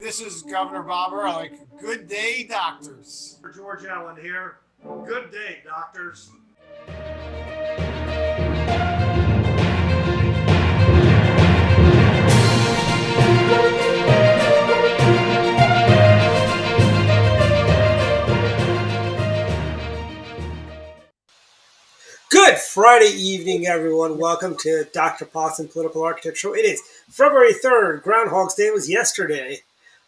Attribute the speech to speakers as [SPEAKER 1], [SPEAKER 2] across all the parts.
[SPEAKER 1] This is Governor Bobber. I like Good Day Doctors.
[SPEAKER 2] George Allen here. Good day, doctors.
[SPEAKER 3] Good Friday evening, everyone. Welcome to Dr. Potts Political Architecture. It is February 3rd. Groundhog's Day was yesterday.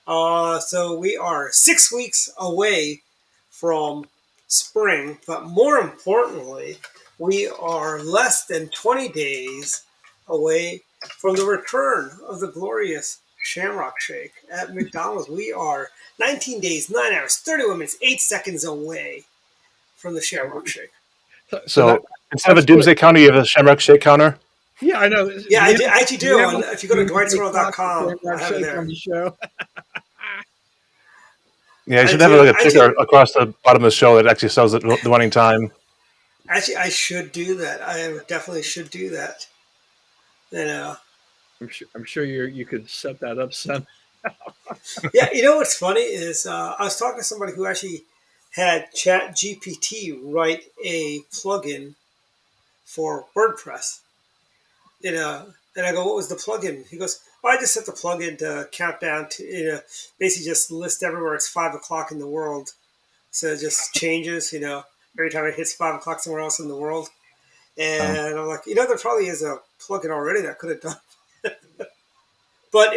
[SPEAKER 3] So we are 6 weeks away from spring. But more importantly, we are less than 20 days away from the return of the glorious Shamrock Shake at McDonald's. We are 19 days, 9 hours, 31 minutes, 8 seconds away from the Shamrock Shake.
[SPEAKER 4] So instead of a doomsday counter, you have a Shamrock Shake counter?
[SPEAKER 5] Yeah, I know.
[SPEAKER 3] Yeah, I actually do. If you go to dwightsworld.com, I have it there.
[SPEAKER 5] On the show.
[SPEAKER 4] Yeah, you should have like a ticker across the bottom of the show that actually shows the running time.
[SPEAKER 3] Actually, I should do that. I definitely should do that. You know.
[SPEAKER 5] I'm sure you could set that up somehow.
[SPEAKER 3] Yeah, you know what's funny is I was talking to somebody who actually had ChatGPT write a plugin for WordPress. And I go, what was the plugin? He goes, I just set the plugin to count down to, basically just list everywhere it's 5 o'clock in the world. So it just changes, every time it hits 5 o'clock somewhere else in the world. And I'm like, there probably is a plugin already that could have done it. But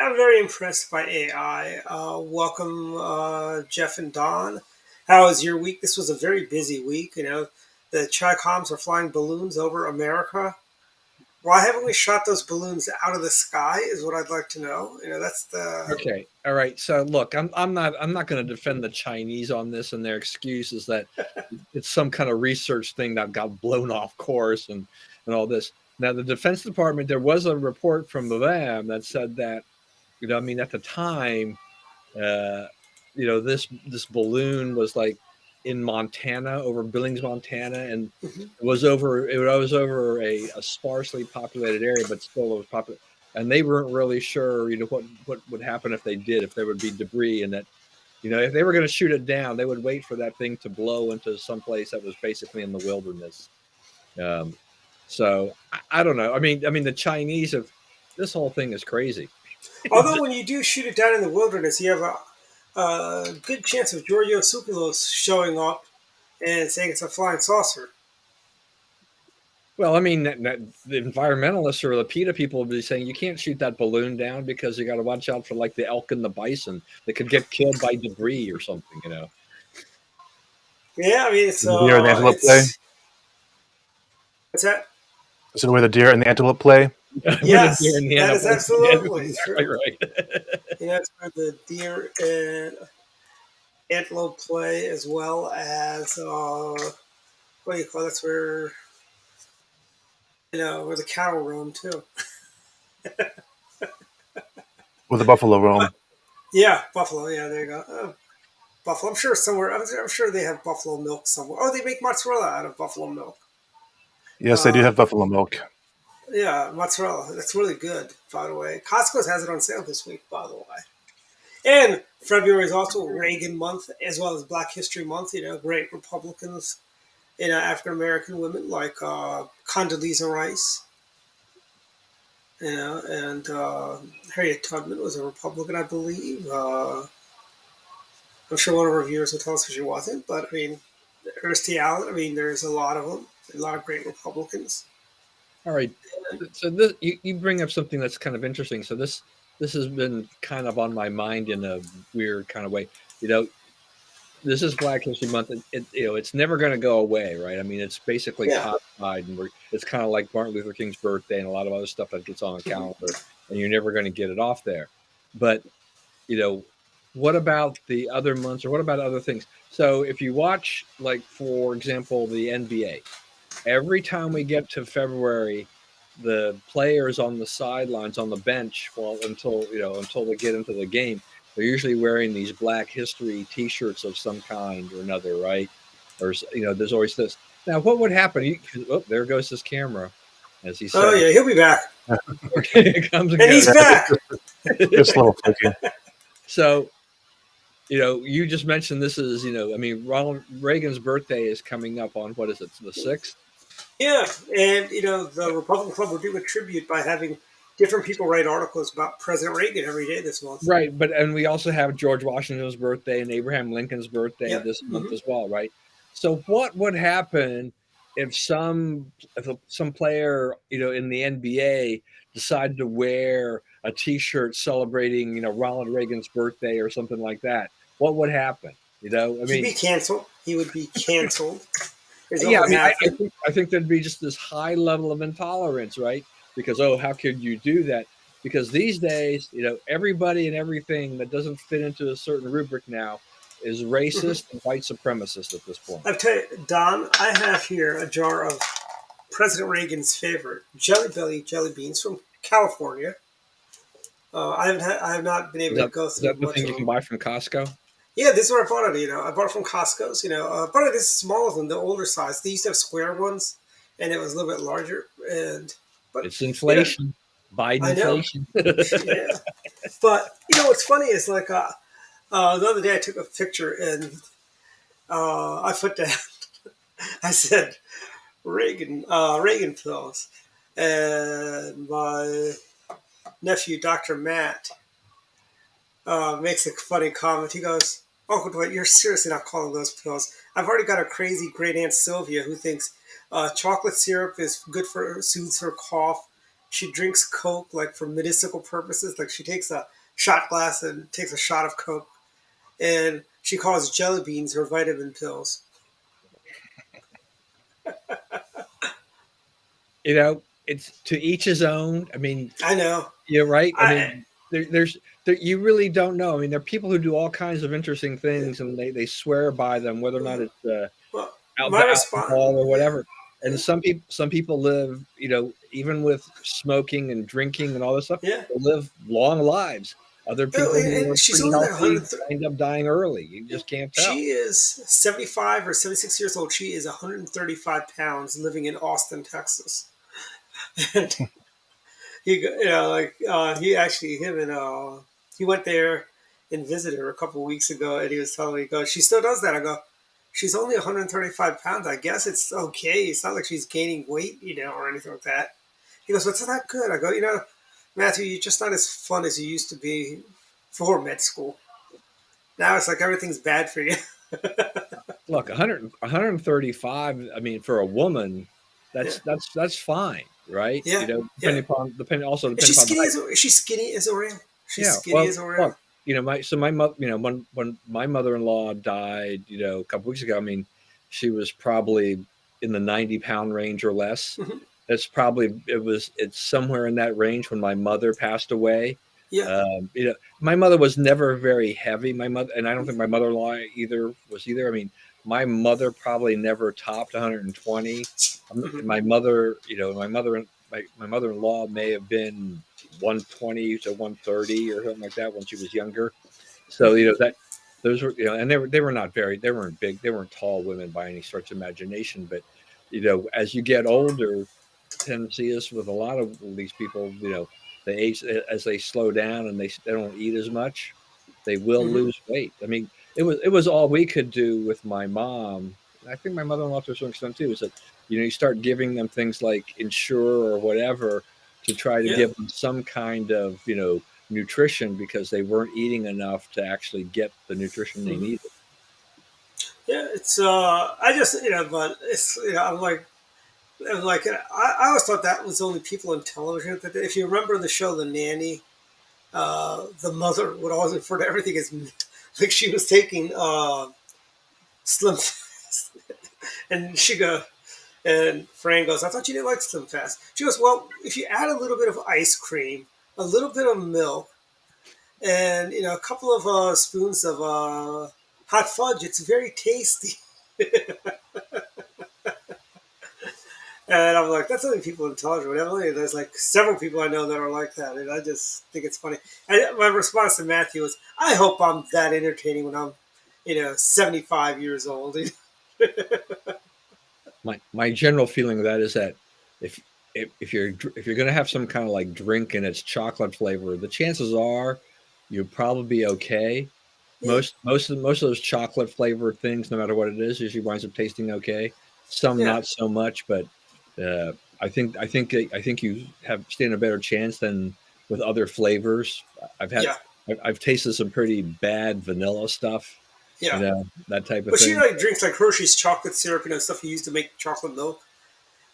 [SPEAKER 3] I'm very impressed by AI. Welcome, Jeff and Don. How was your week? This was a very busy week. The Chi-Coms are flying balloons over America. Why haven't we shot those balloons out of the sky? Is what I'd like to know. That's the
[SPEAKER 5] okay. All right. So look, I'm not going to defend the Chinese on this, and their excuse is that it's some kind of research thing that got blown off course and all this. Now, the Defense Department, there was a report from them that said that, at the time, this balloon was like in Montana, over Billings, Montana, and it was over a sparsely populated area, but still it was popular. And they weren't really sure, what would happen if they did, if there would be debris, and that, if they were going to shoot it down, they would wait for that thing to blow into some place that was basically in the wilderness. So I don't know. I mean, the Chinese have, this whole thing is crazy.
[SPEAKER 3] Although when you do shoot it down in the wilderness, you have a good chance of Giorgio Tsoukalos showing up and saying it's a flying saucer.
[SPEAKER 5] Well, the environmentalists or the PETA people will be saying you can't shoot that balloon down because you got to watch out for like the elk and the bison that could get killed by debris or something,
[SPEAKER 3] Yeah, it's
[SPEAKER 4] the deer and the antelope play.
[SPEAKER 3] What's that?
[SPEAKER 4] Is it where the deer and the antelope play?
[SPEAKER 3] Yes, that is absolutely true.
[SPEAKER 5] Right.
[SPEAKER 3] It's where the deer and antelope play, as well as what do you call it? That's where where the cattle roam too.
[SPEAKER 4] Where the buffalo roam.
[SPEAKER 3] Yeah, buffalo. Yeah, there you go. Buffalo. I'm sure somewhere. I'm sure they have buffalo milk somewhere. Oh, they make mozzarella out of buffalo milk.
[SPEAKER 4] Yes, they do have buffalo milk.
[SPEAKER 3] Yeah, mozzarella. That's really good, by the way. Costco's has it on sale this week, by the way. And February is also Reagan month, as well as Black History Month. Great Republicans, African-American women like Condoleezza Rice, and Harriet Tubman was a Republican, I believe. I'm sure one of our viewers will tell us if she wasn't, but Ernest T. Allen, there's a lot of them, a lot of great Republicans.
[SPEAKER 5] All right. So this, you bring up something that's kind of interesting. So this has been kind of on my mind in a weird kind of way. This is Black History Month. It's never going to go away, right? It's basically codified, and it's kind of like Martin Luther King's birthday and a lot of other stuff that gets on the calendar, and you're never going to get it off there. But what about the other months, or what about other things? So if you watch, like, for example, the NBA, every time we get to February, the players on the sidelines, on the bench, until they get into the game, they're usually wearing these Black History T-shirts of some kind or another, right? Or there's always this. Now, what would happen? There goes his camera, as he said.
[SPEAKER 3] Oh yeah, he'll be back.
[SPEAKER 5] It comes
[SPEAKER 3] and he's back.
[SPEAKER 4] Just a little flicky.
[SPEAKER 5] So, you just mentioned this is, I mean, Ronald Reagan's birthday is coming up on, what is it, the 6th?
[SPEAKER 3] Yeah, and the Republican Club will do a tribute by having different people write articles about President Reagan every day this month.
[SPEAKER 5] Right, and we also have George Washington's birthday and Abraham Lincoln's birthday
[SPEAKER 3] Yep.
[SPEAKER 5] this month
[SPEAKER 3] Mm-hmm.
[SPEAKER 5] as well, right? So what would happen if some player, in the NBA decided to wear a T-shirt celebrating, Ronald Reagan's birthday or something like that? What would happen? I
[SPEAKER 3] He'd
[SPEAKER 5] mean,
[SPEAKER 3] be canceled. He would be canceled. Is what
[SPEAKER 5] yeah, I
[SPEAKER 3] would
[SPEAKER 5] mean,
[SPEAKER 3] happen.
[SPEAKER 5] I think there'd be just this high level of intolerance, right? Because how could you do that? Because these days, everybody and everything that doesn't fit into a certain rubric now is
[SPEAKER 3] Mhm.
[SPEAKER 5] racist and white supremacist at this point.
[SPEAKER 3] I'll tell you, Don, I have here a jar of President Reagan's favorite Jelly Belly jelly beans from California. I have not been able to go
[SPEAKER 5] Is
[SPEAKER 3] through
[SPEAKER 5] that the
[SPEAKER 3] much
[SPEAKER 5] thing
[SPEAKER 3] of
[SPEAKER 5] you can
[SPEAKER 3] them.
[SPEAKER 5] buy from Costco?
[SPEAKER 3] Yeah, this is where I bought it. I bought it from Costco's. But it is smaller than the older size. They used to have square ones, and it was a little bit larger. But
[SPEAKER 5] It's
[SPEAKER 3] you know,
[SPEAKER 5] inflation, Biden
[SPEAKER 3] I know.
[SPEAKER 5] inflation.
[SPEAKER 3] Yeah, but what's funny is like the other day I took a picture and I put down. I said Reagan pills, and my nephew Dr. Matt makes a funny comment. He goes, "Uncle Dwight, you're seriously not calling those pills? I've already got a crazy great aunt Sylvia who thinks chocolate syrup is good for soothes her cough. She drinks Coke like for medicinal purposes. Like she takes a shot glass and takes a shot of Coke, and she calls jelly beans her vitamin pills."
[SPEAKER 5] It's to each his own. I mean,
[SPEAKER 3] I know.
[SPEAKER 5] you're right. I
[SPEAKER 3] I
[SPEAKER 5] mean, you really don't know. I mean, there are people who do all kinds of interesting things, and they swear by them, whether or not it's
[SPEAKER 3] well, my response.
[SPEAKER 5] alcohol or
[SPEAKER 3] Yeah,
[SPEAKER 5] whatever. And some people live, even with smoking and drinking and all this stuff,
[SPEAKER 3] yeah.
[SPEAKER 5] they live long lives. Other
[SPEAKER 3] Oh,
[SPEAKER 5] people who
[SPEAKER 3] and
[SPEAKER 5] are
[SPEAKER 3] she's
[SPEAKER 5] pretty
[SPEAKER 3] only like
[SPEAKER 5] healthy
[SPEAKER 3] 130.
[SPEAKER 5] end up dying early. You just can't tell.
[SPEAKER 3] She is 75 or 76 years old. She is 135 pounds, living in Austin, Texas. And he actually him and he went there and visited her a couple of weeks ago, and he was telling me, he goes, she still does that. I go, she's only 135 pounds. I guess it's okay. It's not like she's gaining weight, or anything like that. He goes, what's that good? I go, Matthew, you're just not as fun as you used to be before med school. Now it's like everything's bad for you.
[SPEAKER 5] Look, 135. I mean, for a woman,
[SPEAKER 3] Yeah,
[SPEAKER 5] that's fine, right?
[SPEAKER 3] yeah, yeah. Is she
[SPEAKER 5] Depending upon the
[SPEAKER 3] skinny
[SPEAKER 5] height.
[SPEAKER 3] as is she skinny as Oreo? She's
[SPEAKER 5] Yeah.
[SPEAKER 3] skinny
[SPEAKER 5] Well,
[SPEAKER 3] as Oreo.
[SPEAKER 5] look, my mother, when my mother-in-law died, a couple weeks ago, I mean, she was probably in the 90-pound range or less.
[SPEAKER 3] Mhm.
[SPEAKER 5] It's somewhere in that range when my mother passed away.
[SPEAKER 3] Yeah.
[SPEAKER 5] My mother was never very heavy. My mother, and I don't think my mother-in-law either. I mean, my mother probably never topped 120.
[SPEAKER 3] Mhm.
[SPEAKER 5] My mother, my mother-in-law may have been 120 to 130 or something like that when she was younger. So that those were, and they weren't big, they weren't tall women by any stretch of imagination. But as you get older, tendency is with a lot of these people, they age as they slow down and they don't eat as much, they will
[SPEAKER 3] Mhm.
[SPEAKER 5] lose weight. I mean, it was all we could do with my mom. I think my mother-in-law to a certain extent too. Is that you start giving them things like Ensure or whatever to try to
[SPEAKER 3] Yeah.
[SPEAKER 5] give them some kind of nutrition because they weren't eating enough to actually get the nutrition they
[SPEAKER 3] Mhm.
[SPEAKER 5] needed.
[SPEAKER 3] Yeah. It's I just but it's I'm like I always thought that was only people on television. That if you remember the show The Nanny, the mother would always refer to everything as like she was taking Slim Fast, and she go and Fran goes, I thought you didn't like Slim Fast. She goes, well, if you add a little bit of ice cream, a little bit of milk, and a couple of spoons of hot fudge, it's very tasty. And I'm like, that's only people in television. Whatever. There's like several people I know that are like that, and I just think it's funny. And my response to Matthew was, I hope I'm that entertaining when I'm, 75 years old.
[SPEAKER 5] My general feeling of that is that if if you're going to have some kind of like drink and it's chocolate flavor, the chances are you'll probably be okay.
[SPEAKER 3] Yeah.
[SPEAKER 5] Most of those chocolate flavored things, no matter what it is, usually winds up tasting okay. Some
[SPEAKER 3] Yeah.
[SPEAKER 5] not so much, but uh, I think you have stand a better chance than with other flavors. I've had
[SPEAKER 3] Yeah.
[SPEAKER 5] I've tasted some pretty bad vanilla stuff,
[SPEAKER 3] Yeah.
[SPEAKER 5] that type of
[SPEAKER 3] But she
[SPEAKER 5] thing.
[SPEAKER 3] like drinks like Hershey's chocolate syrup, stuff you use to make chocolate milk.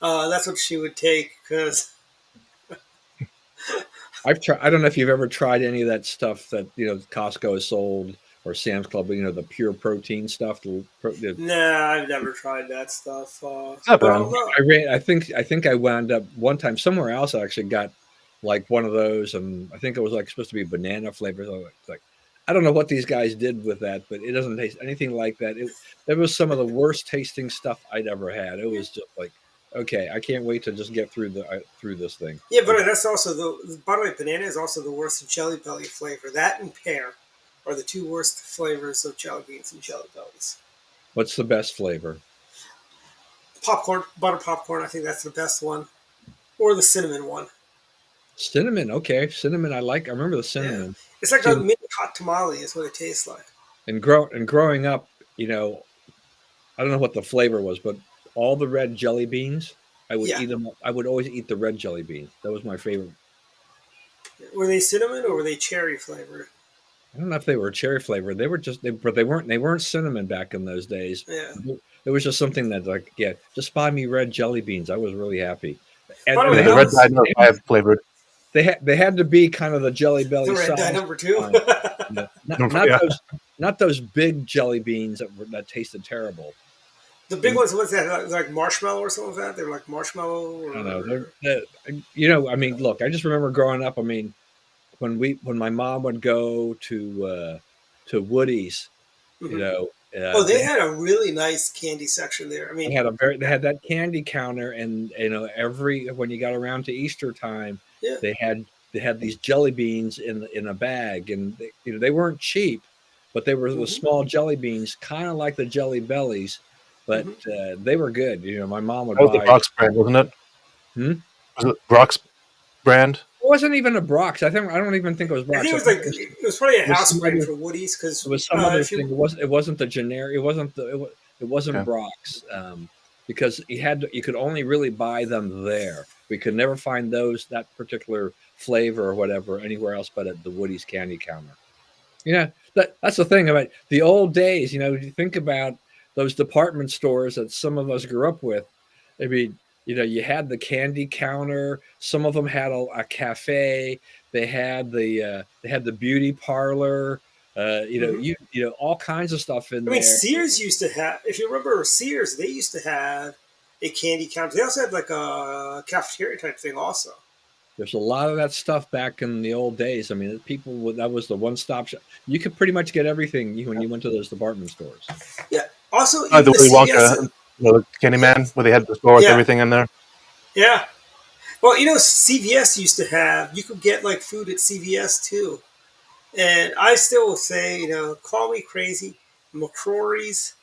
[SPEAKER 3] That's what she would take because
[SPEAKER 5] I've tried. I don't know if you've ever tried any of that stuff that Costco has sold or Sam's Club. The pure protein stuff.
[SPEAKER 3] nah, I've never tried that stuff.
[SPEAKER 4] It's not
[SPEAKER 3] But
[SPEAKER 4] bad.
[SPEAKER 3] I'll know.
[SPEAKER 5] I think I wound up one time somewhere else. I actually got like one of those, and I think it was like supposed to be banana flavor. So it's like I don't know what these guys did with that, but it doesn't taste anything like that. That was some of the worst tasting stuff I'd ever had. It was just like, okay, I can't wait to just get through this thing.
[SPEAKER 3] Yeah, but that's also by the way, banana is also the worst Jelly Belly flavor. That and pear are the two worst flavors of jelly beans and Jelly Bellies.
[SPEAKER 5] What's the best flavor?
[SPEAKER 3] Popcorn, butter popcorn. I think that's the best one, or the cinnamon one.
[SPEAKER 5] Cinnamon, okay. Cinnamon, I like. I remember the
[SPEAKER 3] Yeah,
[SPEAKER 5] cinnamon.
[SPEAKER 3] it's like
[SPEAKER 5] See,
[SPEAKER 3] a mini hot tamale. Is what it tastes like.
[SPEAKER 5] and growing up, I don't know what the flavor was, but all the red jelly beans, I would
[SPEAKER 3] Yeah,
[SPEAKER 5] eat them. I would always eat the red jelly beans. That was my favorite.
[SPEAKER 3] were they cinnamon or were they cherry flavored?
[SPEAKER 5] I don't know if they were cherry flavored. They were just but they weren't cinnamon back in those days.
[SPEAKER 3] Yeah.
[SPEAKER 5] It was just something that like just buy me red jelly beans. I was really happy.
[SPEAKER 3] By the
[SPEAKER 5] And
[SPEAKER 3] way,
[SPEAKER 5] they
[SPEAKER 4] The
[SPEAKER 3] I
[SPEAKER 5] had
[SPEAKER 4] red
[SPEAKER 3] was
[SPEAKER 4] dye no five flavored.
[SPEAKER 5] they had to be kind of the jelly
[SPEAKER 3] the
[SPEAKER 5] belly
[SPEAKER 3] red dye
[SPEAKER 5] size.
[SPEAKER 3] number two.
[SPEAKER 5] Not
[SPEAKER 4] Yeah.
[SPEAKER 5] not those big jelly beans that tasted terrible.
[SPEAKER 3] The big ones, what's that? Like marshmallow or something like that? They're like marshmallow
[SPEAKER 5] I don't know.
[SPEAKER 3] or
[SPEAKER 5] I mean, look, I just remember growing up. I mean, when my mom would go to Woody's, you
[SPEAKER 3] Mhm.
[SPEAKER 5] know,
[SPEAKER 3] Oh, they had a really nice candy section there. I mean,
[SPEAKER 5] they had that candy counter, and every when you got around to Easter time,
[SPEAKER 3] yeah.
[SPEAKER 5] they had these jelly beans in a bag, and they weren't cheap, but they were the
[SPEAKER 3] Hmm.
[SPEAKER 5] small jelly beans, kind of like the Jelly Bellies, but
[SPEAKER 3] Hmm.
[SPEAKER 5] they were good. My mom would
[SPEAKER 4] That was the
[SPEAKER 5] buy.
[SPEAKER 4] Brock's brand, wasn't it?
[SPEAKER 5] Hmm?
[SPEAKER 4] Was it Brock's brand?
[SPEAKER 5] It wasn't even a Brock's. I don't even think it was
[SPEAKER 3] I think
[SPEAKER 5] Brock's.
[SPEAKER 3] it
[SPEAKER 5] I
[SPEAKER 3] was
[SPEAKER 5] think
[SPEAKER 3] like it was probably a
[SPEAKER 5] it was
[SPEAKER 3] house
[SPEAKER 5] some
[SPEAKER 3] brand
[SPEAKER 5] other
[SPEAKER 3] for Woody's because
[SPEAKER 5] it was some other
[SPEAKER 3] if
[SPEAKER 5] thing.
[SPEAKER 3] you
[SPEAKER 5] It wasn't the generic. It wasn't
[SPEAKER 4] Okay.
[SPEAKER 5] Brock's because you could only really buy them there. We could never find that particular flavor or whatever anywhere else but at the Woody's candy counter. That's the thing about the old days. You think about those department stores that some of us grew up with. I mean, you had the candy counter. Some of them had a cafe. They had the beauty parlor.
[SPEAKER 3] Mhm.
[SPEAKER 5] All kinds of stuff in
[SPEAKER 3] I mean,
[SPEAKER 5] there.
[SPEAKER 3] Sears used to have. If you remember Sears, they used to have a candy counter. They also had like a cafeteria type thing, also.
[SPEAKER 5] There's a lot of that stuff back in the old days. I mean, that was the one-stop shop. You could pretty much get everything when you went to those department stores.
[SPEAKER 3] Yeah. Also,
[SPEAKER 4] The
[SPEAKER 3] even the
[SPEAKER 4] Willy
[SPEAKER 3] CVS.
[SPEAKER 4] Wonka, the
[SPEAKER 3] Yeah.
[SPEAKER 4] Candyman, where they had the store with
[SPEAKER 3] Yeah.
[SPEAKER 4] everything in there.
[SPEAKER 3] Yeah. Well, CVS used to have. You could get like food at CVS too, and I still will say, call me crazy, McCrory's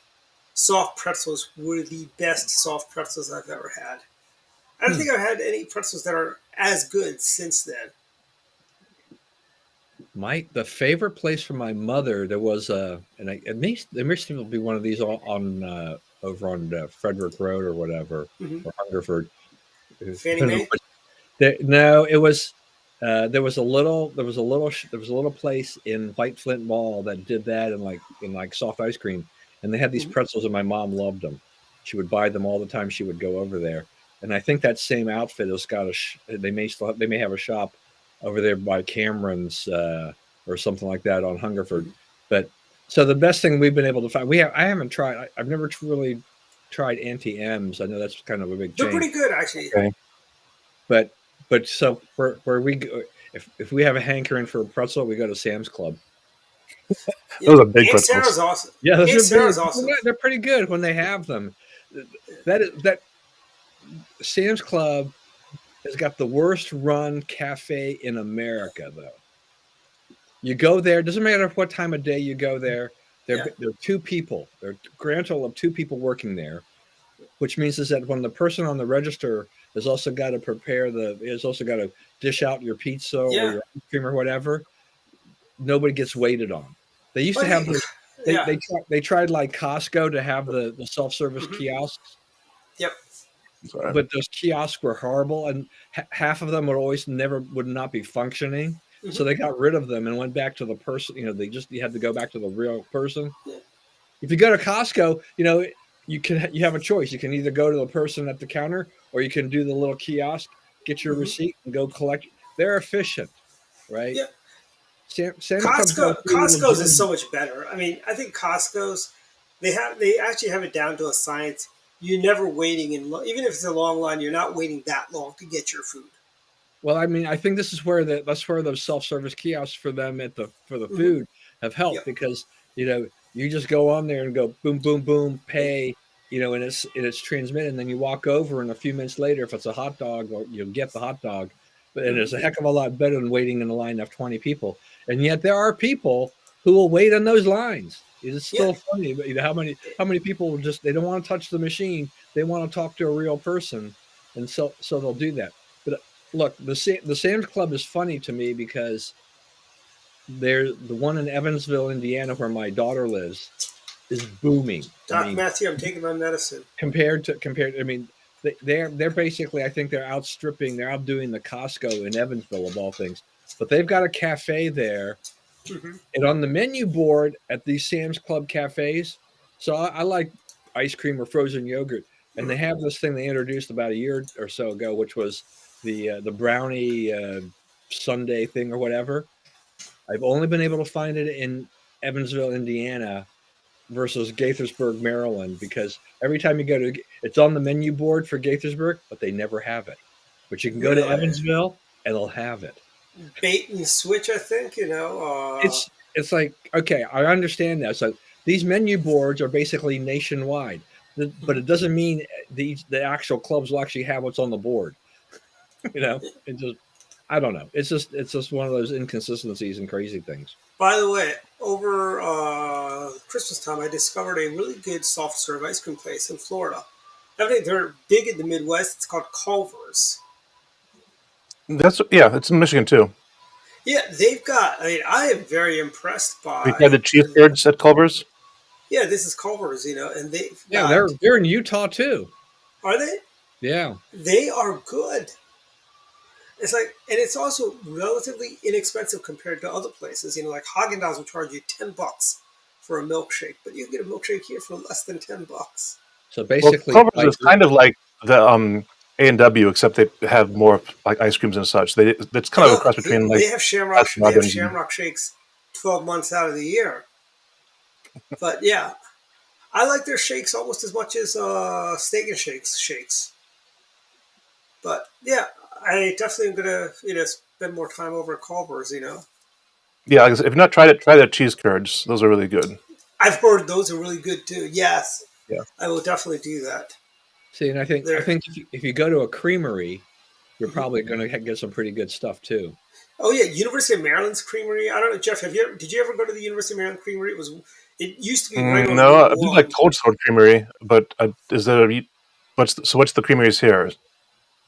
[SPEAKER 3] soft pretzels were the best soft pretzels I've ever had. I don't
[SPEAKER 5] Hmm.
[SPEAKER 3] think I've had any pretzels that are as good since then.
[SPEAKER 5] The favorite place for my mother, there was there may still be one of these on over on Frederick Road or whatever,
[SPEAKER 3] Mm-hmm.
[SPEAKER 5] or Hungerford.
[SPEAKER 3] Fannie
[SPEAKER 5] Depending on
[SPEAKER 3] Mae.
[SPEAKER 5] no, it was there was a little place in White Flint Mall that did that in like soft ice cream, and they had these
[SPEAKER 3] Mm-hmm.
[SPEAKER 5] pretzels, and my mom loved them. She would buy them all the time. She would go over there, and I think that same outfit has got they may have a shop over there by Cameron's or something like that on Hungerford.
[SPEAKER 3] Mm-hmm.
[SPEAKER 5] But so the best thing we've been able to find, I haven't tried. I've never really tried Auntie M's. I know that's kind of a big
[SPEAKER 3] They're
[SPEAKER 5] chain,
[SPEAKER 3] pretty good, actually.
[SPEAKER 4] Okay.
[SPEAKER 5] but so where we go, if we have a hankering for a pretzel, we go to Sam's Club.
[SPEAKER 3] Yeah.
[SPEAKER 4] Those are big
[SPEAKER 3] Aunt Sarah's
[SPEAKER 4] pretzels.
[SPEAKER 3] awesome.
[SPEAKER 5] Yeah, those
[SPEAKER 3] Aunt
[SPEAKER 5] are big.
[SPEAKER 3] Sarah's awesome.
[SPEAKER 5] They're pretty good when they have them. That Sam's Club has got the worst run cafe in America, though. You go there, doesn't matter what time of day you go there. There
[SPEAKER 3] Yeah.
[SPEAKER 5] are two people. There are a grand total of two people working there, which means is that when the person on the register has also got to dish out your pizza or
[SPEAKER 3] Yeah.
[SPEAKER 5] your ice cream or whatever. nobody gets waited on. They used to have those.
[SPEAKER 3] Yeah.
[SPEAKER 5] They tried like Costco to have the self-service kiosks,
[SPEAKER 3] Yep.
[SPEAKER 4] Sorry.
[SPEAKER 5] but those kiosks were horrible, and half of them would not be functioning. So they got rid of them and went back to the person. You had to go back to the real person.
[SPEAKER 3] Yeah.
[SPEAKER 5] If you go to Costco, you have a choice. You can either go to the person at the counter, or you can do the little kiosk, get your receipt, and go collect. They're efficient, right?
[SPEAKER 3] Yeah.
[SPEAKER 5] Sam's Club's got a pretty little
[SPEAKER 3] Costco's is
[SPEAKER 5] gym.
[SPEAKER 3] so much better. I mean, I think Costco's they actually have it down to a science. You're never waiting even if it's a long line, you're not waiting that long to get your food.
[SPEAKER 5] Well, I mean, I think this is where that's where those self-service kiosks for them for the food have helped,
[SPEAKER 3] Yep.
[SPEAKER 5] because you just go on there and go boom, boom, boom, pay, and it's transmitted, and then you walk over, and a few minutes later, if it's a hot dog, or you get the hot dog, and it's a heck of a lot better than waiting in a line of 20 people. And yet there are people who will wait on those lines. It's still funny, but how many people will they don't want to touch the machine, they want to talk to a real person, and so they'll do that. But look, the Sam's Club is funny to me because the one in Evansville, Indiana, where my daughter lives, is booming.
[SPEAKER 3] Doc Matthew, I'm taking my medicine.
[SPEAKER 5] Compared, I mean, they're basically, I think they're outdoing the Costco in Evansville of all things. But they've got a cafe there, and on the menu board at these Sam's Club cafes, so I like ice cream or frozen yogurt, and they have this thing they introduced about a year or so ago, which was the brownie sundae thing or whatever. I've only been able to find it in Evansville, Indiana, versus Gaithersburg, Maryland, because every time you go to, it's on the menu board for Gaithersburg, but they never have it. But you can go to Evansville and they'll have it.
[SPEAKER 3] Bait and switch, I think.
[SPEAKER 5] It's like, okay, I understand that. So these menu boards are basically nationwide, but it doesn't mean the actual clubs will actually have what's on the board. It just, I don't know. It's just one of those inconsistencies and crazy things.
[SPEAKER 3] By the way, over Christmas time, I discovered a really good soft serve ice cream place in Florida. I think they're big in the Midwest. It's called Culver's.
[SPEAKER 4] It's in Michigan too.
[SPEAKER 3] Yeah, they've got. I mean, I am very impressed by.
[SPEAKER 4] We had the cheese curds at Culver's.
[SPEAKER 3] Yeah, this is Culver's, and
[SPEAKER 5] they're in Utah too.
[SPEAKER 3] Are they?
[SPEAKER 5] Yeah,
[SPEAKER 3] they are good. It's like, and it's also relatively inexpensive compared to other places. Like Haagen-Dazs will charge you $10 for a milkshake, but you can get a milkshake here for less than $10.
[SPEAKER 5] So basically,
[SPEAKER 4] Culver's is kind of like the A&W, except they have more like ice creams and such. It's kind of a cross between like
[SPEAKER 3] they have Shamrock shakes 12 months out of the year. But yeah, I like their shakes almost as much as Steak and shakes. But yeah, I definitely am gonna spend more time over at Culver's.
[SPEAKER 4] Yeah, if you've not tried it, try their cheese curds. Those are really good.
[SPEAKER 3] I've heard those are really good too. Yes.
[SPEAKER 4] Yeah.
[SPEAKER 3] I will definitely do that.
[SPEAKER 5] See, and I think if you go to a creamery, you're probably going to get some pretty good stuff too.
[SPEAKER 3] Oh yeah, University of Maryland's creamery. I don't know, Jeff. Did you ever go to the University of Maryland creamery? It used to be right on
[SPEAKER 4] No,
[SPEAKER 3] Route
[SPEAKER 4] I did
[SPEAKER 3] 1.
[SPEAKER 4] like Cold Stone Creamery, but what's the creameries here?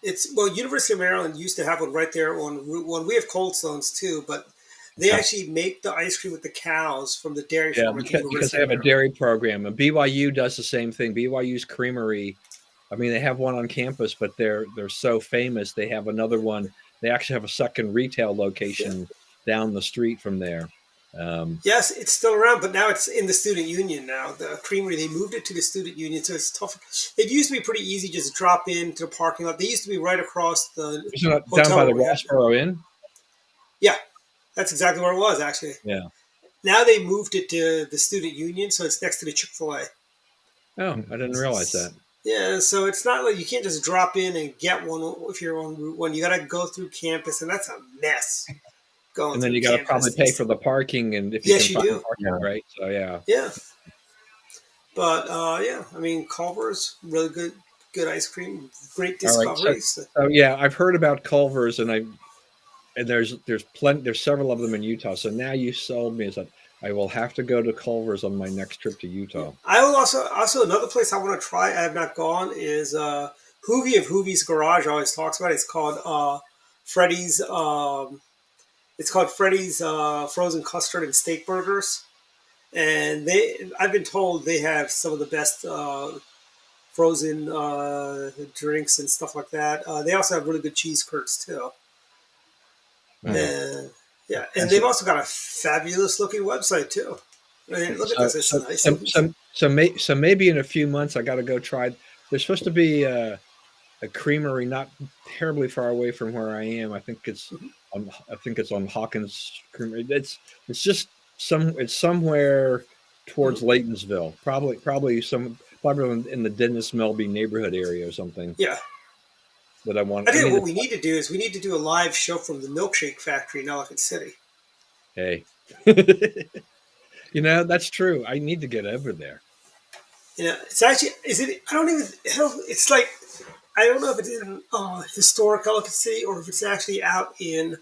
[SPEAKER 3] University of Maryland used to have one right there on Route 1. We have Cold Stones too, but they actually make the ice cream with the cows from the dairy farm.
[SPEAKER 5] Because they have a dairy program. And BYU does the same thing. BYU's creamery, I mean, they have one on campus, but they're so famous. They have another one. They actually have a second retail location down the street from there.
[SPEAKER 3] Yes, it's still around, but now it's in the student union now. The creamery, they moved it to the student union, so it's tough. It used to be pretty easy, just drop into the parking lot. They used to be right across the
[SPEAKER 5] down by the Rossboro Inn?
[SPEAKER 3] Yeah, that's exactly where it was, actually.
[SPEAKER 5] Yeah.
[SPEAKER 3] Now they moved it to the student union, so it's next to the Chick-fil-A.
[SPEAKER 5] Oh, I didn't realize that.
[SPEAKER 3] Yeah, so it's not like you can't just drop in and get one if you're on Route 1. You got to go through campus, and that's a mess.
[SPEAKER 5] And then you got to probably pay for the parking, and if
[SPEAKER 3] you
[SPEAKER 5] can
[SPEAKER 3] find do.
[SPEAKER 5] Parking, right? So
[SPEAKER 3] yeah. But I mean, Culver's really good ice cream, great discoveries.
[SPEAKER 5] Right. So I've heard about Culver's, and there's several of them in Utah. So now you sold me. So I will have to go to Culver's on my next trip to Utah.
[SPEAKER 3] I will also another place I want to try. I have not gone is Hoovie of Hoovie's Garage. Always talks about it. It's called Freddy's. It's called Freddy's Frozen Custard and Steak Burgers, and I've been told they have some of the best frozen drinks and stuff like that. They also have really good cheese curds too.
[SPEAKER 5] Yeah.
[SPEAKER 3] And yeah, and they've also got a fabulous looking website too. I mean, look at this; it's nice.
[SPEAKER 5] So maybe in a few months I got to go try. There's supposed to be a creamery not terribly far away from where I am. I think it's on Hawkins Creamery. It's just it's somewhere towards Laytonsville. Probably in the Dennis Melby neighborhood area or something.
[SPEAKER 3] Yeah.
[SPEAKER 5] That I want.
[SPEAKER 3] I think what we need to do is we need to do a live show from the Milkshake Factory in Ellicott City.
[SPEAKER 5] Hey. That's true. I need to get over there.
[SPEAKER 3] It's actually, it's like, I don't know if it's in historic Ellicott City or if it's actually out in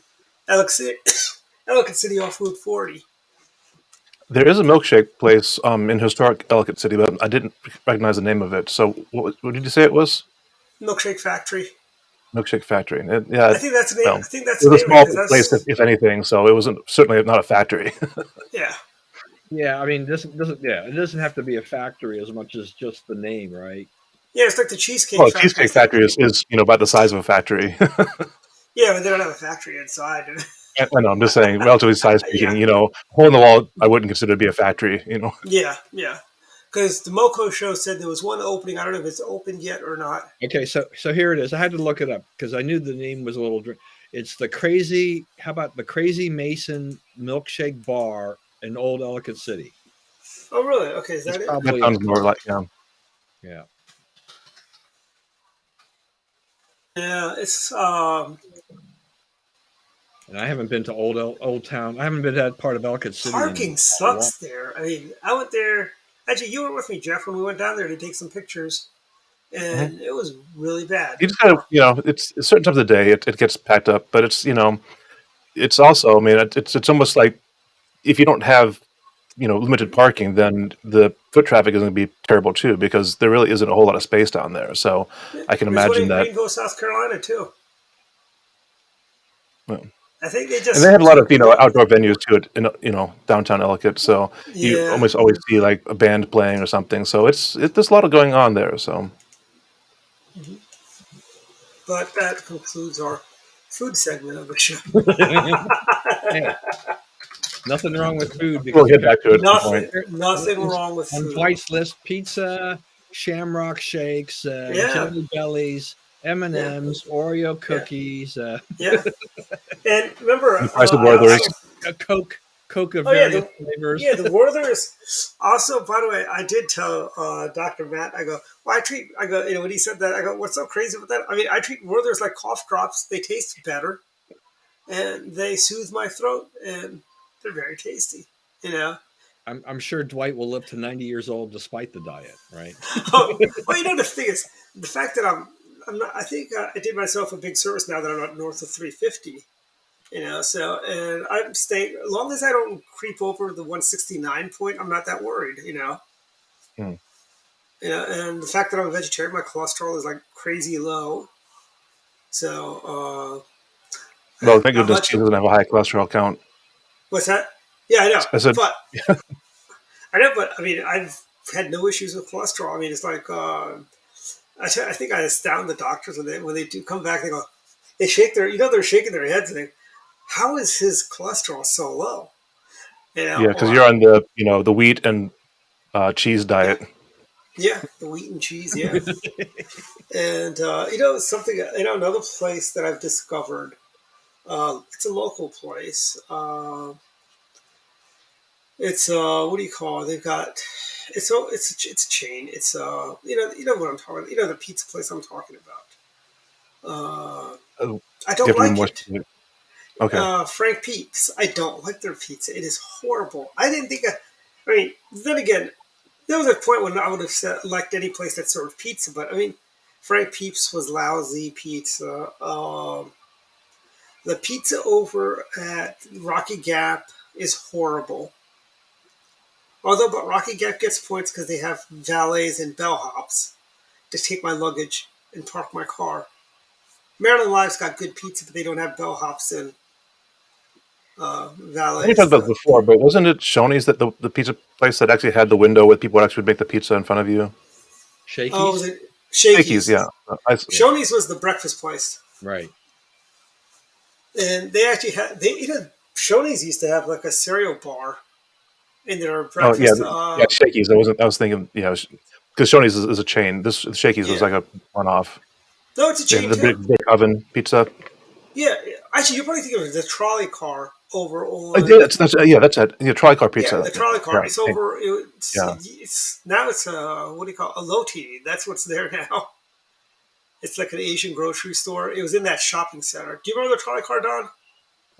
[SPEAKER 3] Ellicott City off Route 40.
[SPEAKER 4] There is a milkshake place in historic Ellicott City, but I didn't recognize the name of it. So what did you say it was?
[SPEAKER 3] Milkshake Factory.
[SPEAKER 4] Milkshake Factory.
[SPEAKER 3] I think that's the name. I think that's
[SPEAKER 4] it was
[SPEAKER 3] the
[SPEAKER 4] a small place, if anything. So it wasn't certainly not a factory.
[SPEAKER 3] Yeah.
[SPEAKER 5] Yeah, I mean, it doesn't have to be a factory as much as just the name, right?
[SPEAKER 3] Yeah, it's like the Cheesecake
[SPEAKER 4] Factory.
[SPEAKER 3] Cheesecake
[SPEAKER 4] Factory is about the size of a factory.
[SPEAKER 3] Yeah, but they don't have a factory inside.
[SPEAKER 4] I know. I'm just saying, relatively size speaking. Yeah. Hole in the wall, I wouldn't consider to be a factory.
[SPEAKER 3] Yeah. Because the Moco show said there was one opening. I don't know if it's open yet or not.
[SPEAKER 5] Okay, so here it is. I had to look it up because I knew the name was a little. It's the Crazy. How about the Crazy Mason Milkshake Bar in Old Ellicott City?
[SPEAKER 3] Oh, really? Okay, is that it?
[SPEAKER 4] That sounds more like
[SPEAKER 5] Yeah.
[SPEAKER 3] Yeah, it's.
[SPEAKER 5] And I haven't been to Old Town. I haven't been to that part of Ellicott City.
[SPEAKER 3] Parking sucks there. I mean, I went there. Actually, you were with me, Jeff, when we went down there to take some pictures, and it was really bad.
[SPEAKER 4] You just gotta, it's certain times of the day it gets packed up, but it's it's also, I mean, it's almost like if you don't have limited parking, then the foot traffic is going to be terrible too, because there really isn't a whole lot of space down there. So I can imagine that.
[SPEAKER 3] Greenville, South Carolina, too.
[SPEAKER 4] Well,
[SPEAKER 3] I think
[SPEAKER 4] and they have a lot of outdoor venues too in downtown Ellicott. So you almost always see like a band playing or something. So there's a lot of going on there. So.
[SPEAKER 3] But that concludes our food segment of the show.
[SPEAKER 5] Hey, nothing wrong with food.
[SPEAKER 4] We'll get back to it.
[SPEAKER 3] Nothing wrong with food.
[SPEAKER 5] On Dwight's list: pizza, Shamrock shakes, Jelly Bellies, M&Ms, Oreo cookies.
[SPEAKER 3] Yeah. And remember,
[SPEAKER 5] Coke of various flavors.
[SPEAKER 3] Yeah, the Werther's. Also, by the way, I did tell Dr. Matt, I go, when he said that, I go, what's so crazy about that? I mean, I treat Werther's like cough drops. They taste better, and they soothe my throat, and they're very tasty,
[SPEAKER 5] I'm sure Dwight will live to 90 years old despite the diet, right?
[SPEAKER 3] Well, the thing is, the fact that I'm not, I think I did myself a big service now that I'm not north of 350. So, and I'm staying, as long as I don't creep over the 169 point, I'm not that worried, and the fact that I'm a vegetarian, my cholesterol is like crazy low. So,
[SPEAKER 4] well, thank goodness she doesn't have a high cholesterol count.
[SPEAKER 3] What's that? Yeah, I know.
[SPEAKER 4] But
[SPEAKER 3] I mean, I've had no issues with cholesterol. I mean, it's like, I think I astound the doctors when they do come back, they shake they're shaking their heads and they, how is his cholesterol so low?
[SPEAKER 4] Yeah, because you're on the wheat and cheese diet.
[SPEAKER 3] Yeah, the wheat and cheese. Yeah, and something. Another place that I've discovered. It's a local place. It's what do you call it? They've got. It's a chain. It's you know what I'm talking about. The pizza place I'm talking about. I don't like it.
[SPEAKER 4] Okay.
[SPEAKER 3] Frank Peeps. I don't like their pizza. It is horrible. I didn't think. I mean, then again, there was a point when I would have liked any place that served pizza, but I mean, Frank Peeps was lousy pizza. The pizza over at Rocky Gap is horrible. Although, but Rocky Gap gets points because they have valets and bellhops to take my luggage and park my car. Maryland Live's got good pizza, but they don't have bellhops and
[SPEAKER 4] I
[SPEAKER 3] valet.
[SPEAKER 4] think we talked about this before, but wasn't it Shoney's that the pizza place that actually had the window where people would actually make the pizza in front of you?
[SPEAKER 3] Oh, was
[SPEAKER 5] Shakey's?
[SPEAKER 3] it
[SPEAKER 4] Shakey's,
[SPEAKER 3] Shakey's?
[SPEAKER 4] yeah.
[SPEAKER 3] Shoney's was the breakfast place,
[SPEAKER 5] Right.
[SPEAKER 3] and they actually had Shoney's used to have like a cereal bar in their
[SPEAKER 4] Oh yeah,
[SPEAKER 3] breakfast.
[SPEAKER 4] yeah. Shakey's. I was thinking, yeah, because Shoney's is a chain. This Shakey's was
[SPEAKER 3] Yeah,
[SPEAKER 4] like a one-off.
[SPEAKER 3] no, it's a
[SPEAKER 4] Yeah,
[SPEAKER 3] chain
[SPEAKER 4] the
[SPEAKER 3] too.
[SPEAKER 4] big oven pizza.
[SPEAKER 3] Yeah, actually, you're probably thinking of the trolley car over
[SPEAKER 4] Yeah,
[SPEAKER 3] on.
[SPEAKER 4] that's yeah, that's it. Yeah, tri-car
[SPEAKER 3] Yeah,
[SPEAKER 4] pizza.
[SPEAKER 3] the trolley
[SPEAKER 4] Yeah,
[SPEAKER 3] car. It's over.
[SPEAKER 4] yeah.
[SPEAKER 3] It's now it's what do you call it? A low TV. That's what's there now. It's like an Asian grocery store. It was in that shopping center. Do you remember the trolley car, Don?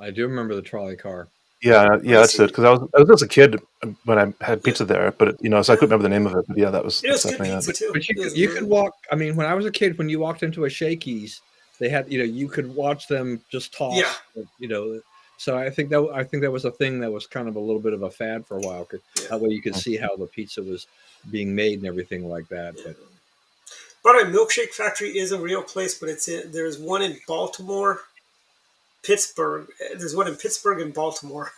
[SPEAKER 5] I do remember the trolley car.
[SPEAKER 4] Yeah,
[SPEAKER 3] I
[SPEAKER 4] that's it.
[SPEAKER 3] see.
[SPEAKER 4] Because I was just a kid when I had
[SPEAKER 3] Yeah,
[SPEAKER 4] pizza there, but so I
[SPEAKER 3] yeah.
[SPEAKER 4] couldn't remember the name of it. But yeah,
[SPEAKER 3] It
[SPEAKER 4] that's
[SPEAKER 3] was good
[SPEAKER 4] definitely it.
[SPEAKER 3] pizza too.
[SPEAKER 5] But you
[SPEAKER 3] It
[SPEAKER 5] could,
[SPEAKER 3] was
[SPEAKER 5] you could
[SPEAKER 3] really.
[SPEAKER 5] walk. I mean, when I was a kid, when you walked into a Shakey's, they had, you could watch them just
[SPEAKER 3] Yeah,
[SPEAKER 5] toss, So I think that was a thing that was kind of a little bit of a fad for a while. 'Cause
[SPEAKER 3] yeah,
[SPEAKER 5] that way you could see how the pizza was being made and everything like that.
[SPEAKER 3] yeah.
[SPEAKER 5] But
[SPEAKER 3] But a milkshake factory is a real place, but there's one in Baltimore, Pittsburgh. There's one in Pittsburgh and Baltimore.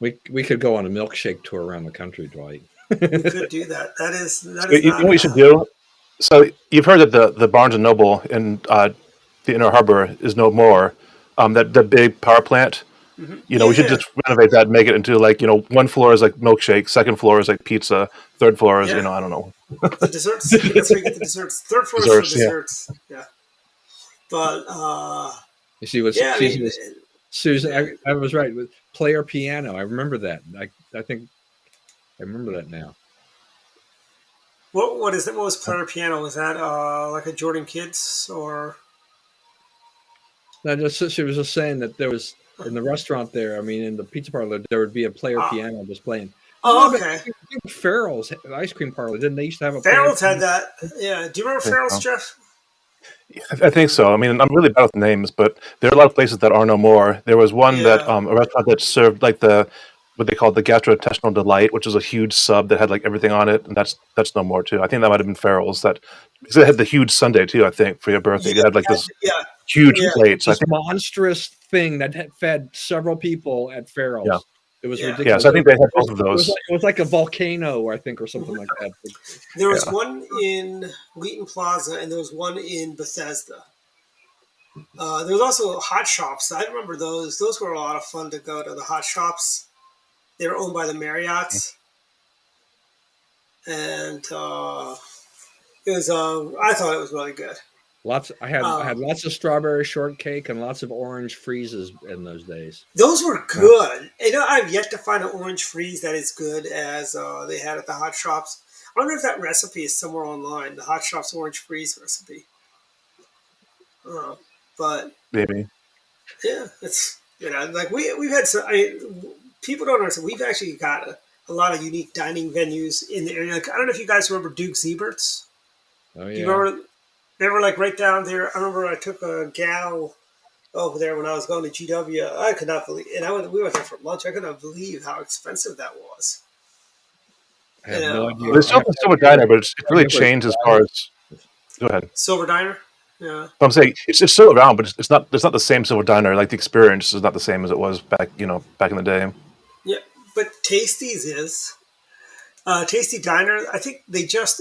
[SPEAKER 5] we could go on a milkshake tour around the country, Dwight.
[SPEAKER 3] We could do that. That
[SPEAKER 4] So
[SPEAKER 3] is
[SPEAKER 4] you know
[SPEAKER 3] not
[SPEAKER 4] what you should do? So you've heard that the Barnes and Noble in the Inner Harbor is no more. That big power plant.
[SPEAKER 3] Yeah,
[SPEAKER 4] We should
[SPEAKER 3] yeah,
[SPEAKER 4] just renovate that, and make it into like one floor is like milkshake, second floor is like pizza, third floor is
[SPEAKER 3] yeah.
[SPEAKER 4] I don't know,
[SPEAKER 3] The desserts. That's where you get the desserts. Third floor is for
[SPEAKER 4] desserts. Yeah.
[SPEAKER 3] desserts. Yeah, but
[SPEAKER 5] You see what
[SPEAKER 3] yeah, I mean,
[SPEAKER 5] Susan?
[SPEAKER 3] yeah.
[SPEAKER 5] I was right with player piano. I remember that. I think I remember that now.
[SPEAKER 3] What is it? What was player piano? Was that like a Jordan Kids or?
[SPEAKER 5] No, she was just saying that there was in the restaurant there. I mean, in the pizza parlor, there would be a player
[SPEAKER 3] Uh,
[SPEAKER 5] piano just playing. There's a
[SPEAKER 3] oh,
[SPEAKER 5] little bit.
[SPEAKER 3] okay.
[SPEAKER 5] I think Farrell's ice cream parlor, didn't they used to have a player
[SPEAKER 3] Farrell's had
[SPEAKER 5] piano?
[SPEAKER 3] that. Yeah. Do you remember
[SPEAKER 4] I think
[SPEAKER 3] Farrell's,
[SPEAKER 4] so.
[SPEAKER 3] Jeff?
[SPEAKER 4] I think so. I mean, I'm really bad with names, but there are a lot of places that are no more. There was one that
[SPEAKER 3] Yeah.
[SPEAKER 4] a restaurant that served like what they called the gastrointestinal delight, which was a huge sub that had like everything on it, and that's no more too. I think that might have been Farrell's that because it had the huge sundae too. I think for your birthday,
[SPEAKER 3] Yeah.
[SPEAKER 4] you had like this
[SPEAKER 3] Yeah.
[SPEAKER 4] huge
[SPEAKER 3] Yeah.
[SPEAKER 4] plate. So I
[SPEAKER 5] This
[SPEAKER 4] think
[SPEAKER 5] monstrous thing that had fed several people at
[SPEAKER 4] yeah,
[SPEAKER 5] Farrell's. It was
[SPEAKER 3] Yeah.
[SPEAKER 4] yeah.
[SPEAKER 5] ridiculous.
[SPEAKER 4] So I think they had both of
[SPEAKER 5] It was
[SPEAKER 4] those.
[SPEAKER 5] like a volcano, I think, or something like that.
[SPEAKER 3] There was
[SPEAKER 4] Yeah,
[SPEAKER 3] one in Wheaton Plaza, and there was one in Bethesda. There was also hot shops. I remember those. Those were a lot of fun to go to the hot shops. They were owned by the Marriotts, and it was. I thought it was really good.
[SPEAKER 5] I had
[SPEAKER 3] Uh,
[SPEAKER 5] lots of strawberry shortcake and lots of orange freezes in those days.
[SPEAKER 3] those were
[SPEAKER 4] yeah.
[SPEAKER 3] good. I've yet to find an orange freeze that is good as they had at the hot shops. I wonder if that recipe is somewhere online. The hot shops orange freeze recipe. Uh, but
[SPEAKER 4] Maybe.
[SPEAKER 3] yeah, it's like we've had some. People don't understand. We've actually got a lot of unique dining venues in the area. Like, I don't know if you guys remember Duke Zebert's.
[SPEAKER 5] Oh
[SPEAKER 3] Do you
[SPEAKER 5] yeah,
[SPEAKER 3] remember? They were like right down there. I remember I took a gal over there when I was going to GW. I could not believe, we went there for lunch. I could not believe how expensive that was.
[SPEAKER 5] I
[SPEAKER 3] You
[SPEAKER 5] have no
[SPEAKER 3] know,
[SPEAKER 5] idea.
[SPEAKER 4] There's
[SPEAKER 5] I have
[SPEAKER 4] still
[SPEAKER 5] no
[SPEAKER 4] a
[SPEAKER 5] idea
[SPEAKER 4] diner, but it's really
[SPEAKER 5] where it's
[SPEAKER 4] changed as
[SPEAKER 5] from.
[SPEAKER 4] far as. Go ahead.
[SPEAKER 3] Silver Diner. Yeah,
[SPEAKER 4] I'm saying it's still around, but it's not. It's not the same silver diner. Like the experience is not the same as it was back. Back in the day.
[SPEAKER 3] yeah. But Tasty's is. Tasty Diner. I think they just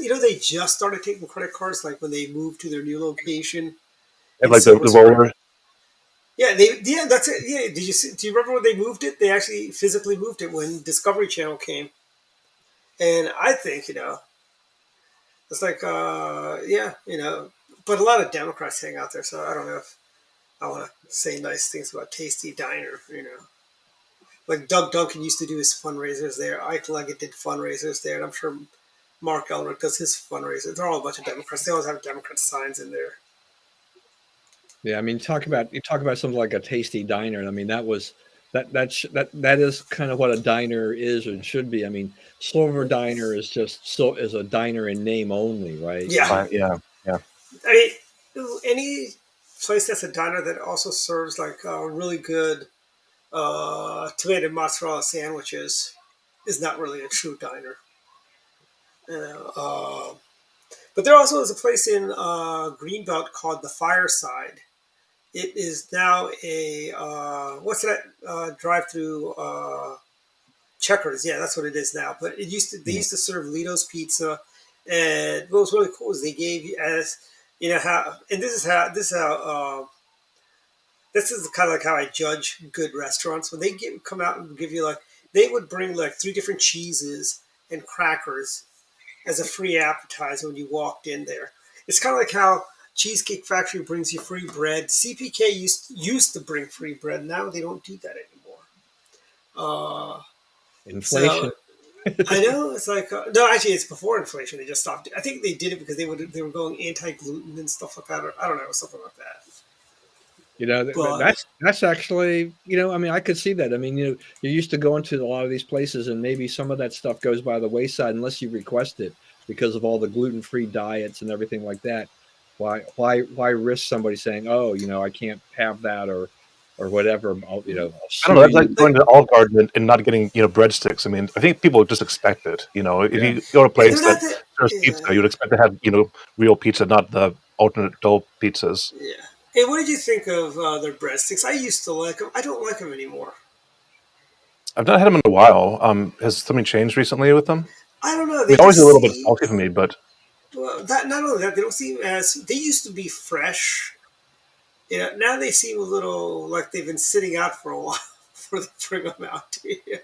[SPEAKER 3] started taking credit cards like when they moved to their new location
[SPEAKER 4] And
[SPEAKER 3] in
[SPEAKER 4] like
[SPEAKER 3] Silver
[SPEAKER 4] the
[SPEAKER 3] Spring.
[SPEAKER 4] roller.
[SPEAKER 3] Yeah, that's it. Yeah, do you remember when they moved it? They actually physically moved it when Discovery Channel came. And I think, it's like yeah, but a lot of Democrats hang out there, so I don't know if I want to say nice things about Tasty Diner. Like Doug Duncan used to do his fundraisers there. Ike Leggett did fundraisers there, and I'm sure Mark Elric does his fundraisers. They're all a bunch of Democrats. They always have Democrat signs in there.
[SPEAKER 5] Yeah, I mean, you talk about something like a tasty diner. I mean, that is kind of what a diner is and should be. I mean, Silver Diner is is a diner in name only, right? I
[SPEAKER 3] Yeah.
[SPEAKER 5] mean,
[SPEAKER 4] Yeah. Yeah.
[SPEAKER 3] I mean, any place that's a diner that also serves like really good tomato mozzarella sandwiches is not really a true diner. You know, but there also is a place in Greenbelt called the Fireside, It is now a what's that drive-through Checkers? Yeah, that's what it is now. But it used to they
[SPEAKER 5] Mm.
[SPEAKER 3] used to serve Lito's Pizza, and what was really cool is they gave you as how, and this is kind of like how I judge good restaurants when they come out and give you like they would bring like three different cheeses and crackers as a free appetizer when you walked in there. It's kind of like how Cheesecake Factory brings you free bread. CPK used to bring free bread. Now they don't do that anymore. So
[SPEAKER 5] Inflation.
[SPEAKER 3] I know it's like no, actually it's before inflation. They just stopped. I think they did it because they were going anti gluten and stuff like that. Or, I don't know, something like that. But
[SPEAKER 5] That's actually, I mean, I could see that. I mean, you're used to going to a lot of these places, and maybe some of that stuff goes by the wayside unless you request it because of all the gluten-free diets and everything like that. Why risk somebody saying, "Oh, I can't have that," or whatever? I'll
[SPEAKER 4] I don't
[SPEAKER 5] sue
[SPEAKER 4] know. That's
[SPEAKER 5] you.
[SPEAKER 4] like going to Olive Garden and not getting, breadsticks. I mean, I think people just expect it. If
[SPEAKER 5] Yeah.
[SPEAKER 4] you go to a
[SPEAKER 3] yeah, they're
[SPEAKER 4] place that
[SPEAKER 3] not that.
[SPEAKER 4] serves
[SPEAKER 3] Yeah,
[SPEAKER 4] pizza, you'd expect to have, real pizza, not the alternate dough pizzas.
[SPEAKER 3] yeah. Hey, what did you think of their breadsticks? I used to like them. I don't like them anymore.
[SPEAKER 4] I've not had them in a while. Has something changed recently with them?
[SPEAKER 3] I don't know.
[SPEAKER 4] I mean,
[SPEAKER 3] They
[SPEAKER 4] always a
[SPEAKER 3] just
[SPEAKER 4] little bit
[SPEAKER 3] seem
[SPEAKER 4] salty for me, but
[SPEAKER 3] well. That not only that, they don't seem as they used to be fresh. Now they seem a little like they've been sitting out for a while for the bring them out to you.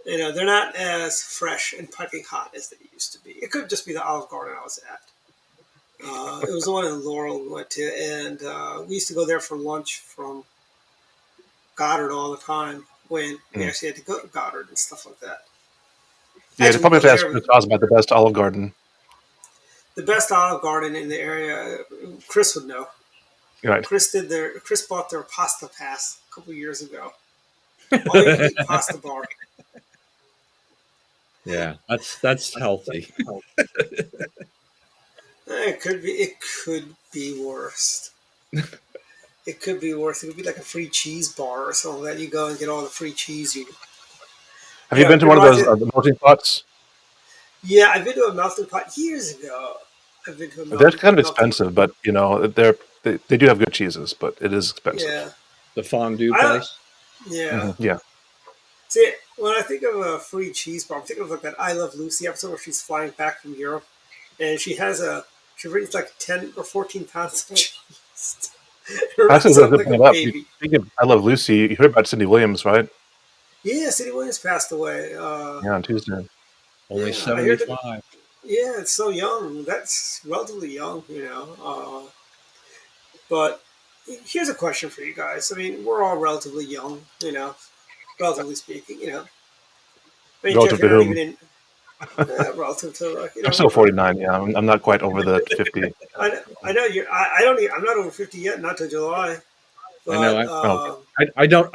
[SPEAKER 3] They're not as fresh and piping hot as they used to be. It could just be the Olive Garden I was at. It was the one in Laurel we went to, and we used to go there for lunch from Goddard all the time when we
[SPEAKER 4] mm.
[SPEAKER 3] actually had to go to Goddard and stuff like that.
[SPEAKER 4] Yeah, you
[SPEAKER 3] Actually, we
[SPEAKER 4] probably
[SPEAKER 3] go
[SPEAKER 4] have to ask
[SPEAKER 3] there.
[SPEAKER 4] Chris about the best Olive Garden.
[SPEAKER 3] The best Olive Garden in the area, Chris would know.
[SPEAKER 4] Right.
[SPEAKER 3] Chris bought their pasta pass a couple years ago. All you can eat pasta bar.
[SPEAKER 5] Yeah, that's healthy.
[SPEAKER 3] It could be worse. It could be worse. It could be like a free cheese bar or something that you go and get all the free cheese you.
[SPEAKER 4] Have you been to
[SPEAKER 3] It
[SPEAKER 4] one of
[SPEAKER 3] reminds
[SPEAKER 4] those
[SPEAKER 3] me.
[SPEAKER 4] the melting pots?
[SPEAKER 3] Yeah, I've been to a melting pot years ago. I've been to a
[SPEAKER 4] They're kind of
[SPEAKER 3] melting.
[SPEAKER 4] expensive, but they do have good cheeses, but it is expensive.
[SPEAKER 3] Yeah,
[SPEAKER 5] The fondue
[SPEAKER 3] I
[SPEAKER 5] place.
[SPEAKER 3] yeah.
[SPEAKER 4] Yeah.
[SPEAKER 3] See, when I think of a free cheese bar, I'm thinking of like that I Love Lucy episode where she's flying back from Europe, and she brings like 10 or 14 pounds of cheese. Her
[SPEAKER 4] Actually,
[SPEAKER 3] runs
[SPEAKER 4] to
[SPEAKER 3] out
[SPEAKER 4] to
[SPEAKER 3] like
[SPEAKER 4] bring
[SPEAKER 3] a
[SPEAKER 4] it up,
[SPEAKER 3] baby.
[SPEAKER 4] speaking of I Love Lucy, you heard about Cindy Williams, right?
[SPEAKER 3] Yeah, City Williams passed away.
[SPEAKER 4] Yeah, on Tuesday.
[SPEAKER 5] Only
[SPEAKER 3] Yeah, I heard that.
[SPEAKER 5] 75.
[SPEAKER 3] Yeah, it's so young. That's relatively young. But here's a question for you guys. I mean, we're all relatively young, relatively speaking. I mean, Jeff,
[SPEAKER 4] Relative to
[SPEAKER 3] you're not even
[SPEAKER 4] whom?
[SPEAKER 3] in relative to like
[SPEAKER 4] I'm still 49. Yeah, I'm not quite over the 50.
[SPEAKER 3] I know you. I don't. I'm not over 50 yet. Not till July.
[SPEAKER 5] I know.
[SPEAKER 3] But
[SPEAKER 4] Oh,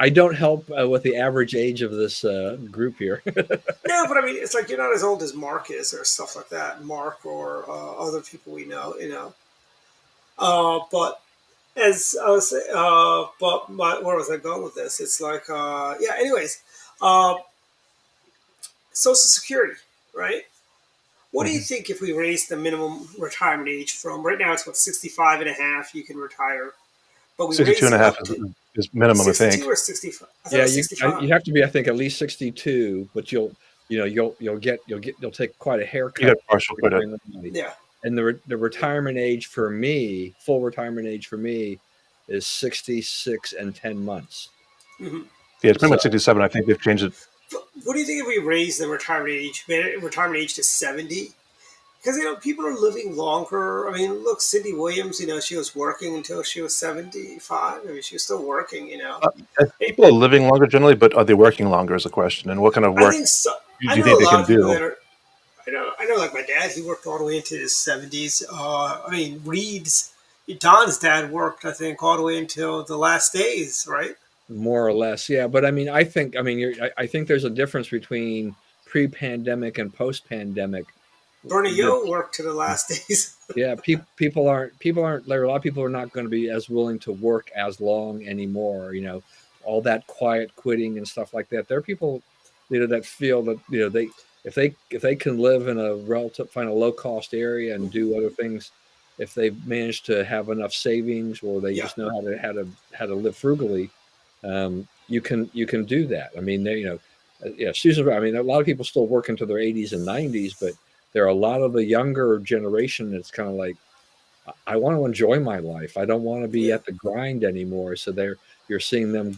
[SPEAKER 5] I don't help with the average age of this group here.
[SPEAKER 3] no. But I mean, it's like you're not as old as Mark is, or stuff like that. Mark or other people we know. But as I was saying, where was I going with this? It's like, yeah. Anyways, uh, Social Security, right? What do you
[SPEAKER 4] mhm.
[SPEAKER 3] think if we raise the minimum retirement age from right now? It's what 65 and a half. You can retire, but we
[SPEAKER 4] 62
[SPEAKER 3] raise
[SPEAKER 4] and a
[SPEAKER 3] it
[SPEAKER 4] half
[SPEAKER 3] up to
[SPEAKER 4] is minimum, I
[SPEAKER 3] 62
[SPEAKER 4] think.
[SPEAKER 3] or 65. I thought it
[SPEAKER 5] Yeah,
[SPEAKER 3] was
[SPEAKER 5] you
[SPEAKER 3] 65.
[SPEAKER 5] have to be, I think, at least 62, but you'll take quite a
[SPEAKER 4] You
[SPEAKER 5] haircut
[SPEAKER 4] got partial credit.
[SPEAKER 5] retiring early.
[SPEAKER 3] Yeah.
[SPEAKER 5] And the retirement age for me, full retirement age for me, is 66 and 10 months.
[SPEAKER 3] Hmm.
[SPEAKER 4] Yeah, it's pretty
[SPEAKER 5] So
[SPEAKER 4] much 67. I think they've changed it.
[SPEAKER 3] What do you think if we raise the retirement age to 70? Because people are living longer. I mean, look, Cindy Williams. She was working until she was 75. I mean, she was still working.
[SPEAKER 4] Uh, People are living longer generally, but are they working longer is the question. And what kind of
[SPEAKER 3] I
[SPEAKER 4] work
[SPEAKER 3] think so.
[SPEAKER 4] do
[SPEAKER 3] I
[SPEAKER 4] you
[SPEAKER 3] know
[SPEAKER 4] think
[SPEAKER 3] a
[SPEAKER 4] they
[SPEAKER 3] lot
[SPEAKER 4] can
[SPEAKER 3] of people
[SPEAKER 4] do?
[SPEAKER 3] that are. I know, like my dad. He worked all the way into his 70s. I mean, Don's dad worked, I think, all the way until the last days, right?
[SPEAKER 5] more or less, yeah. But I mean, I think there's a difference between pre-pandemic and post-pandemic.
[SPEAKER 3] Bernie
[SPEAKER 5] That
[SPEAKER 3] Yo worked to the last days.
[SPEAKER 5] Yeah, people aren't there. A lot of people are not going to be as willing to work as long anymore. All that quiet quitting and stuff like that. There are people, that feel that they if they can live in a relative find a low cost area and do other things, if they've managed to have enough savings or they
[SPEAKER 3] Yeah.
[SPEAKER 5] just know how to live frugally, you can do that. I mean, yeah, Susan. I mean, a lot of people still work into their 80s and 90s, but there are a lot of the younger generation that's kind of like, I want to enjoy my life. I don't want to be
[SPEAKER 3] Yeah.
[SPEAKER 5] at the grind anymore. So you're seeing them,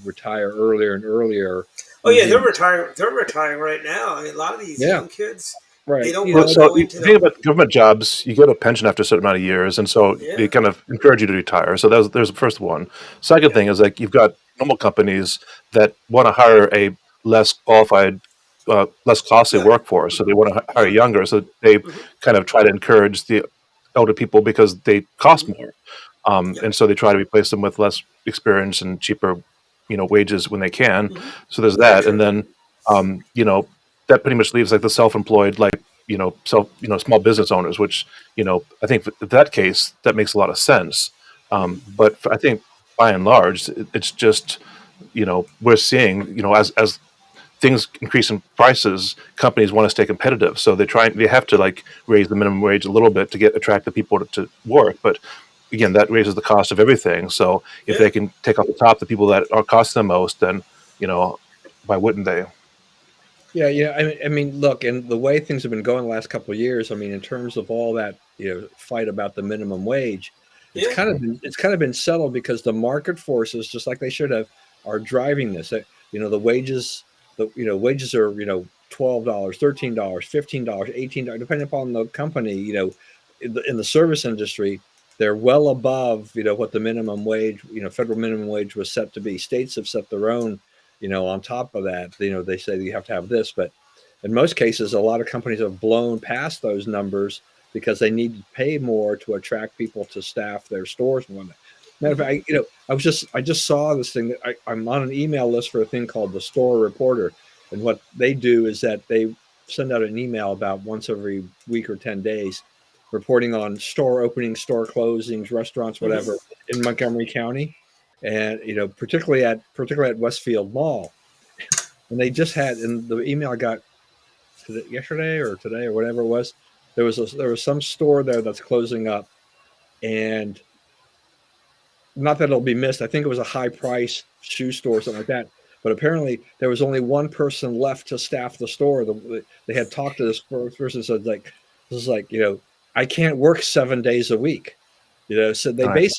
[SPEAKER 5] retire earlier and earlier.
[SPEAKER 3] Oh yeah, they're
[SPEAKER 5] Using
[SPEAKER 3] retiring. They're retiring right now. I mean, a lot of these
[SPEAKER 5] Yeah,
[SPEAKER 3] young kids, they
[SPEAKER 5] right.
[SPEAKER 3] don't
[SPEAKER 4] Well,
[SPEAKER 3] want to
[SPEAKER 4] so
[SPEAKER 3] go
[SPEAKER 4] the
[SPEAKER 3] into
[SPEAKER 4] thing
[SPEAKER 3] the.
[SPEAKER 4] about government jobs, you get a pension after a certain amount of years, and so they
[SPEAKER 3] Yeah.
[SPEAKER 4] kind of encourage you to retire. So there's the first one. Second
[SPEAKER 3] Yeah.
[SPEAKER 4] thing is like you've got normal companies that want to hire a less qualified, less costly
[SPEAKER 3] Yeah.
[SPEAKER 4] workforce, so they want to hire
[SPEAKER 3] Sure.
[SPEAKER 4] younger. So they
[SPEAKER 3] Hmm.
[SPEAKER 4] kind of try to encourage the elder people because they cost
[SPEAKER 3] Hmm.
[SPEAKER 4] more,
[SPEAKER 3] Yeah.
[SPEAKER 4] and so they try to replace them with less experience and cheaper, wages when they can.
[SPEAKER 3] Hmm.
[SPEAKER 4] So there's
[SPEAKER 3] Very
[SPEAKER 4] that, and
[SPEAKER 3] true.
[SPEAKER 4] then that pretty much leaves like the self-employed, like small business owners, which I think for that case that makes a lot of sense.
[SPEAKER 3] Hmm.
[SPEAKER 4] I think by and large it's just we're seeing as things increase in prices, companies want to stay competitive, so they have to like raise the minimum wage a little bit to attract the people to work. But again, that raises the cost of everything. So if
[SPEAKER 3] Yeah.
[SPEAKER 4] they can take off the top the people that are costing the most, then you know why wouldn't they?
[SPEAKER 5] Yeah, yeah. I mean, look, and the way things have been going the last couple of years. I mean, in terms of all that, fight about the minimum wage, it's
[SPEAKER 3] Yeah.
[SPEAKER 5] kind of been it's kind of been settled because the market forces, just like they should have, are driving this. The wages are $12, $13, $15, $18, depending upon the company. In the service industry, they're well above what the minimum wage, federal minimum wage was set to be. States have set their own on top of that. They say you have to have this, but in most cases, a lot of companies have blown past those numbers because they need to pay more to attract people to staff their stores and whatnot. Matter of
[SPEAKER 3] Hmm.
[SPEAKER 5] fact, I just saw this thing that I'm on an email list for a thing called the Store Reporter, and what they do is that they send out an email about once every week or 10 days, reporting on store openings, store closings, restaurants,
[SPEAKER 3] Hmm.
[SPEAKER 5] whatever, in Montgomery County, and particularly at Westfield Mall. And they just had, in the email I got yesterday or today or whatever it was, there was some store there that's closing up, and not that it'll be missed. I think it was a high price shoe store or something like that. But apparently there was only one person left to staff the store. They had talked to this person, said like, this is like, I can't work 7 days a week. So they
[SPEAKER 4] All right.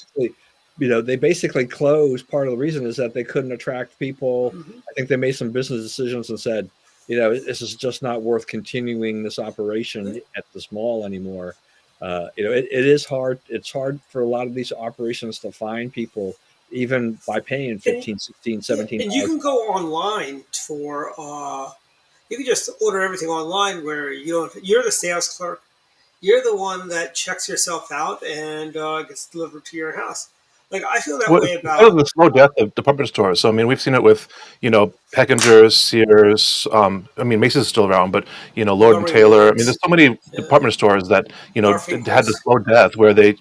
[SPEAKER 5] basically closed. Part of the reason is that they couldn't attract people.
[SPEAKER 3] Hmm.
[SPEAKER 5] I think they made some business decisions and said, this is just not worth continuing this operation at this mall anymore. It is hard. It's hard for a lot of these operations to find people, even by paying
[SPEAKER 3] And
[SPEAKER 5] 15, 16,
[SPEAKER 3] yeah,
[SPEAKER 5] $17.
[SPEAKER 3] and you can go online for. You can just order everything online where you don't. You're the sales clerk. You're the one that checks yourself out and gets delivered to your house. Like I feel that
[SPEAKER 4] Well,
[SPEAKER 3] way
[SPEAKER 4] it's kind of
[SPEAKER 3] about.
[SPEAKER 4] the slow death of department stores. So I mean, we've seen it with Peckinger's, Sears. I mean, Macy's is still around, but Lord and
[SPEAKER 3] Norman
[SPEAKER 4] Taylor. I mean, there's
[SPEAKER 3] Woods,
[SPEAKER 4] so many
[SPEAKER 3] yeah,
[SPEAKER 4] department stores that had the
[SPEAKER 3] Garfinkel's,
[SPEAKER 4] slow death where they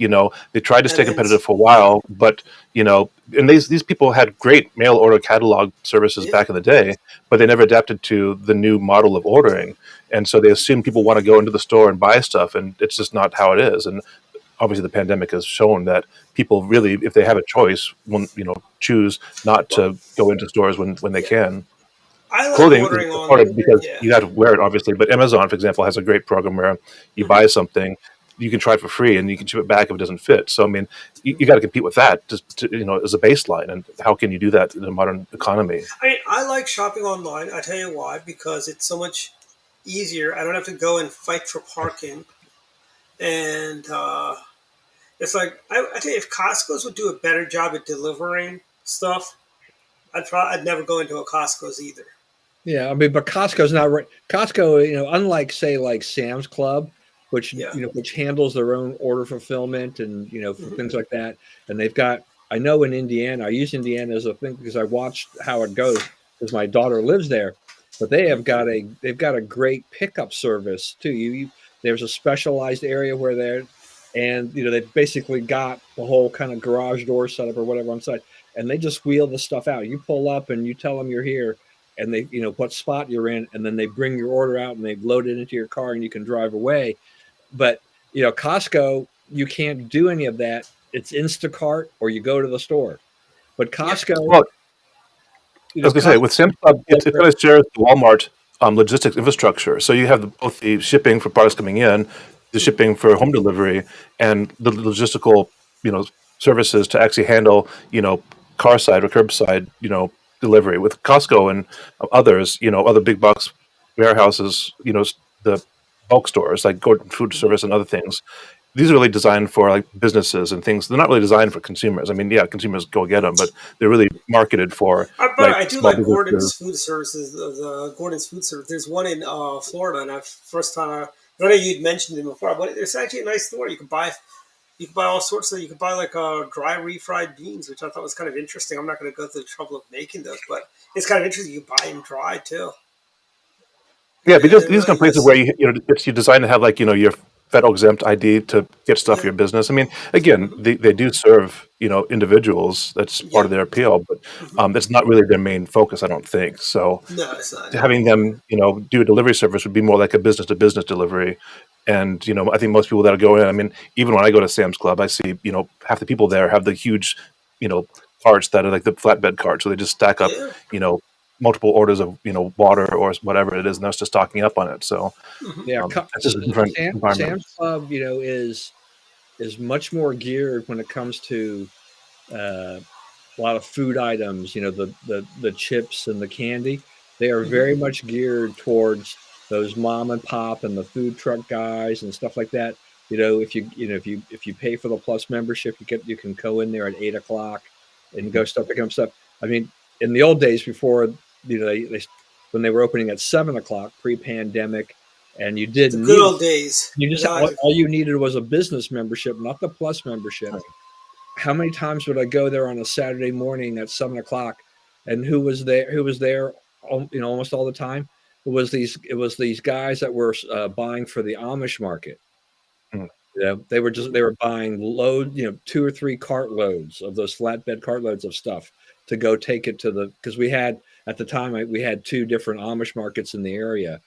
[SPEAKER 4] tried to stay competitive
[SPEAKER 3] Evans,
[SPEAKER 4] for a while, but and these people had great mail order catalog services
[SPEAKER 3] yeah,
[SPEAKER 4] back in the day, but they never adapted to the new model of ordering, and so they assume people want to go into the store and buy stuff, and it's just not how it is. And obviously the pandemic has shown that people really, if they have a choice, will choose not
[SPEAKER 3] well,
[SPEAKER 4] to go into stores when they
[SPEAKER 3] yeah.
[SPEAKER 4] can.
[SPEAKER 3] I like
[SPEAKER 4] Clothing is
[SPEAKER 3] ordering on.
[SPEAKER 4] harder because
[SPEAKER 3] Yeah,
[SPEAKER 4] you have to wear it, obviously. But Amazon, for example, has a great program where you
[SPEAKER 3] hmm,
[SPEAKER 4] buy something, you can try it for free, and you can ship it back if it doesn't fit. So I mean, you got to compete with that, just as a baseline. And how can you do that in a modern economy?
[SPEAKER 3] I mean, I like shopping online. I tell you why, because it's so much easier. I don't have to go and fight for parking, and it's like I tell you, if Costco's would do a better job at delivering stuff, I'd never go into a Costco's either.
[SPEAKER 5] Yeah, I mean, but Costco's not right. Costco, unlike say like Sam's Club, which
[SPEAKER 3] Yeah.
[SPEAKER 5] which handles their own order fulfillment and for
[SPEAKER 3] Hmm.
[SPEAKER 5] things like that, and they've got. I know in Indiana, I use Indiana as a thing because I watched how it goes because my daughter lives there, but they've got a great pickup service too. There's a specialized area where and they've basically got the whole kind of garage door set up or whatever on site, and they just wheel the stuff out. You pull up and you tell them you're here, and they what spot you're in, and then they bring your order out and they load it into your car and you can drive away. But Costco, you can't do any of that. It's Instacart or you go to the store. But Costco,
[SPEAKER 4] Well, I was going to say, with Sam's Club, it kind of shares the Walmart logistics infrastructure. So you have both the shipping for products coming in, the shipping for home delivery, and the logistical, services to actually handle, car side or curbside, delivery. With Costco and others, other big box warehouses, the bulk stores like Gordon Food Service and other things, these are really designed for like businesses and things. They're not really designed for consumers. I mean, yeah, consumers go get them, but they're really marketed for
[SPEAKER 3] But
[SPEAKER 4] like
[SPEAKER 3] I do
[SPEAKER 4] small
[SPEAKER 3] like Gordon's
[SPEAKER 4] businesses.
[SPEAKER 3] Food Services. The Gordon's Food Service. There's one in Florida, and I first time I know you'd mentioned it before, but it's actually a nice store. You can buy all sorts of. You can buy like dry refried beans, which I thought was kind of interesting. I'm not going to go through the trouble of making those, but it's kind of interesting. You buy them dry too.
[SPEAKER 4] Yeah,
[SPEAKER 3] Yeah,
[SPEAKER 4] because
[SPEAKER 3] they're
[SPEAKER 4] these are
[SPEAKER 3] really
[SPEAKER 4] places
[SPEAKER 3] nice.
[SPEAKER 4] where you design to have like your federal exempt ID to get stuff for
[SPEAKER 3] Yeah.
[SPEAKER 4] your business. I mean, again,
[SPEAKER 3] Hmm.
[SPEAKER 4] they do serve individuals. That's part
[SPEAKER 3] Yeah.
[SPEAKER 4] of their appeal, but
[SPEAKER 3] Hmm.
[SPEAKER 4] that's not really their main focus, I don't think. So
[SPEAKER 3] No, it's not. No.
[SPEAKER 4] having them do a delivery service would be more like a business to business delivery. And I think most people that go in, I mean, even when I go to Sam's Club, I see half the people there have the huge you know carts that are like the flatbed carts, so they just stack up
[SPEAKER 3] Yeah.
[SPEAKER 4] you know multiple orders of water or whatever it is, and that's just stocking up on it. So
[SPEAKER 3] Hmm.
[SPEAKER 5] yeah,
[SPEAKER 4] it's just a different environment.
[SPEAKER 5] Sam's Club, is much more geared when it comes to uh, a lot of food items. The chips and the candy. They are
[SPEAKER 3] Hmm.
[SPEAKER 5] very much geared towards those mom and pop and the food truck guys and stuff like that. If you pay for the plus membership, you can go in there at 8 o'clock and go start picking up stuff. I mean, in the old days before when they were opening at 7 o'clock pre-pandemic, and you
[SPEAKER 3] The
[SPEAKER 5] didn't
[SPEAKER 3] good
[SPEAKER 5] need
[SPEAKER 3] old days.
[SPEAKER 5] you just
[SPEAKER 3] Exactly.
[SPEAKER 5] all you needed was a business membership, not the plus membership. How many times would I go there on a Saturday morning at 7 o'clock, and who was there? Who was there? Almost all the time. It was these guys that were buying for the Amish market.
[SPEAKER 4] Mm.
[SPEAKER 5] They were buying 2 or 3 cartloads of those flatbed cartloads of stuff to go take it to because we had at the time we had 2 different Amish markets in the area,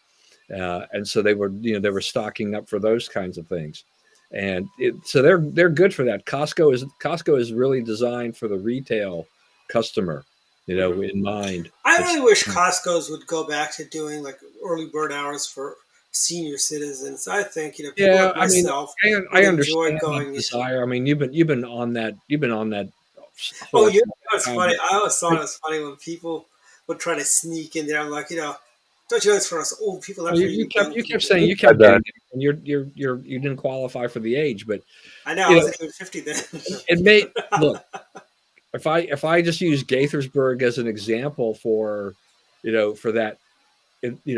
[SPEAKER 5] and so they were stocking up for those kinds of things, and so they're good for that. Costco is really designed for the retail customer,
[SPEAKER 3] Hmm.
[SPEAKER 5] in mind.
[SPEAKER 3] I
[SPEAKER 5] It's
[SPEAKER 3] really wish Costco's would go back to doing like early bird hours for senior citizens. I think people
[SPEAKER 5] Yeah,
[SPEAKER 3] like
[SPEAKER 5] I mean,
[SPEAKER 3] myself
[SPEAKER 5] I
[SPEAKER 3] would enjoy
[SPEAKER 5] understand that
[SPEAKER 3] going.
[SPEAKER 5] desire. I mean, you've been on that
[SPEAKER 3] Oh,
[SPEAKER 5] horse
[SPEAKER 3] you
[SPEAKER 5] for
[SPEAKER 3] know
[SPEAKER 5] a
[SPEAKER 3] what's
[SPEAKER 5] long time,
[SPEAKER 3] funny? I always thought
[SPEAKER 5] but
[SPEAKER 3] it was funny when people would try to sneak in there. I'm like, don't you know it's for us old people, not
[SPEAKER 5] well,
[SPEAKER 3] for
[SPEAKER 5] you
[SPEAKER 3] you
[SPEAKER 5] kept
[SPEAKER 3] young
[SPEAKER 5] you kept
[SPEAKER 3] people.
[SPEAKER 5] saying you
[SPEAKER 4] Had
[SPEAKER 5] kept getting
[SPEAKER 4] that.
[SPEAKER 5] it, and you didn't qualify for the age, but
[SPEAKER 3] I know I
[SPEAKER 5] you know
[SPEAKER 3] wasn't even 50 then.
[SPEAKER 5] it may look if I just use Gaithersburg as an example for that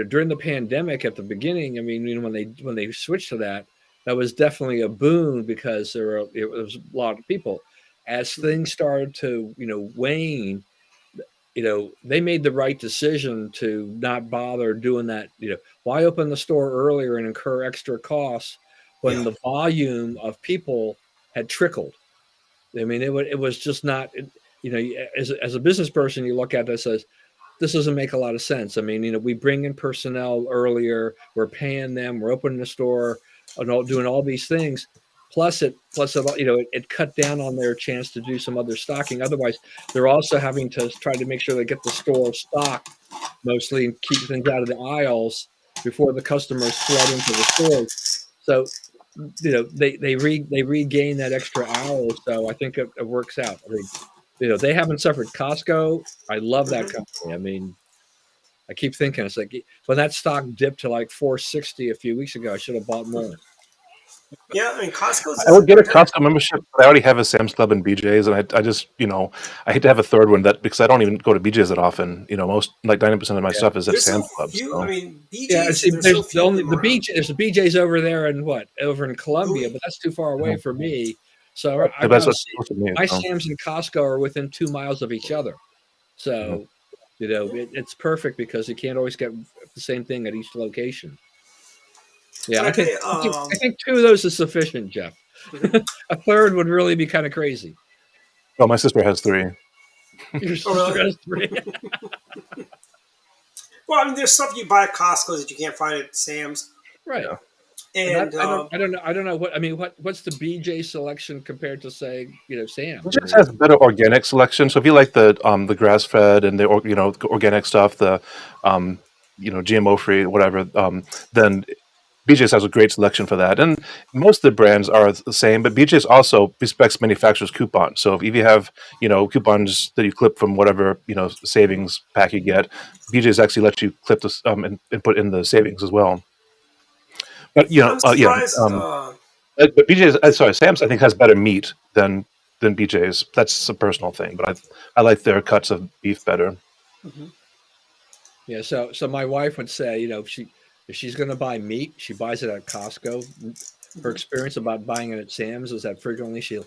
[SPEAKER 5] during the pandemic at the beginning. I mean, when they switched to that was definitely a boon because it was a lot of people. As things started to wane, they made the right decision to not bother doing that. Why open the store earlier and incur extra costs when
[SPEAKER 3] Yeah.
[SPEAKER 5] the volume of people had trickled? I mean, it was just not. As a business person, you look at this as this doesn't make a lot of sense. I mean, we bring in personnel earlier, we're paying them, we're opening the store, and doing all these things. Plus it cut down on their chance to do some other stocking. Otherwise, they're also having to try to make sure they get the store stocked mostly and keep things out of the aisles before the customers flood into the store. So, they regain that extra hour or so. I think it works out. I mean, they haven't suffered. Costco, I love that
[SPEAKER 3] Hmm.
[SPEAKER 5] company. I mean, I keep thinking it's like when that stock dipped to like 460 a few weeks ago, I should have bought more.
[SPEAKER 3] Yeah, I mean Costco's
[SPEAKER 4] I
[SPEAKER 3] is
[SPEAKER 4] would get a
[SPEAKER 3] I tell you,
[SPEAKER 4] Costco membership, but I already have a Sam's Club and BJ's, and I just I hate to have a third one that because I don't even go to BJ's that often. Most like 90% of my
[SPEAKER 5] Yeah,
[SPEAKER 4] stuff is at
[SPEAKER 3] there's so
[SPEAKER 4] Sam's Club.
[SPEAKER 3] few. I
[SPEAKER 4] So
[SPEAKER 3] mean
[SPEAKER 5] yeah. And
[SPEAKER 3] BJ's.
[SPEAKER 5] see,
[SPEAKER 3] There's so
[SPEAKER 5] there's the
[SPEAKER 3] few of
[SPEAKER 5] only
[SPEAKER 3] them
[SPEAKER 5] the
[SPEAKER 3] around.
[SPEAKER 5] beach. There's the BJ's over in Columbia,
[SPEAKER 3] Louis.
[SPEAKER 5] but that's too far away
[SPEAKER 4] mhm.
[SPEAKER 5] for me. So I
[SPEAKER 4] That's
[SPEAKER 5] gotta
[SPEAKER 4] what's
[SPEAKER 5] see.
[SPEAKER 4] close to me.
[SPEAKER 5] My
[SPEAKER 4] So
[SPEAKER 5] Sam's and Costco are within 2 miles of each other,
[SPEAKER 4] mhm.
[SPEAKER 5] so it's perfect because you can't always get the same thing at each location. Yeah,
[SPEAKER 3] But I
[SPEAKER 5] I
[SPEAKER 3] tell
[SPEAKER 5] think
[SPEAKER 3] you,
[SPEAKER 5] I think, I think 2 of those is sufficient, Jeff.
[SPEAKER 3] mhm.
[SPEAKER 5] A third would really be kind of crazy.
[SPEAKER 4] Well, my sister has three.
[SPEAKER 5] Your
[SPEAKER 3] Oh
[SPEAKER 5] sister
[SPEAKER 3] really?
[SPEAKER 5] has 3.
[SPEAKER 3] Well, I mean, there's stuff you buy at Costco that you can't find at Sam's.
[SPEAKER 5] Right.
[SPEAKER 4] Yeah.
[SPEAKER 3] And
[SPEAKER 5] I don't know what I mean. What's the BJ selection compared to say Sam's?
[SPEAKER 4] It just has better organic selection. So if you like the grass fed and the organic stuff, the GMO free, whatever, then BJ's has a great selection for that. And most of the brands are the same, but BJ's also respects manufacturers' coupons. So if you have coupons that you clip from whatever savings pack you get, BJ's actually lets you clip this and put in the savings as well. But
[SPEAKER 3] I'm surprised.
[SPEAKER 4] but BJ's, sorry, Sam's I think has better meat than BJ's. That's a personal thing, but I like their cuts of beef better.
[SPEAKER 3] Mhm.
[SPEAKER 5] Yeah, so my wife would say, if she's going to buy meat, she buys it at Costco. Her experience about buying it at Sam's is that frequently she'll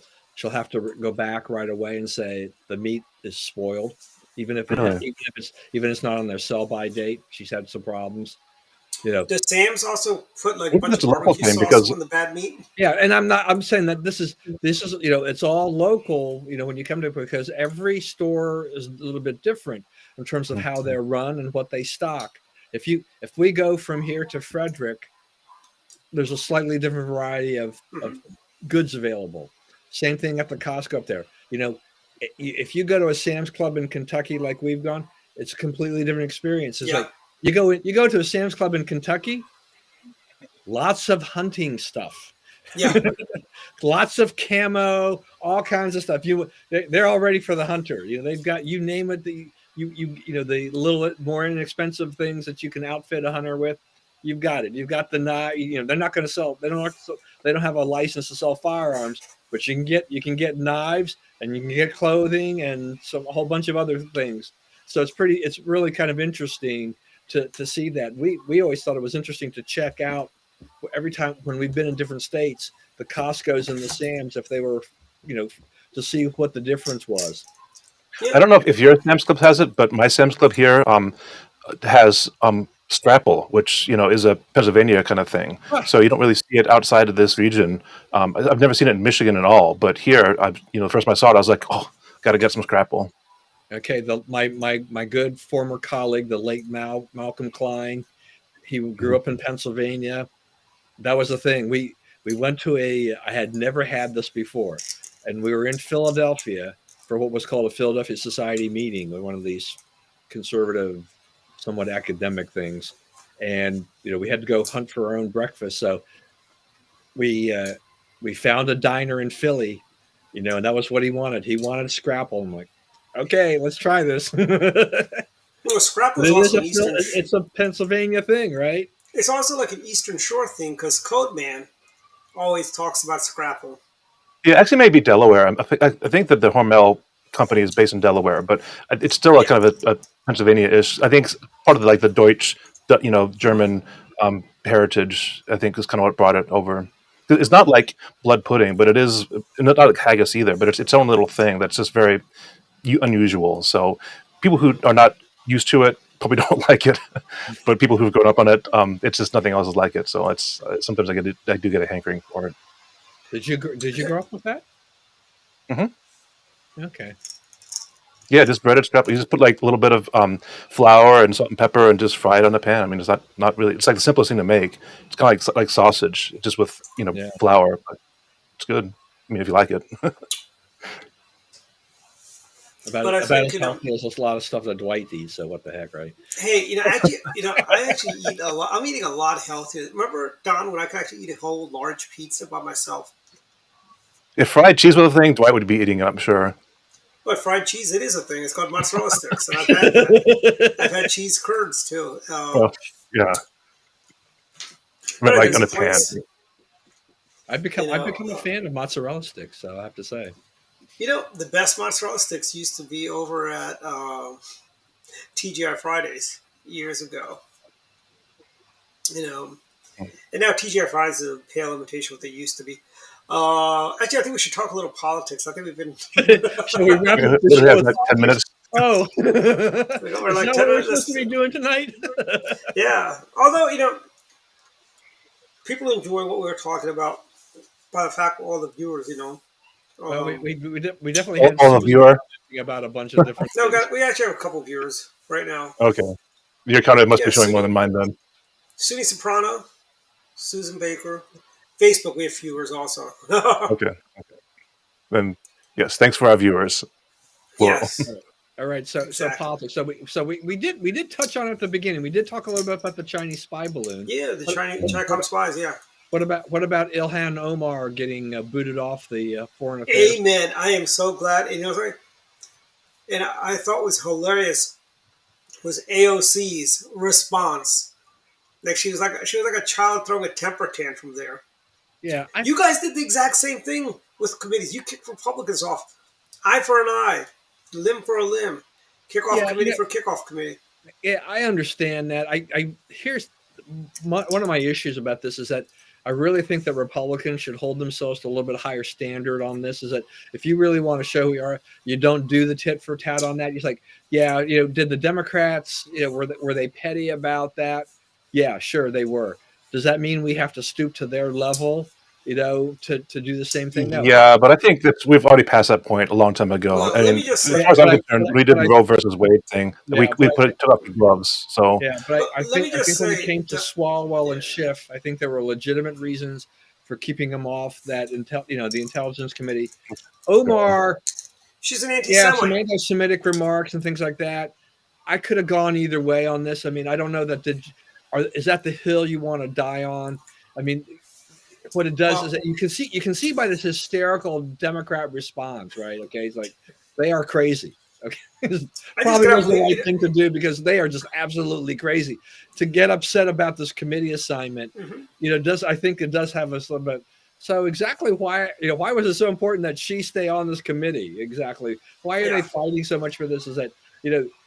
[SPEAKER 5] have to go back right away and say the meat is spoiled, even if
[SPEAKER 4] Really?
[SPEAKER 5] it's not on their sell by date. She's had some problems.
[SPEAKER 3] Does Sam's also put like a
[SPEAKER 4] Maybe
[SPEAKER 3] bunch
[SPEAKER 4] that's
[SPEAKER 3] of
[SPEAKER 4] a local
[SPEAKER 3] barbecue
[SPEAKER 4] thing
[SPEAKER 3] sauce
[SPEAKER 4] because
[SPEAKER 3] on the bad meat?
[SPEAKER 5] Yeah, and I'm saying that this is it's all local, when you come to it, because every store is a little bit different in terms of how they're run and what they stock. If we go from here to Frederick, there's a slightly different variety of goods available. Same thing at the Costco up there. If you go to a Sam's Club in Kentucky like we've gone, it's a completely different experience. It's like you go to a Sam's Club in Kentucky, lots of hunting stuff.
[SPEAKER 3] Yeah.
[SPEAKER 5] Lots of camo, all kinds of stuff. They're all ready for the hunter. They've got, you name it, the little more inexpensive things that you can outfit a hunter with. You've got it. You've got the knife. They're not going to sell. They don't have a license to sell firearms, but you can get knives and you can get clothing and a whole bunch of other things. So it's really kind of interesting to see that. We always thought it was interesting to check out every time when we've been in different states, the Costco's and the Sam's, if they were, to see what the difference was.
[SPEAKER 4] I don't know if your Sam's Club has it, but my Sam's Club here has Scrapple, which is a Pennsylvania kind of thing. So you don't really see it outside of this region. I've never seen it in Michigan at all, but here, the first time I saw it, I was like, oh, got to get some Scrapple.
[SPEAKER 5] Okay, my good former colleague, the late Malcolm Klein, he grew up in Pennsylvania. That was the thing. We went to I had never had this before, and we were in Philadelphia for what was called a Philadelphia Society meeting, one of these conservative, somewhat academic things. And we had to go hunt for our own breakfast. So we found a diner in Philly, and that was what he wanted. He wanted Scrapple. I'm like, okay, let's try this.
[SPEAKER 3] Well, Scrapple is also
[SPEAKER 5] it's a Pennsylvania thing, right?
[SPEAKER 3] It's also like an Eastern Shore thing because Codeman always talks about Scrapple.
[SPEAKER 4] Yeah, actually, maybe Delaware. I think that the Hormel company is based in Delaware, but it's still a kind of a Pennsylvania-ish. I think part of the Deutsch, German heritage. I think is kind of what brought it over. It's not like blood pudding, but it is not like haggis either. But it's its own little thing that's just very unusual. So people who are not used to it probably don't like it, but people who've grown up on it, it's just nothing else is like it. So it's sometimes I do get a hankering for it.
[SPEAKER 5] Did you grow up with that?
[SPEAKER 4] Mm-hmm.
[SPEAKER 5] Okay.
[SPEAKER 4] Yeah, just breaded Scrapple. You just put like a little bit of flour and salt and pepper and just fry it on the pan. I mean, it's not really. It's like the simplest thing to make. It's kind of like sausage, just with flour. But it's good. I mean, if you like it.
[SPEAKER 5] About as healthy as a lot of stuff that Dwight eats. So what the heck, right?
[SPEAKER 3] Hey, I actually eat a lot. I'm eating a lot healthier. Remember, Don, when I could actually eat a whole large pizza by myself?
[SPEAKER 4] If fried cheese was a thing, Dwight would be eating it, I'm sure.
[SPEAKER 3] But fried cheese, it is a thing. It's called mozzarella sticks, and I've had that. I've had cheese curds too.
[SPEAKER 4] Yeah. Like on a pan.
[SPEAKER 5] I've become a fan of mozzarella sticks, so I have to say.
[SPEAKER 3] The best mozzarella sticks used to be over at TGI Fridays years ago. And now TGI Fridays is a pale imitation of what they used to be. Actually, I think we should talk a little politics. I think we've been.
[SPEAKER 5] So we wrap up
[SPEAKER 4] the show like 10 minutes.
[SPEAKER 5] Oh,
[SPEAKER 3] we're like 10
[SPEAKER 5] what we're supposed to be doing tonight?
[SPEAKER 3] Yeah, although people enjoy what we were talking about by the fact all the viewers,
[SPEAKER 5] we definitely had
[SPEAKER 4] all the viewer
[SPEAKER 5] about a bunch of different.
[SPEAKER 3] No, we actually have a couple viewers right now.
[SPEAKER 4] Okay, your comment must be showing more than mine then.
[SPEAKER 3] Sunny Soprano, Susan Baker. Facebook, we have viewers also.
[SPEAKER 4] Okay. Then yes, thanks for our viewers. Well,
[SPEAKER 3] Yes,
[SPEAKER 5] All right, so
[SPEAKER 3] exactly.
[SPEAKER 5] politics. So we did touch on it at the beginning. We did talk a little bit about the Chinese spy balloon.
[SPEAKER 3] Yeah, the
[SPEAKER 5] What,
[SPEAKER 3] Chinacom spies. Yeah.
[SPEAKER 5] what about Ilhan Omar getting booted off the foreign affairs?
[SPEAKER 3] Amen. I am so glad. And I thought was hilarious was AOC's response. Like she was like a child throwing a temper tantrum there.
[SPEAKER 5] Yeah,
[SPEAKER 3] You guys did the exact same thing with committees. You kicked Republicans off. Eye for an eye, limb for a limb, kickoff
[SPEAKER 5] yeah,
[SPEAKER 3] committee for kickoff committee.
[SPEAKER 5] yeah. I understand that. I here's one of my issues about this is that I really think that Republicans should hold themselves to a little bit higher standard on this. Is that if you really want to show who you are, you don't do the tit for tat on that. You're like, yeah, did the Democrats, were they petty about that? Yeah, sure they were. Does that mean we have to stoop to their level, to do the same thing? No.
[SPEAKER 4] yeah, but I think that we've already passed that point a long time ago.
[SPEAKER 3] Well,
[SPEAKER 4] I
[SPEAKER 3] let
[SPEAKER 4] mean,
[SPEAKER 3] me just
[SPEAKER 4] as
[SPEAKER 3] say.
[SPEAKER 4] far as I'm
[SPEAKER 5] But I,
[SPEAKER 4] concerned,
[SPEAKER 5] but I,
[SPEAKER 4] we did
[SPEAKER 5] but I
[SPEAKER 4] the Roe versus Wade thing.
[SPEAKER 5] yeah,
[SPEAKER 4] We took off the gloves. So
[SPEAKER 5] yeah, but I
[SPEAKER 3] Let me
[SPEAKER 5] think
[SPEAKER 3] just
[SPEAKER 5] when it
[SPEAKER 3] say.
[SPEAKER 5] came to Swalwell and
[SPEAKER 3] Yeah.
[SPEAKER 5] Schiff, I think there were legitimate reasons for keeping them off that the Intelligence Committee. Omar,
[SPEAKER 3] She's an
[SPEAKER 5] yeah, some
[SPEAKER 3] anti-Semite.
[SPEAKER 5] anti-Semitic remarks and things like that. I could have gone either way on this. I mean, I don't know that is that the hill you want to die on? I mean, what it does is
[SPEAKER 3] Well,
[SPEAKER 5] that you can see by this hysterical Democrat response, right? Okay, it's like they are crazy. Okay,
[SPEAKER 3] I just
[SPEAKER 5] probably
[SPEAKER 3] got
[SPEAKER 5] was the right
[SPEAKER 3] to.
[SPEAKER 5] thing to do because they are just absolutely crazy. To get upset about this committee assignment,
[SPEAKER 3] Mhm.
[SPEAKER 5] I think it does have us a little bit. So exactly why was it so important that she stay on this committee? Exactly why are they
[SPEAKER 3] Yeah.
[SPEAKER 5] fighting so much for this? Is that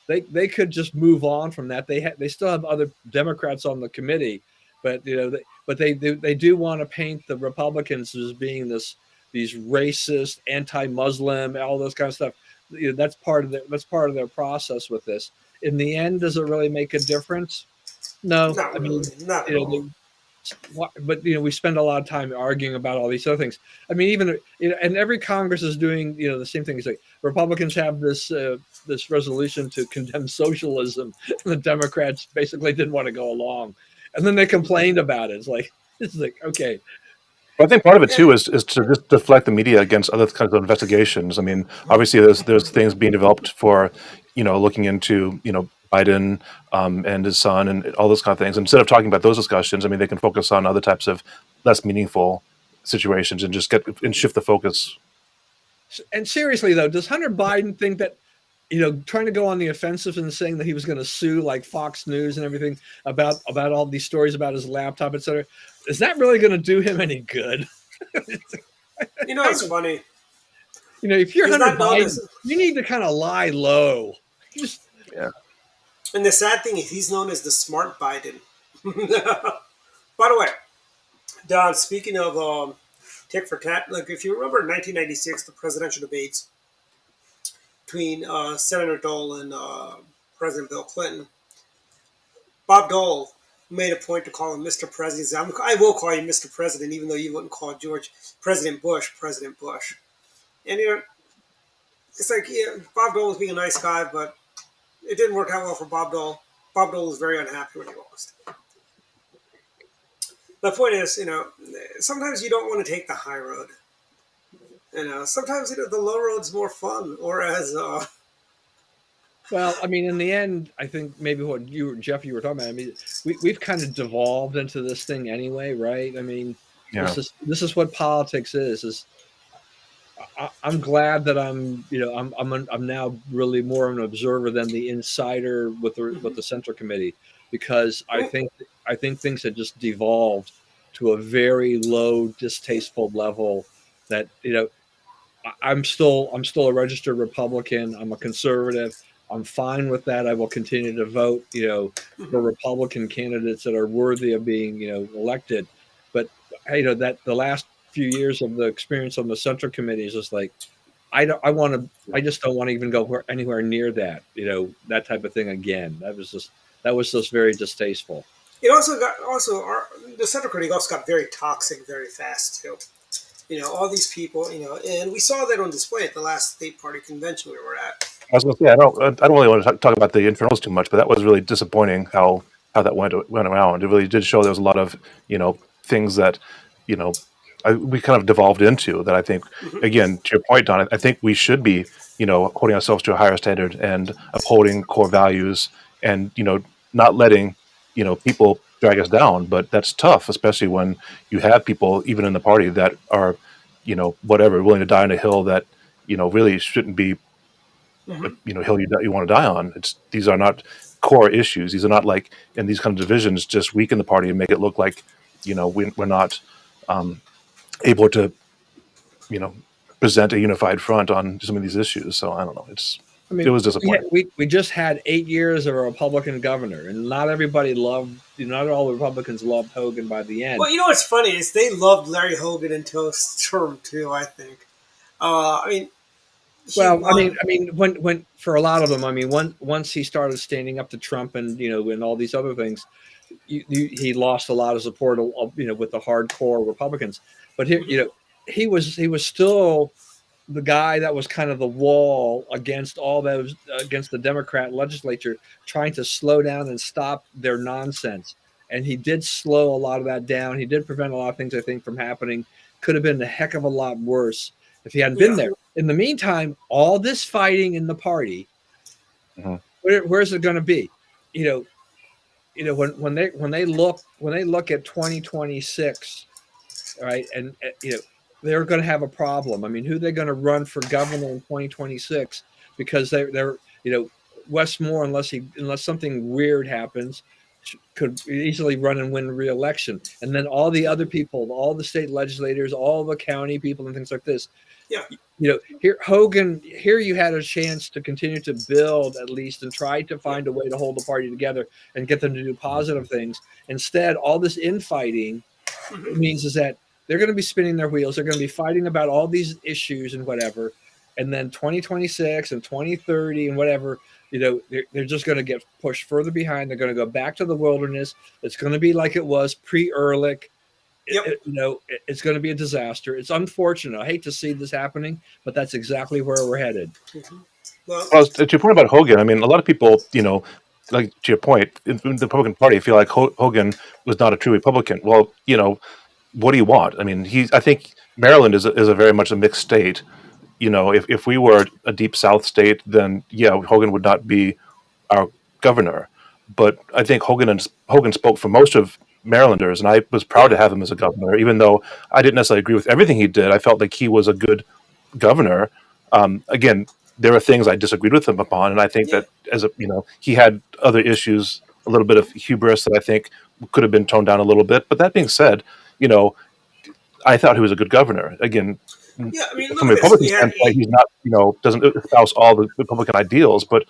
[SPEAKER 5] they could just move on from that. They still have other Democrats on the committee, but they do want to paint the Republicans as being these racist, anti-Muslim, all those kind of stuff. That's part of their process with this. In the end, does it really make a difference? No,
[SPEAKER 3] Not
[SPEAKER 5] I mean,
[SPEAKER 3] really. Not at
[SPEAKER 5] you know,
[SPEAKER 3] all.
[SPEAKER 5] but we spend a lot of time arguing about all these other things. I mean, even and every Congress is doing the same thing. It's like Republicans have this resolution to condemn socialism, and the Democrats basically didn't want to go along, and then they complained about it. It's like okay,
[SPEAKER 4] I think part of it
[SPEAKER 3] Yeah.
[SPEAKER 4] too is to just deflect the media against other kinds of investigations. I mean, obviously there's things being developed for, looking into Biden and his son and all those kind of things. Instead of talking about those discussions, I mean, they can focus on other types of less meaningful situations and just shift the focus.
[SPEAKER 5] and seriously though, does Hunter Biden think that trying to go on the offensive and saying that he was going to sue like Fox News and everything about all these stories about his laptop, etc. Is that really going to do him any good?
[SPEAKER 3] It's funny.
[SPEAKER 5] If you're
[SPEAKER 3] He's
[SPEAKER 5] Hunter
[SPEAKER 3] not known
[SPEAKER 5] Biden,
[SPEAKER 3] as.
[SPEAKER 5] you need to kind of lie low. Just
[SPEAKER 4] Yeah.
[SPEAKER 3] And the sad thing is, he's known as the smart Biden. By the way, Don. Speaking of tick for tat, like if you remember in 1996, the presidential debates between Senator Dole and President Bill Clinton, Bob Dole made a point to call him Mr. President. I will call you Mr. President, even though you wouldn't call George President Bush President Bush. And it's like Bob Dole was being a nice guy, but it didn't work out well for Bob Dole. Bob Dole was very unhappy when he lost. The point is, sometimes you don't want to take the high road. Sometimes the low road's more fun. Or as
[SPEAKER 5] well, I mean, in the end, I think maybe what Jeff, you were talking about. I mean, we've kind of devolved into this thing anyway, right? I mean,
[SPEAKER 4] Yeah.
[SPEAKER 5] this is what politics is. I'm glad that I'm now really more of an observer than the insider with the Central Committee, because I think things had just devolved to a very low, distasteful level. That I'm still a registered Republican. I'm a conservative. I'm fine with that. I will continue to vote, for Republican candidates that are worthy of being, elected. But that the last few years of the experience on the Central Committee is just like, I just don't want to even go anywhere near that, that type of thing again. That was just very distasteful.
[SPEAKER 3] it the Central Committee also got very toxic very fast too. All these people, and we saw that on display at the last state party convention we were at.
[SPEAKER 4] I was going to say I don't really want to talk about the internals too much, but that was really disappointing how that went around. It really did show there was a lot of things that, you know, we kind of devolved into that. I think, again, to your point, Don, I think we should be, holding ourselves to a higher standard and upholding core values and, not letting, people drag us down. But that's tough, especially when you have people, even in the party, that are, whatever, willing to die on a hill that, really shouldn't be, hill you want to die on. These are not core issues. These are not like, and these kind of divisions just weaken the party and make it look like, we're not able to, present a unified front on some of these issues. So I don't know. It was disappointing.
[SPEAKER 5] We just had 8 years of a Republican governor, and not all the Republicans loved Hogan by the end.
[SPEAKER 3] Well, what's funny is they loved Larry Hogan until his term too. I think.
[SPEAKER 5] When for a lot of them, once he started standing up to Trump and and all these other things, he lost a lot of support, with the hardcore Republicans. But here, he was still the guy that was kind of the wall against against the Democrat legislature, trying to slow down and stop their nonsense. And he did slow a lot of that down. He did prevent a lot of things, I think, from happening. Could have been a heck of a lot worse if he hadn't been there. In the meantime, all this fighting in the party, where's it going to be? When they look at 2026, right, and they're going to have a problem. Who are they going to run for governor in 2026? Because they're Wes Moore, unless something weird happens, could easily run and win re-election. And then all the other people, all the state legislators, all the county people and things like this.
[SPEAKER 3] Yeah.
[SPEAKER 5] Hogan, you had a chance to continue to build at least and try to find a way to hold the party together and get them to do positive things. Instead, all this infighting means is that they're going to be spinning their wheels. They're going to be fighting about all these issues and whatever. And then 2026 and 2030 and whatever, they're just going to get pushed further behind. They're going to go back to the wilderness. It's going to be like it was pre-Ehrlich.
[SPEAKER 3] Yep.
[SPEAKER 5] It's going to be a disaster. It's unfortunate. I hate to see this happening, but that's exactly where we're headed.
[SPEAKER 4] Well, to your point about Hogan, a lot of people, like to your point, in the Republican Party feel like Hogan was not a true Republican. Well, what do you want? I think Maryland is a very much a mixed state. If we were a deep South state, then Hogan would not be our governor. But I think Hogan spoke for most of Marylanders, and I was proud to have him as a governor, even though I didn't necessarily agree with everything he did. I felt like he was a good governor. Again, there are things I disagreed with him upon, and I think that he had other issues, a little bit of hubris that I think could have been toned down a little bit. But that being said, I thought he was a good governor. Again, from a Republican standpoint, he's not, doesn't espouse all the Republican ideals, but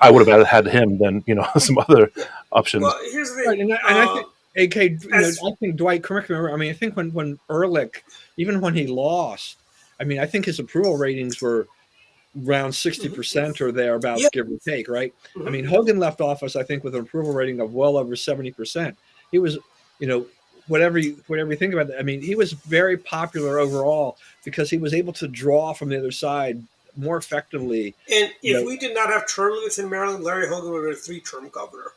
[SPEAKER 4] I would have had him than, some other options.
[SPEAKER 3] Well, here's the thing.
[SPEAKER 5] Right, and I think, AK, I think Dwight, correct me. I think when Ehrlich, even when he lost, I think his approval ratings were around 60% or thereabouts, give or take, right? Hogan left office, I think, with an approval rating of well over 70%. He was, whatever you think about that, he was very popular overall because he was able to draw from the other side more effectively.
[SPEAKER 3] And if we did not have term limits in Maryland, Larry Hogan would have been a 3-term governor.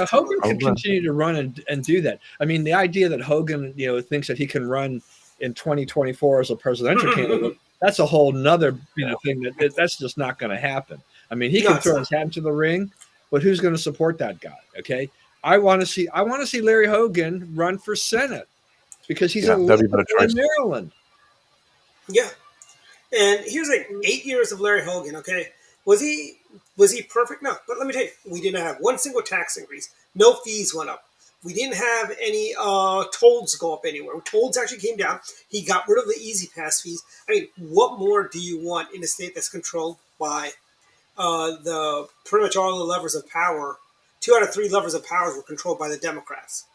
[SPEAKER 5] Hogan can continue to run and do that. The idea that Hogan, thinks that he can run in 2024 as a presidential candidate, that's a whole nother thing that's just not going to happen. He can throw his hat into the ring, but who's going to support that guy? Okay, I want to see Larry Hogan run for Senate because he's a liberal in Maryland.
[SPEAKER 3] Yeah, and here's 8 years of Larry Hogan. Okay, was he perfect? No, but let me tell you, we didn't have one single tax increase. No fees went up. We didn't have any tolls go up anywhere. Tolls actually came down. He got rid of the easy pass fees. What more do you want in a state that's controlled by the pretty much all the levers of power? 2 out of 3 levers of power were controlled by the Democrats.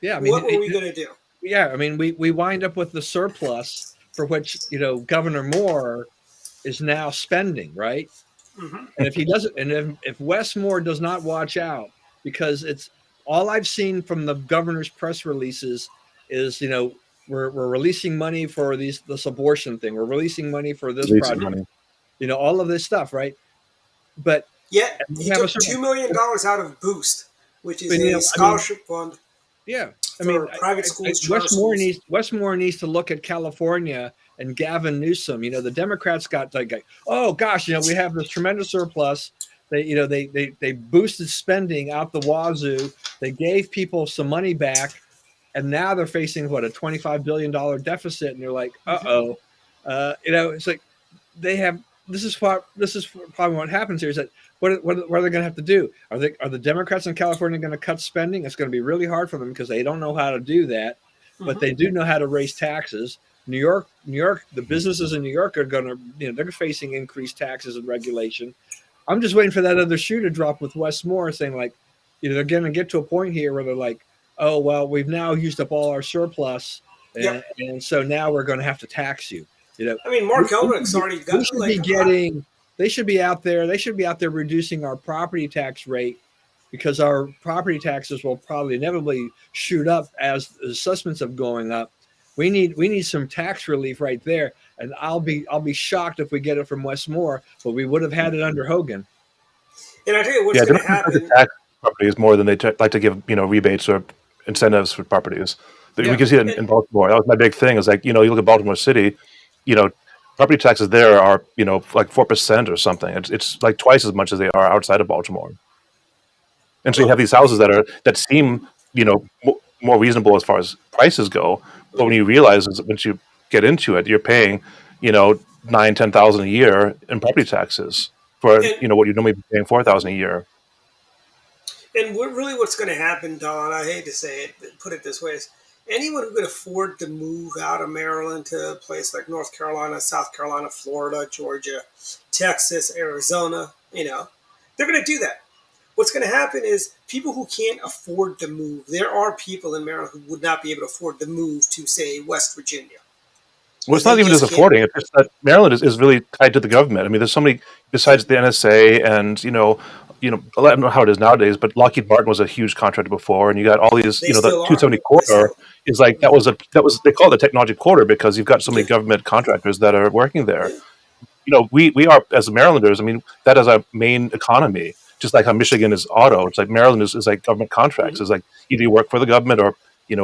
[SPEAKER 5] Yeah,
[SPEAKER 3] what were we going to do?
[SPEAKER 5] Yeah, we wind up with the surplus for which Governor Moore is now spending, right? Mm-hmm. And if he doesn't, and if Wes Moore does not watch out, because it's all I've seen from the governor's press releases is we're releasing money for this abortion thing, we're releasing money for this project, all of this stuff, right? But
[SPEAKER 3] he took $2 million out of Boost, which is a scholarship fund.
[SPEAKER 5] Yeah, I mean,
[SPEAKER 3] for private schools, charter
[SPEAKER 5] Westmore
[SPEAKER 3] schools.
[SPEAKER 5] needs to look at California and Gavin Newsom. You know, the Democrats got like, oh gosh, you know, we have this tremendous surplus. They boosted spending out the wazoo. They gave people some money back, and now they're facing what, a $25 billion deficit, and they're like, you know, it's like they have. This is probably what happens here is that what are they going to have to do? Are the Democrats in California going to cut spending? It's going to be really hard for them because they don't know how to do that, but they do know how to raise taxes. New York, the businesses in New York are going to, you know, they're facing increased taxes and regulation. I'm just waiting for that other shoe to drop with Westmore saying like, you know, they're going to get to a point here where they're like, oh well, we've now used up all our surplus,
[SPEAKER 3] Yep.
[SPEAKER 5] and so now we're going to have to tax you. You know,
[SPEAKER 3] I mean, Mark Elrick's already got
[SPEAKER 5] we should
[SPEAKER 3] like
[SPEAKER 5] be getting. They should be out there. They should be out there reducing our property tax rate because our property taxes will probably inevitably shoot up as the assessments of going up. We need some tax relief right there, and I'll be shocked if we get it from Westmore, but we would have had it under Hogan.
[SPEAKER 3] And I tell you what's
[SPEAKER 4] Yeah,
[SPEAKER 3] going to
[SPEAKER 4] Democrats like to
[SPEAKER 3] happen.
[SPEAKER 4] tax properties more than they like to give, you know, rebates or incentives for properties. We
[SPEAKER 5] Yeah.
[SPEAKER 4] can see it in Baltimore. That was my big thing. Is like, you know, you look at Baltimore City, you know, property taxes there are, you know, like 4% or something. It's like twice as much as they are outside of Baltimore. And so you have these houses that seem, you know, more reasonable as far as prices go, but when you realize is once you get into it, you're paying, you know, 9,000-10,000 a year in property taxes for,
[SPEAKER 3] And
[SPEAKER 4] you know, what you'd normally be paying 4,000 a year.
[SPEAKER 3] And really, what's going to happen, Don, I hate to say it, but put it this way, is anyone who can afford to move out of Maryland to a place like North Carolina, South Carolina, Florida, Georgia, Texas, Arizona, you know, they're going to do that. What's going to happen is people who can't afford to move, there are people in Maryland who would not be able to afford to move to, say, West Virginia
[SPEAKER 4] Well,
[SPEAKER 3] because
[SPEAKER 4] it's
[SPEAKER 3] they
[SPEAKER 4] not even just
[SPEAKER 3] just can't.
[SPEAKER 4] affording. It's just that Maryland is really tied to the government. I mean, there's so many besides the NSA and I don't know how it is nowadays, but Lockheed Martin was a huge contractor before, and you got all these,
[SPEAKER 3] They
[SPEAKER 4] you know, the
[SPEAKER 3] still are.
[SPEAKER 4] 270
[SPEAKER 3] They
[SPEAKER 4] corridor
[SPEAKER 3] still.
[SPEAKER 4] is like that was they call it the technology corridor because you've got so many
[SPEAKER 3] Yeah,
[SPEAKER 4] government contractors that are working there.
[SPEAKER 3] yeah.
[SPEAKER 4] You know, we are as Marylanders. I mean, that is our main economy. Just like how Michigan is auto, it's like Maryland is like government contracts.
[SPEAKER 3] Mm-hmm,
[SPEAKER 4] It's like either you work for the government or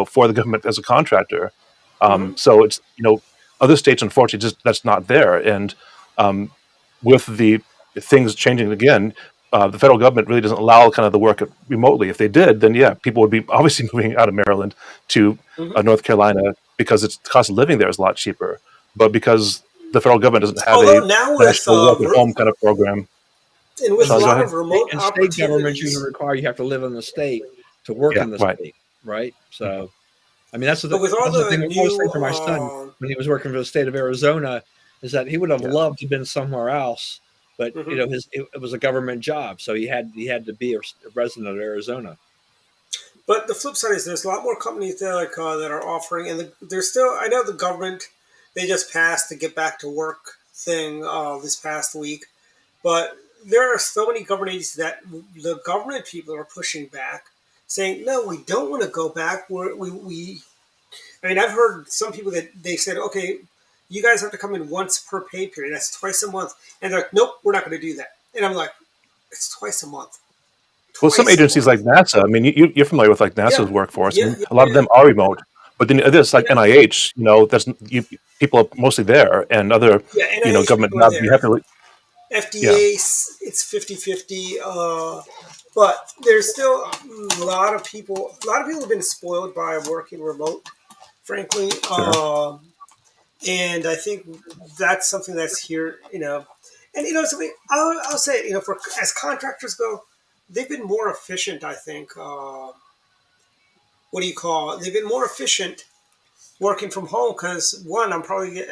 [SPEAKER 4] for the government as a contractor.
[SPEAKER 3] mm-hmm.
[SPEAKER 4] So it's other states unfortunately just that's not there. And um, with the things changing again, the federal government really doesn't allow kind of the work remotely. If they did, then yeah, people would be obviously moving out of Maryland to
[SPEAKER 3] Mm-hmm.
[SPEAKER 4] North Carolina because the cost of living there is a lot cheaper. But because the federal government doesn't have a
[SPEAKER 3] Although now with
[SPEAKER 4] national work at home kind of program.
[SPEAKER 3] and with
[SPEAKER 5] Well,
[SPEAKER 3] a
[SPEAKER 4] Sean, go
[SPEAKER 3] lot
[SPEAKER 4] ahead.
[SPEAKER 3] of remote
[SPEAKER 5] and state governments usually
[SPEAKER 3] opportunities,
[SPEAKER 5] require you have to live in the state to work
[SPEAKER 4] Yeah,
[SPEAKER 5] in the
[SPEAKER 4] right.
[SPEAKER 5] state, right? So, I mean, that's
[SPEAKER 3] but with all
[SPEAKER 5] that's the
[SPEAKER 3] the
[SPEAKER 5] thing I always
[SPEAKER 3] new,
[SPEAKER 5] say for my son when he was working for the state of Arizona is that he would have
[SPEAKER 4] Yeah.
[SPEAKER 5] loved to have been somewhere else, but you
[SPEAKER 3] mhm.
[SPEAKER 5] know, it was a government job, so he had to be a resident of Arizona.
[SPEAKER 3] But the flip side is there's a lot more companies there like that are offering, and there's still. I know the government they just passed the Get Back to Work thing this past week, but there are so many companies that the government people are pushing back, saying no, we don't want to go back. We. I mean, I've heard some people that they said, okay, you guys have to come in once per pay period. That's twice a month, and they're like, nope, we're not going to do that. And I'm like, it's twice a month.
[SPEAKER 4] Well, some
[SPEAKER 3] Twice a
[SPEAKER 4] agencies like
[SPEAKER 3] month.
[SPEAKER 4] NASA. I mean, you're familiar with like
[SPEAKER 3] Yeah,
[SPEAKER 4] NASA's workforce. I
[SPEAKER 3] yeah,
[SPEAKER 4] mean,
[SPEAKER 3] yeah,
[SPEAKER 4] a lot of
[SPEAKER 3] yeah.
[SPEAKER 4] them are remote, but then this like
[SPEAKER 3] Yeah,
[SPEAKER 4] NIH. That's people are mostly there, and other
[SPEAKER 3] yeah, NIH
[SPEAKER 4] government
[SPEAKER 3] people are
[SPEAKER 4] jobs. You
[SPEAKER 3] there.
[SPEAKER 4] have to. Yeah,
[SPEAKER 3] FDA, it's 50-50. But there's still a lot of people. A lot of people have been spoiled by working remote, frankly.
[SPEAKER 4] sure.
[SPEAKER 3] And I think that's something that's here. And something I'll say. For as contractors go, they've been more efficient. I think. What do you call? They've been more efficient working from home because one, I'm probably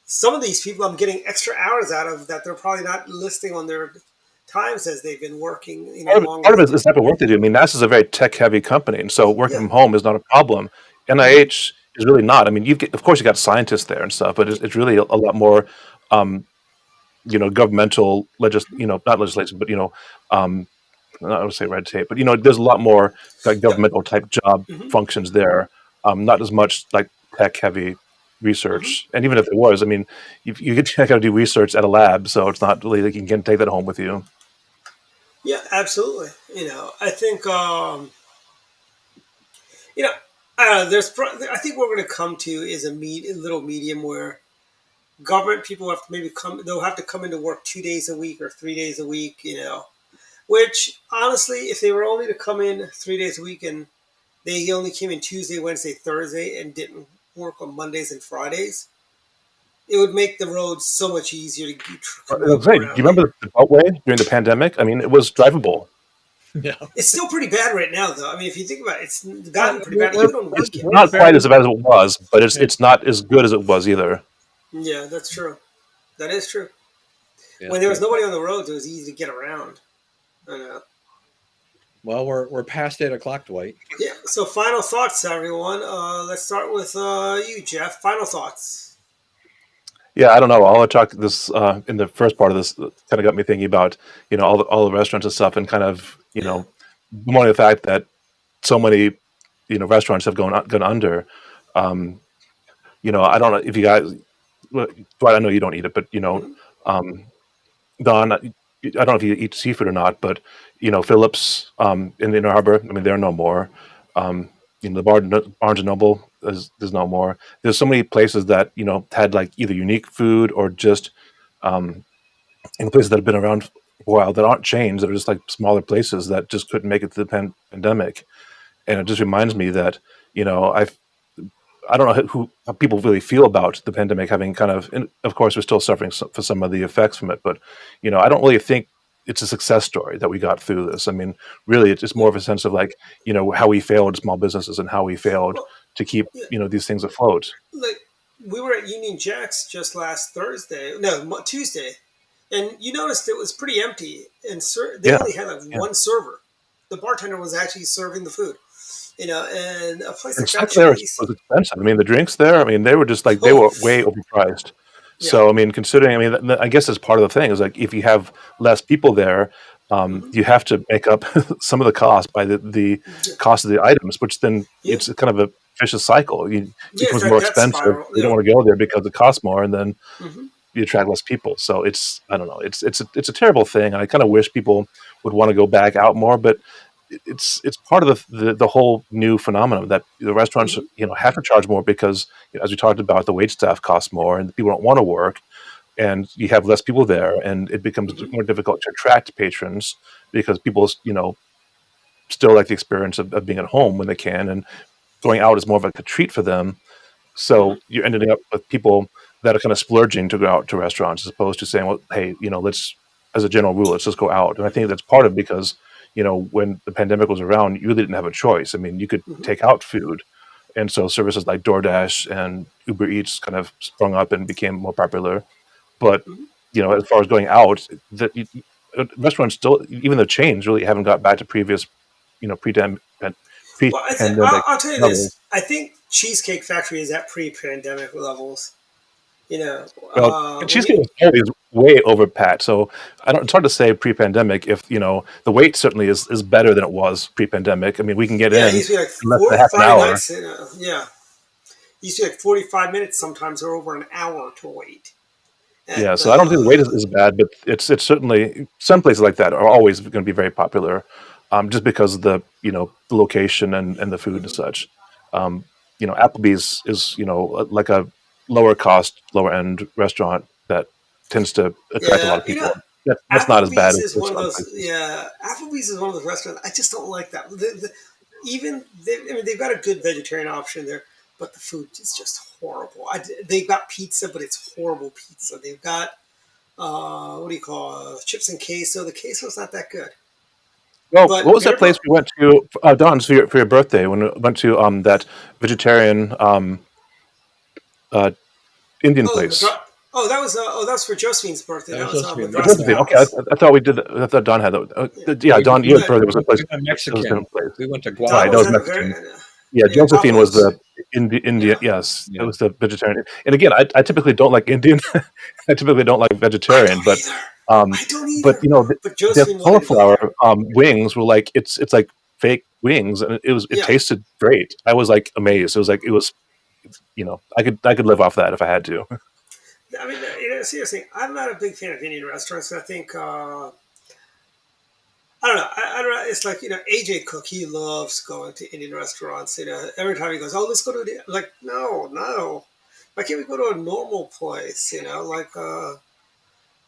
[SPEAKER 3] some of these people I'm getting extra hours out of that they're probably not listing on their times as they've been working, longer
[SPEAKER 4] Part of
[SPEAKER 3] than
[SPEAKER 4] it is the type of work they do. I mean, NASA's a very tech-heavy company, and so working
[SPEAKER 3] yeah.
[SPEAKER 4] from home is not a problem.
[SPEAKER 3] Mm-hmm.
[SPEAKER 4] NIH is really not. I mean, of course, you got scientists there and stuff, but it's really a lot more, um, governmental not legislation, but um, I don't want to say red tape, but there's a lot more like
[SPEAKER 3] Yeah.
[SPEAKER 4] governmental type job
[SPEAKER 3] Mm-hmm.
[SPEAKER 4] functions there. Not as much like tech-heavy
[SPEAKER 3] Mm-hmm.
[SPEAKER 4] research, and even if there was, I mean, you got to do research at a lab, so it's not really like you can take that home with you.
[SPEAKER 3] Yeah, absolutely. I think You know, I think what we're going to come to is a little medium where government people have to maybe come. They'll have to come into work 2 days a week or 3 days a week. Which honestly, if they were only to come in 3 days a week and they only came in Tuesday, Wednesday, Thursday, and didn't work on Mondays and Fridays, it would make the roads so much easier to commute
[SPEAKER 4] Do you
[SPEAKER 3] around.
[SPEAKER 4] remember the Beltway during the pandemic? I mean, it was drivable.
[SPEAKER 5] Yeah.
[SPEAKER 3] It's still pretty bad right now, though. I mean, if you think about it, it's gotten pretty
[SPEAKER 5] We're,
[SPEAKER 3] bad
[SPEAKER 5] we're,
[SPEAKER 3] even on
[SPEAKER 4] It's
[SPEAKER 3] weekends.
[SPEAKER 4] not quite as bad as it was, but
[SPEAKER 5] Yeah.
[SPEAKER 4] it's not as good as it was either.
[SPEAKER 3] Yeah, that's true. That is true.
[SPEAKER 5] Yeah.
[SPEAKER 3] When there was nobody on the roads, it was easy to get around. I know.
[SPEAKER 5] Well, we're past 8 o'clock, Dwight.
[SPEAKER 3] Yeah. So, final thoughts, everyone. Let's start with you, Jeff. Final thoughts.
[SPEAKER 4] Yeah, I don't know. All I talked this in the first part of this kind of got me thinking about all the restaurants and stuff, and kind of
[SPEAKER 3] Yeah.
[SPEAKER 4] more the fact that so many restaurants have gone under. Um, I don't know if you guys. Well, Dwight, I know you don't eat it, but
[SPEAKER 3] Mhm.
[SPEAKER 4] um, Don, I don't know if you eat seafood or not, but Phillips in Inner Harbor. I mean, there are no more. Um, the Barnes and Noble there's no more. There's so many places that had like either unique food or just um, places that have been around for a while that aren't chains that are just like smaller places that just couldn't make it through the pandemic. And it just reminds me that I don't know how people really feel about the pandemic having kind of, and of course, we're still suffering for some of the effects from it, but I don't really think it's a success story that we got through this. I mean, really, it's just more of a sense of like, how we failed small businesses and how we failed
[SPEAKER 3] Well,
[SPEAKER 4] to keep,
[SPEAKER 3] yeah,
[SPEAKER 4] these things afloat.
[SPEAKER 3] like we were at Union Jacks just last Thursday, no, Tuesday, and you noticed it was pretty empty, and they
[SPEAKER 4] Yeah,
[SPEAKER 3] only had like
[SPEAKER 4] yeah.
[SPEAKER 3] one server. The bartender was actually serving the food, and a place
[SPEAKER 4] And
[SPEAKER 3] like that,
[SPEAKER 4] stuff there
[SPEAKER 3] Chili's.
[SPEAKER 4] was expensive. I mean, the drinks there, I mean, they were just like they
[SPEAKER 3] Oh,
[SPEAKER 4] were way overpriced.
[SPEAKER 3] yeah.
[SPEAKER 4] So, I mean, considering, I mean, I guess that's part of the thing is like if you have less people there,
[SPEAKER 3] Hmm.
[SPEAKER 4] you have to make up some of the cost by the
[SPEAKER 3] Yeah,
[SPEAKER 4] cost of the items, which then
[SPEAKER 3] yeah,
[SPEAKER 4] it's kind of a vicious cycle. It
[SPEAKER 3] yeah. It's
[SPEAKER 4] becomes more
[SPEAKER 3] that
[SPEAKER 4] expensive.
[SPEAKER 3] spiral.
[SPEAKER 4] You don't
[SPEAKER 3] Yeah.
[SPEAKER 4] want to go there because it costs more, and then
[SPEAKER 3] Hmm.
[SPEAKER 4] you attract less people. So I don't know, it's a terrible thing. I kind of wish people would want to go back out more, but it's part of the whole new phenomenon that the restaurants
[SPEAKER 3] Hmm.
[SPEAKER 4] have to charge more because as we talked about, the wait staff costs more and people don't want to work, and you have less people there, and it becomes
[SPEAKER 3] Hmm.
[SPEAKER 4] more difficult to attract patrons because people still like the experience of being at home when they can, and going out is more of like a treat for them.
[SPEAKER 3] Hmm.
[SPEAKER 4] So you're ending up with people that are kind of splurging to go out to restaurants as opposed to saying, well, hey, let's, as a general rule, let's just go out. And I think that's part of because, when the pandemic was around, you really didn't have a choice. I mean, you could
[SPEAKER 3] Hmm.
[SPEAKER 4] take out food. And so services like DoorDash and Uber Eats kind of sprung up and became more popular. But,
[SPEAKER 3] Hmm.
[SPEAKER 4] as far as going out, restaurants still, even the chains really haven't got back to previous,
[SPEAKER 3] Well,
[SPEAKER 4] pre-pandemic
[SPEAKER 3] I'll tell you
[SPEAKER 4] levels.
[SPEAKER 3] this. I think Cheesecake Factory is at pre-pandemic levels.
[SPEAKER 4] Well,
[SPEAKER 3] When you
[SPEAKER 4] cheesecake was always way over Pat, so I don't. It's hard to say pre-pandemic if the wait certainly is better than it was pre-pandemic. I mean, we can get
[SPEAKER 3] Yeah, it
[SPEAKER 4] in
[SPEAKER 3] used to be like
[SPEAKER 4] in less than half an
[SPEAKER 3] Friday
[SPEAKER 4] hour.
[SPEAKER 3] nights. Yeah, it used to be like 45 minutes sometimes, or over an hour to wait
[SPEAKER 4] Yeah,
[SPEAKER 3] at
[SPEAKER 4] so I don't think the wait
[SPEAKER 3] the.
[SPEAKER 4] is bad, but it's certainly some places like that are always going to be very popular, just because of the location and the food and
[SPEAKER 3] Mhm.
[SPEAKER 4] such. Applebee's is like a lower cost, lower end restaurant that tends to attract a lot
[SPEAKER 3] Yeah,
[SPEAKER 4] of people. That's not as bad
[SPEAKER 3] Applebee's
[SPEAKER 4] as
[SPEAKER 3] is one of
[SPEAKER 4] some
[SPEAKER 3] those.
[SPEAKER 4] places.
[SPEAKER 3] Yeah, Applebee's is one of those restaurants. I just don't like that. I mean, they've got a good vegetarian option there, but the food is just horrible. They've got pizza, but it's horrible pizza. They've got what do you call chips and queso. The queso's not that good,
[SPEAKER 4] Well, what
[SPEAKER 3] but
[SPEAKER 4] was that place we went to, Don's, for your birthday when we went to that vegetarian uh, Indian
[SPEAKER 3] Oh,
[SPEAKER 4] place?
[SPEAKER 3] that was for Josephine's birthday.
[SPEAKER 5] That
[SPEAKER 3] That
[SPEAKER 5] was
[SPEAKER 3] was
[SPEAKER 5] supposed to be a
[SPEAKER 4] Oh,
[SPEAKER 3] Madrasa
[SPEAKER 4] Josephine.
[SPEAKER 5] Mexican.
[SPEAKER 4] Okay,
[SPEAKER 3] Palace.
[SPEAKER 4] I thought we did. I thought Don had that.
[SPEAKER 3] Yeah,
[SPEAKER 4] Yeah, Don, your
[SPEAKER 3] but
[SPEAKER 4] birthday was a place.
[SPEAKER 5] We went
[SPEAKER 4] It was a
[SPEAKER 5] Mexican.
[SPEAKER 4] different place.
[SPEAKER 5] We went to
[SPEAKER 3] Don
[SPEAKER 4] Right, that
[SPEAKER 3] was
[SPEAKER 4] was
[SPEAKER 5] Guadalupe.
[SPEAKER 3] at a very
[SPEAKER 4] Mexican. Yeah,
[SPEAKER 3] yeah.
[SPEAKER 4] Josephine was
[SPEAKER 3] Guadalupe's
[SPEAKER 4] the Indian.
[SPEAKER 3] yeah.
[SPEAKER 4] Yes, it
[SPEAKER 5] Yeah.
[SPEAKER 4] was the vegetarian. And again, I typically don't like Indian. I typically don't like
[SPEAKER 3] I
[SPEAKER 4] vegetarian,
[SPEAKER 3] don't
[SPEAKER 4] but
[SPEAKER 3] either.
[SPEAKER 4] um,
[SPEAKER 3] I don't
[SPEAKER 4] but
[SPEAKER 3] either. But
[SPEAKER 4] the
[SPEAKER 3] Josephine wanted to go
[SPEAKER 4] cauliflower
[SPEAKER 3] there.
[SPEAKER 4] wings were like it's like fake wings, and it
[SPEAKER 3] Yeah.
[SPEAKER 4] tasted great. I was like amazed. It was like it was I could live off that if I had to.
[SPEAKER 3] I mean, seriously, I'm not a big fan of Indian restaurants. I think I don't know. I don't know. It's like, AJ Cook. He loves going to Indian restaurants. Every time he goes, oh, let's go to the. Like, no, no. Why can't we go to a normal place?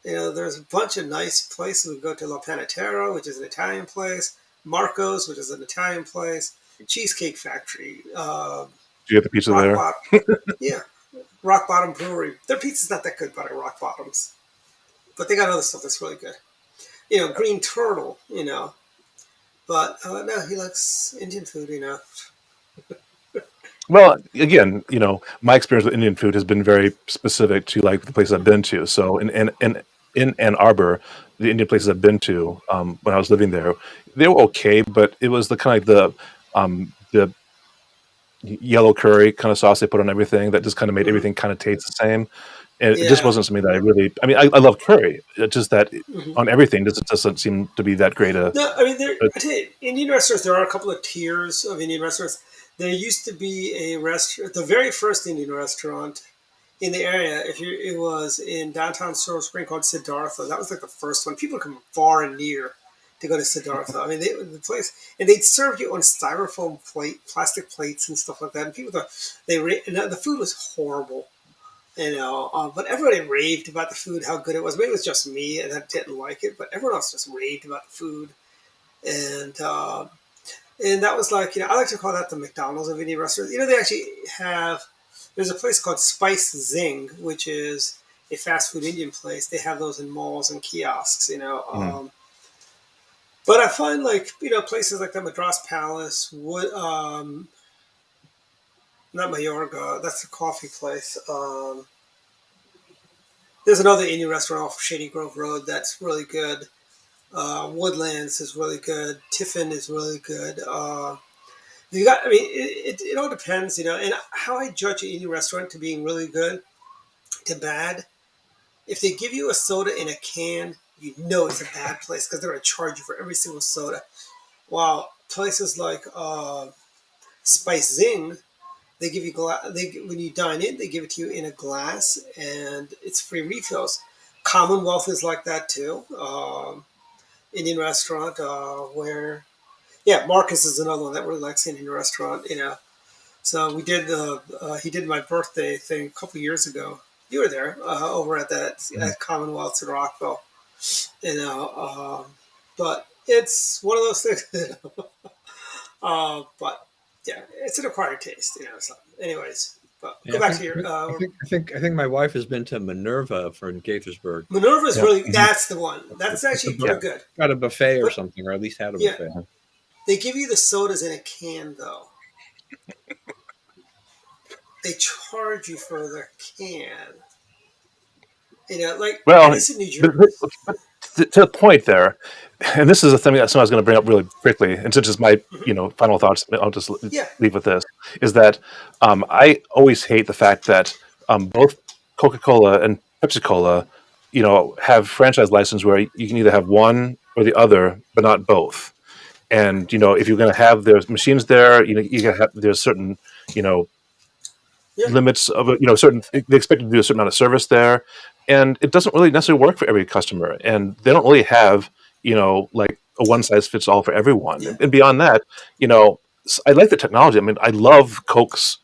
[SPEAKER 3] There's a bunch of nice places. We go to La Panetera, which is an Italian place. Marco's, which is an Italian place. Cheesecake Factory.
[SPEAKER 4] Do you get the pizza
[SPEAKER 3] Rock
[SPEAKER 4] there?
[SPEAKER 3] Bottom. Yeah, Rock Bottom Brewery. Their pizza's not that good, but at Rock Bottoms. But they got other stuff that's really good. Green Turtle. But no, he likes Indian food.
[SPEAKER 4] Well, again, my experience with Indian food has been very specific to like the places I've been to. So in Ann Arbor, the Indian places I've been to when I was living there, they were okay, but it was the kind of like the yellow curry kind of sauce they put on everything that just kind of made
[SPEAKER 3] Mhm.
[SPEAKER 4] everything kind of taste the same. And it just
[SPEAKER 3] Yeah.
[SPEAKER 4] wasn't something that I really. I mean, I love curry. It's just that
[SPEAKER 3] Mhm.
[SPEAKER 4] on everything, it doesn't seem to be that great.
[SPEAKER 3] No, I mean, I tell you, Indian restaurants. There are a couple of tiers of Indian restaurants. There used to be a restaurant, the very first Indian restaurant in the area. It was in downtown Silver Spring called Siddhartha. That was like the first one. People come far and near to go to Siddhartha. I mean, the place, and they'd serve you on styrofoam plastic plates and stuff like that. And people thought and the food was horrible. But everybody raved about the food, how good it was. Maybe it was just me and I didn't like it, but everyone else just raved about the food. And and that was like, I like to call that the McDonald's of Indian restaurants. They actually have, there's a place called Spice Zing, which is a fast food Indian place. They have those in malls and kiosks.
[SPEAKER 4] Mhm.
[SPEAKER 3] But I find like, places like the Madras Palace, not Mayorga, that's the coffee place. There's another Indian restaurant off Shady Grove Road that's really good. Woodlands is really good. Tiffin is really good. I mean, it all depends, and how I judge an Indian restaurant to being really good to bad. If they give you a soda in a can, you know it's a bad place because they're going to charge you for every single soda. While places like Spice Zing, they give you when you dine in, they give it to you in a glass and it's free refills. Commonwealth is like that too. Indian restaurant where Marcus is another one that really likes Indian restaurant. So we did he did my birthday thing a couple years ago. You were there over at that
[SPEAKER 4] Mhm.
[SPEAKER 3] at Commonwealth in Rockville. But it's one of those things. But yeah, it's an acquired taste. So anyways, but
[SPEAKER 5] Yeah,
[SPEAKER 3] go back to your
[SPEAKER 5] I think my wife has been to Minerva in Gaithersburg.
[SPEAKER 3] Minerva is
[SPEAKER 4] Yeah.
[SPEAKER 3] really,
[SPEAKER 4] Mhm.
[SPEAKER 3] that's the one. That's
[SPEAKER 5] It's a
[SPEAKER 3] actually
[SPEAKER 4] Yeah.
[SPEAKER 3] pretty good.
[SPEAKER 5] got a buffet or
[SPEAKER 3] But
[SPEAKER 5] something, or at least had a
[SPEAKER 3] yeah,
[SPEAKER 5] buffet.
[SPEAKER 3] they give you the sodas in a can though. They charge you for the can. And
[SPEAKER 4] Well,
[SPEAKER 3] it's in New
[SPEAKER 4] but,
[SPEAKER 3] Jersey.
[SPEAKER 4] but to the point there, and this is the thing that I was going to bring up really quickly, and since it's my
[SPEAKER 3] Hmm.
[SPEAKER 4] final thoughts, I'll just
[SPEAKER 3] Yeah,
[SPEAKER 4] leave with this: is that I always hate the fact that both Coca Cola and Pepsi Cola, have franchise license where you can either have one or the other, but not both. And if you're going to have their machines there, you got to have there's certain you know
[SPEAKER 3] yeah,
[SPEAKER 4] limits of certain they expect you to do a certain amount of service there, and it doesn't really necessarily work for every customer, and they don't really have like a one size fits all for everyone.
[SPEAKER 3] yeah.
[SPEAKER 4] And beyond that, I like the technology. I mean, I love Coke's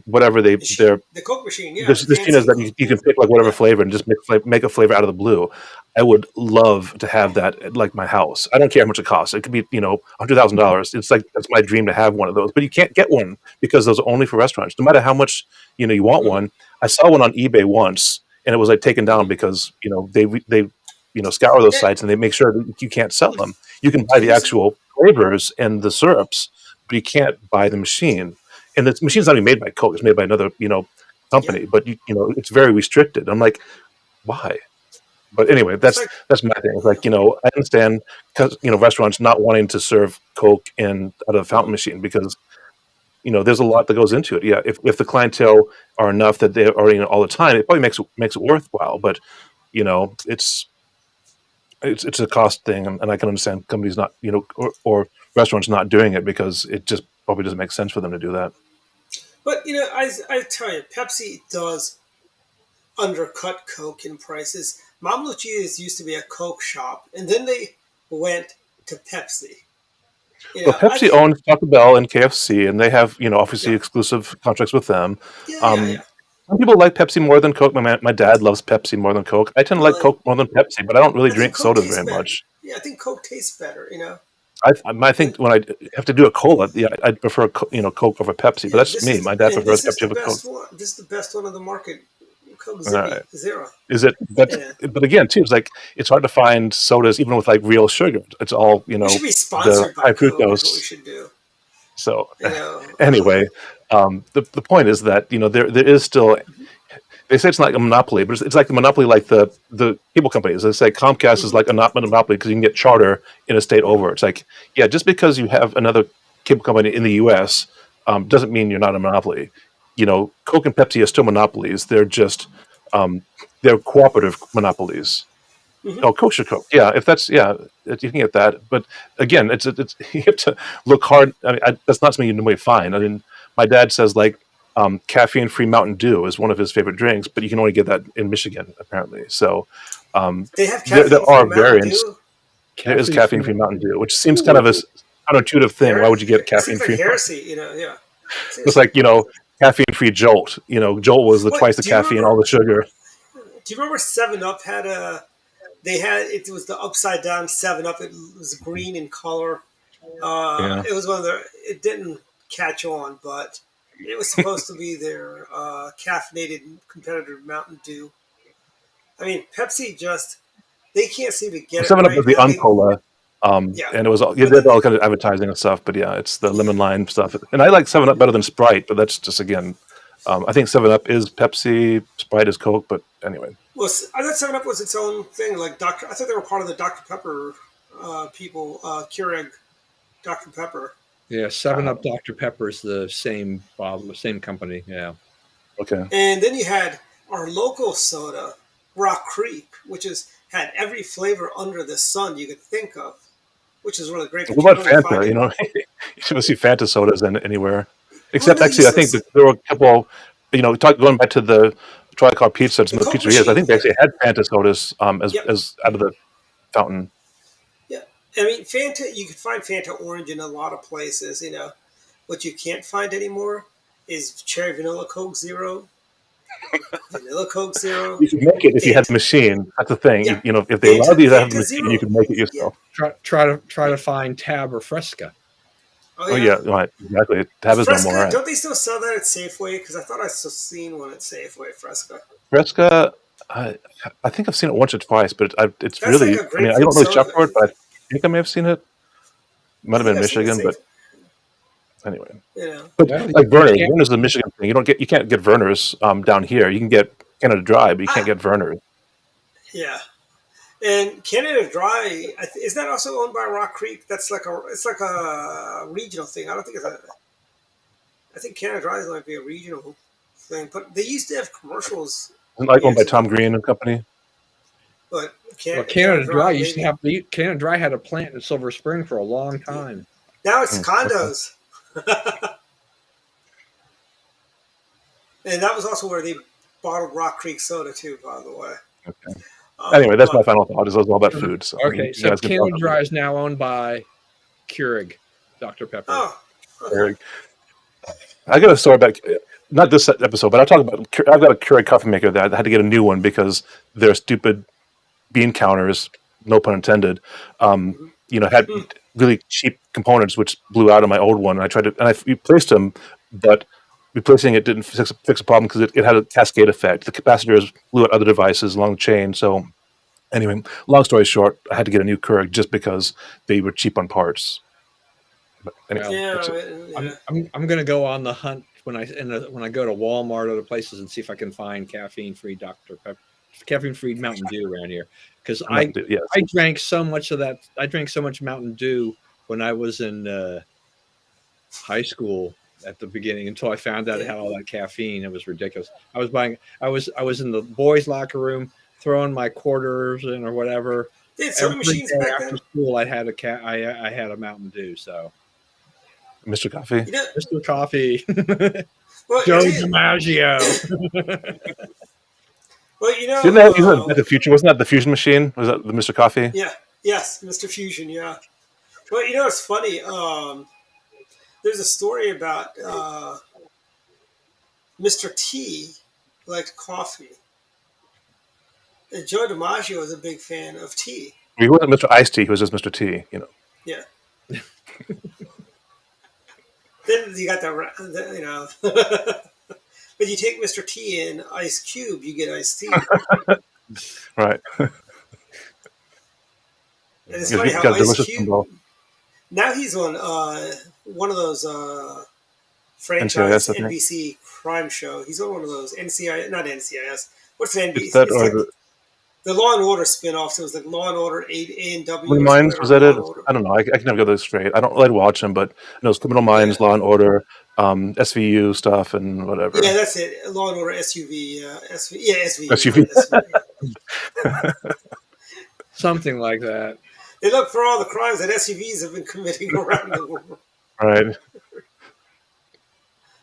[SPEAKER 4] whatever
[SPEAKER 3] Machine,
[SPEAKER 4] their
[SPEAKER 3] the Coke machine. Yeah,
[SPEAKER 4] this
[SPEAKER 3] the
[SPEAKER 4] this is
[SPEAKER 3] fancy
[SPEAKER 4] that
[SPEAKER 3] Coke.
[SPEAKER 4] you can pick like whatever
[SPEAKER 3] Yeah.
[SPEAKER 4] flavor and just make a flavor out of the blue. I would love to have that at like my house. I don't care how much it costs. It could be $100,000. It's like that's my dream to have one of those. But you can't get one because those are only for restaurants. No matter how much you want
[SPEAKER 3] Hmm.
[SPEAKER 4] one. I saw one on eBay once, and it was like taken down
[SPEAKER 3] Hmm.
[SPEAKER 4] because they scour those
[SPEAKER 3] Yeah,
[SPEAKER 4] sites and they make sure that you can't sell them. You can buy
[SPEAKER 3] have
[SPEAKER 4] the
[SPEAKER 3] you seen?
[SPEAKER 4] actual flavors and the syrups, but you can't buy the machine. And the machine's not even made by Coke; it's made by another
[SPEAKER 3] Yeah,
[SPEAKER 4] company, but it's very restricted. I'm like, why? But anyway,
[SPEAKER 3] it's
[SPEAKER 4] that's
[SPEAKER 3] like
[SPEAKER 4] that's my thing. It's like I understand because restaurants not wanting to serve Coke in out of the fountain
[SPEAKER 3] mhm.
[SPEAKER 4] machine because there's a lot that goes into it. Yeah, if the clientele are enough that they're already in it all the time, it probably makes it worthwhile. But it's a cost thing, and I can understand companies not or restaurants not doing it because it just probably doesn't make sense for them to do that.
[SPEAKER 3] But I tell you, Pepsi does undercut Coke in prices. Mom Lucia's used to be a Coke shop, and then they went to Pepsi.
[SPEAKER 4] Well, Pepsi owns Taco Bell and KFC, and they have obviously
[SPEAKER 3] Yeah.
[SPEAKER 4] exclusive contracts with them.
[SPEAKER 3] Yeah.
[SPEAKER 4] Some people like Pepsi more than Coke. My dad loves Pepsi more than Coke. I tend to like
[SPEAKER 3] Really?
[SPEAKER 4] Coke more than Pepsi, but I don't really
[SPEAKER 3] I think
[SPEAKER 4] drink
[SPEAKER 3] Coke
[SPEAKER 4] sodas
[SPEAKER 3] tastes
[SPEAKER 4] very
[SPEAKER 3] better.
[SPEAKER 4] much.
[SPEAKER 3] Yeah, I think Coke tastes better.
[SPEAKER 4] I think when I have to do a cola, yeah, I'd prefer Coke over Pepsi, but that's me. My dad prefers
[SPEAKER 3] This is
[SPEAKER 4] Pepsi
[SPEAKER 3] the
[SPEAKER 4] over Coke.
[SPEAKER 3] best one. This is the best one on the market. Coke
[SPEAKER 4] All right.
[SPEAKER 3] Zero.
[SPEAKER 4] Is it? But
[SPEAKER 3] Yeah.
[SPEAKER 4] but again, too, it's like it's hard to find sodas even with like real sugar. It's all
[SPEAKER 3] We should be
[SPEAKER 4] the
[SPEAKER 3] sponsored by
[SPEAKER 4] high
[SPEAKER 3] Coke. Is what we
[SPEAKER 4] fructose.
[SPEAKER 3] should do.
[SPEAKER 4] So
[SPEAKER 3] You know.
[SPEAKER 4] anyway, the point is that there is still. They say it's not like a monopoly, but it's like the monopoly, like the cable companies. They say Comcast is like a not monopoly because you can get Charter in a state over. It's like, yeah, just because you have another cable company in the U.S. Doesn't mean you're not a monopoly. Coke and Pepsi are still monopolies. They're just they're cooperative monopolies.
[SPEAKER 3] Mhm.
[SPEAKER 4] Oh, kosher Coke. Yeah, if that's you can get that. But again, it's you have to look hard. I mean, that's not something you normally find. I mean, my dad says like caffeine-free Mountain Dew is one of his favorite drinks, but you can only get that in Michigan apparently. So
[SPEAKER 3] They have
[SPEAKER 4] there
[SPEAKER 3] caffeine-free
[SPEAKER 4] are
[SPEAKER 3] Mountain
[SPEAKER 4] variants.
[SPEAKER 3] Dew.
[SPEAKER 4] There is caffeine-free Mountain Dew, which seems
[SPEAKER 3] Ooh.
[SPEAKER 4] kind of a counterintuitive thing. Why would you get
[SPEAKER 3] It seems like
[SPEAKER 4] caffeine-free?
[SPEAKER 3] heresy. Yeah.
[SPEAKER 4] It's like caffeine-free Jolt. Jolt was the twice the
[SPEAKER 3] do you
[SPEAKER 4] caffeine,
[SPEAKER 3] remember-
[SPEAKER 4] all the sugar.
[SPEAKER 3] Do you remember 7-Up had a? It was the upside down 7-Up. It was green in color.
[SPEAKER 4] Yeah.
[SPEAKER 3] It was one of their. It didn't catch on, but it was supposed to be their caffeinated competitor Mountain Dew. I mean, Pepsi they can't seem to get it
[SPEAKER 4] 7-Up
[SPEAKER 3] right.
[SPEAKER 4] was the
[SPEAKER 3] I mean,
[SPEAKER 4] Uncola.
[SPEAKER 3] Yeah.
[SPEAKER 4] And it was all you did all kind of advertising and stuff, but yeah, it's the lemon lime stuff. And I like 7-Up better than Sprite, but that's just again, I think 7-Up is Pepsi, Sprite is Coke, but anyway.
[SPEAKER 3] Well, I thought 7-Up was its own thing. Like I thought they were part of the Dr Pepper people. Keurig, Dr Pepper.
[SPEAKER 5] Yeah, 7-Up Dr. Pepper is the same bottle, the same company. Yeah.
[SPEAKER 4] Okay.
[SPEAKER 3] And then you had our local soda, Rock Creek, which had every flavor under the sun you could think of, which is really great. but
[SPEAKER 4] What about
[SPEAKER 3] you can only
[SPEAKER 4] Fanta?
[SPEAKER 3] find it-
[SPEAKER 4] You should see Fanta sodas anywhere. Except
[SPEAKER 3] no,
[SPEAKER 4] actually, I think that there were a couple. Going back to the Tri-Car Pizza and some of the
[SPEAKER 3] Coke
[SPEAKER 4] pizzerias, I think they
[SPEAKER 3] machine,
[SPEAKER 4] actually had Fanta sodas
[SPEAKER 3] Yep.
[SPEAKER 4] as out of the fountain.
[SPEAKER 3] Yeah, I mean Fanta. You could find Fanta Orange in a lot of places. What you can't find anymore is cherry vanilla Coke Zero, vanilla Coke Zero.
[SPEAKER 4] You could make it if you had the
[SPEAKER 3] Fanta.
[SPEAKER 4] machine. That's the thing.
[SPEAKER 3] Yeah.
[SPEAKER 4] If they allowed you to have
[SPEAKER 3] Fanta
[SPEAKER 4] the machine,
[SPEAKER 3] Zero.
[SPEAKER 4] you could make it yourself.
[SPEAKER 5] Try to find Tab or Fresca.
[SPEAKER 4] Oh yeah, right, exactly. Tab is no
[SPEAKER 3] Fresca,
[SPEAKER 4] more. Right?
[SPEAKER 3] don't they still sell that at Safeway? Because I thought I still seen one at Safeway, Fresca.
[SPEAKER 4] Fresca, I think I've seen it once or twice, but it's
[SPEAKER 3] That's
[SPEAKER 4] really.
[SPEAKER 3] like a
[SPEAKER 4] I mean, I don't really
[SPEAKER 3] grapefruit
[SPEAKER 4] shop
[SPEAKER 3] soda.
[SPEAKER 4] for it, but I think I may have seen it. Might have been
[SPEAKER 3] I've seen it
[SPEAKER 4] Michigan,
[SPEAKER 3] at
[SPEAKER 4] but anyway.
[SPEAKER 3] Safeway.
[SPEAKER 4] But
[SPEAKER 5] Yeah,
[SPEAKER 4] like Vernors,
[SPEAKER 5] yeah.
[SPEAKER 4] Vernors is a Michigan thing. You can't get Vernors down here. You can get Canada Dry, but you can't get Vernors.
[SPEAKER 3] Yeah. And Canada Dry is that also owned by Rock Creek? It's like a regional thing. I don't think I think Canada Dry might be a regional thing, but they used to have commercials.
[SPEAKER 4] Isn't it like owned by
[SPEAKER 3] years
[SPEAKER 4] Tom
[SPEAKER 3] ago.
[SPEAKER 4] Green and company?
[SPEAKER 3] But
[SPEAKER 5] Canada Dry used to
[SPEAKER 3] maybe.
[SPEAKER 5] have Canada Dry had a plant in Silver Spring for a long time.
[SPEAKER 3] Now it's
[SPEAKER 4] Okay.
[SPEAKER 3] condos. And that was also where they bottled Rock Creek soda too, by the way.
[SPEAKER 4] Okay. Anyway, that's my
[SPEAKER 3] but-
[SPEAKER 4] final thought. Is it was all about food. So
[SPEAKER 5] Okay,
[SPEAKER 4] you
[SPEAKER 5] so
[SPEAKER 4] guys can
[SPEAKER 5] Canada
[SPEAKER 4] talk
[SPEAKER 5] Dry is now owned by Keurig, Dr. Pepper.
[SPEAKER 3] Oh, okay.
[SPEAKER 4] Keurig. I got a story about not this episode, but I'll talk about. I've got a Keurig coffee maker that I had to get a new one because their stupid bean counters, no pun intended, had really cheap components which blew out of my old one. And I tried to, and I replaced them, but replacing it didn't fix a problem because it had a cascade effect. The capacitors blew out other devices along the chain. So anyway, long story short, I had to get a new Keurig just because they were cheap on parts. But anyway,
[SPEAKER 3] Yeah,
[SPEAKER 4] that's it.
[SPEAKER 3] yeah.
[SPEAKER 5] I'm going to go on the hunt when I go to Walmart or other places and see if I can find caffeine-free Dr. Pepper, caffeine-free Mountain Dew around here because
[SPEAKER 4] Yes.
[SPEAKER 5] I drank so much of that. I drank so much Mountain Dew when I was in high school at the beginning until I found out it had all that caffeine. It was ridiculous. I was in the boys' locker room throwing my quarters in or whatever.
[SPEAKER 3] They had soda
[SPEAKER 5] Every
[SPEAKER 3] machines
[SPEAKER 5] day
[SPEAKER 3] back
[SPEAKER 5] after
[SPEAKER 3] then.
[SPEAKER 5] school, I had a Mountain Dew. So
[SPEAKER 4] Mr. Coffee.
[SPEAKER 3] You know,
[SPEAKER 5] Mr. Coffee,
[SPEAKER 3] well,
[SPEAKER 5] Joe
[SPEAKER 3] I tell you-
[SPEAKER 5] DiMaggio.
[SPEAKER 3] well, you know,
[SPEAKER 4] Isn't that the future? Wasn't that the Fusion machine? Was that the Mr. Coffee?
[SPEAKER 3] yeah, yes, Mr. Fusion, yeah. Well, you know, it's funny. There's a story about Mr. T liked coffee, and Joe DiMaggio was a big fan of tea.
[SPEAKER 4] He wasn't Mr. Ice T. He was just Mr. T. You know.
[SPEAKER 3] Yeah. Then you got you know, but you take Mr. T and Ice Cube, you get iced tea.
[SPEAKER 4] Right.
[SPEAKER 3] And it's
[SPEAKER 4] He's
[SPEAKER 3] funny how
[SPEAKER 4] got a
[SPEAKER 3] Ice
[SPEAKER 4] delicious
[SPEAKER 3] Cube
[SPEAKER 4] combo.
[SPEAKER 3] now he's on one of those franchise
[SPEAKER 4] NCIS, I think.
[SPEAKER 3] NBC crime show. He's on one of those NCIS, not NCIS. What's an NBC?
[SPEAKER 4] It's that
[SPEAKER 3] It's
[SPEAKER 4] or
[SPEAKER 3] like
[SPEAKER 4] the
[SPEAKER 3] the Law and Order spinoff. So it was like Law and Order A&W
[SPEAKER 4] Criminal
[SPEAKER 3] or something,
[SPEAKER 4] Minds.
[SPEAKER 3] or
[SPEAKER 4] Was that
[SPEAKER 3] Law
[SPEAKER 4] it?
[SPEAKER 3] and Order.
[SPEAKER 4] I don't know. I can never get those straight. I don't really watch them, but I know it's Criminal
[SPEAKER 3] Yeah,
[SPEAKER 4] Minds, Law and Order, SVU stuff, and
[SPEAKER 3] yeah,
[SPEAKER 4] whatever.
[SPEAKER 3] that's it. Law and Order SUV, yeah, SVU,
[SPEAKER 4] SUV.
[SPEAKER 3] not SUV.
[SPEAKER 5] Something like that.
[SPEAKER 3] They look for all the crimes that SUVs have been committing around the world.
[SPEAKER 4] Right.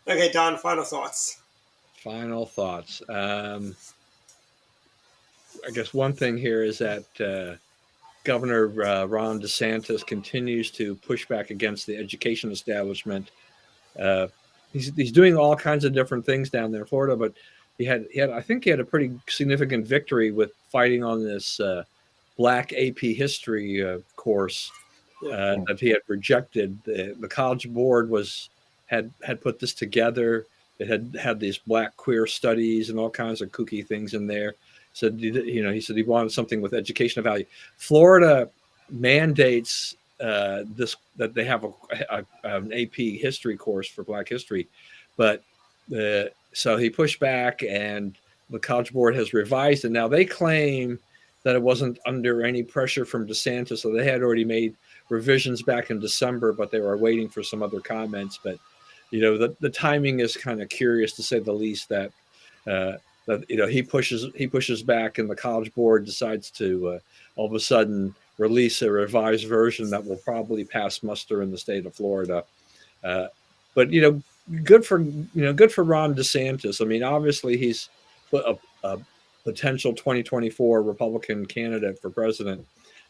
[SPEAKER 3] Okay, Don, final thoughts.
[SPEAKER 5] Final thoughts. I guess one thing here is that Governor Ron DeSantis continues to push back against the education establishment. He's doing all kinds of different things down there in Florida, but he had I think he had a pretty significant victory with fighting on this Black AP history course that he had rejected. The College Board had put this together. It had these Black queer studies and all kinds of kooky things in there. So he said he wanted something with educational value. Florida mandates this that they have an AP history course for Black history, but so he pushed back, and the College Board has revised it. Now they claim that it wasn't under any pressure from DeSantis, so they had already made revisions back in December, but they were waiting for some other comments. But the timing is kind of curious, to say the least. That he pushes back, and the College Board decides to all of a sudden release a revised version that will probably pass muster in the state of Florida. But good for Ron DeSantis. I mean, obviously he's a potential 2024 Republican candidate for president.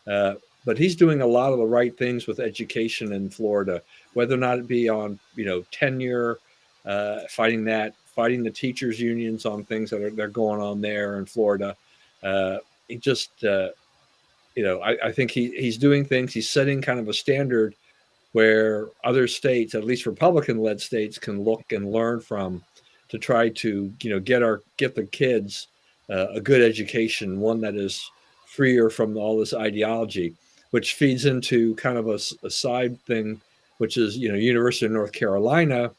[SPEAKER 5] But he's doing a lot of the right things with education in Florida, whether or not it be on tenure, fighting the teachers unions on things that they're going on there in Florida. He just I think he's doing things. He's setting kind of a standard where other states, at least Republican-led states, can look and learn from, to try to get the kids a good education, one that is freer from all this ideology, which feeds into kind of a side thing, which is University of North Carolina,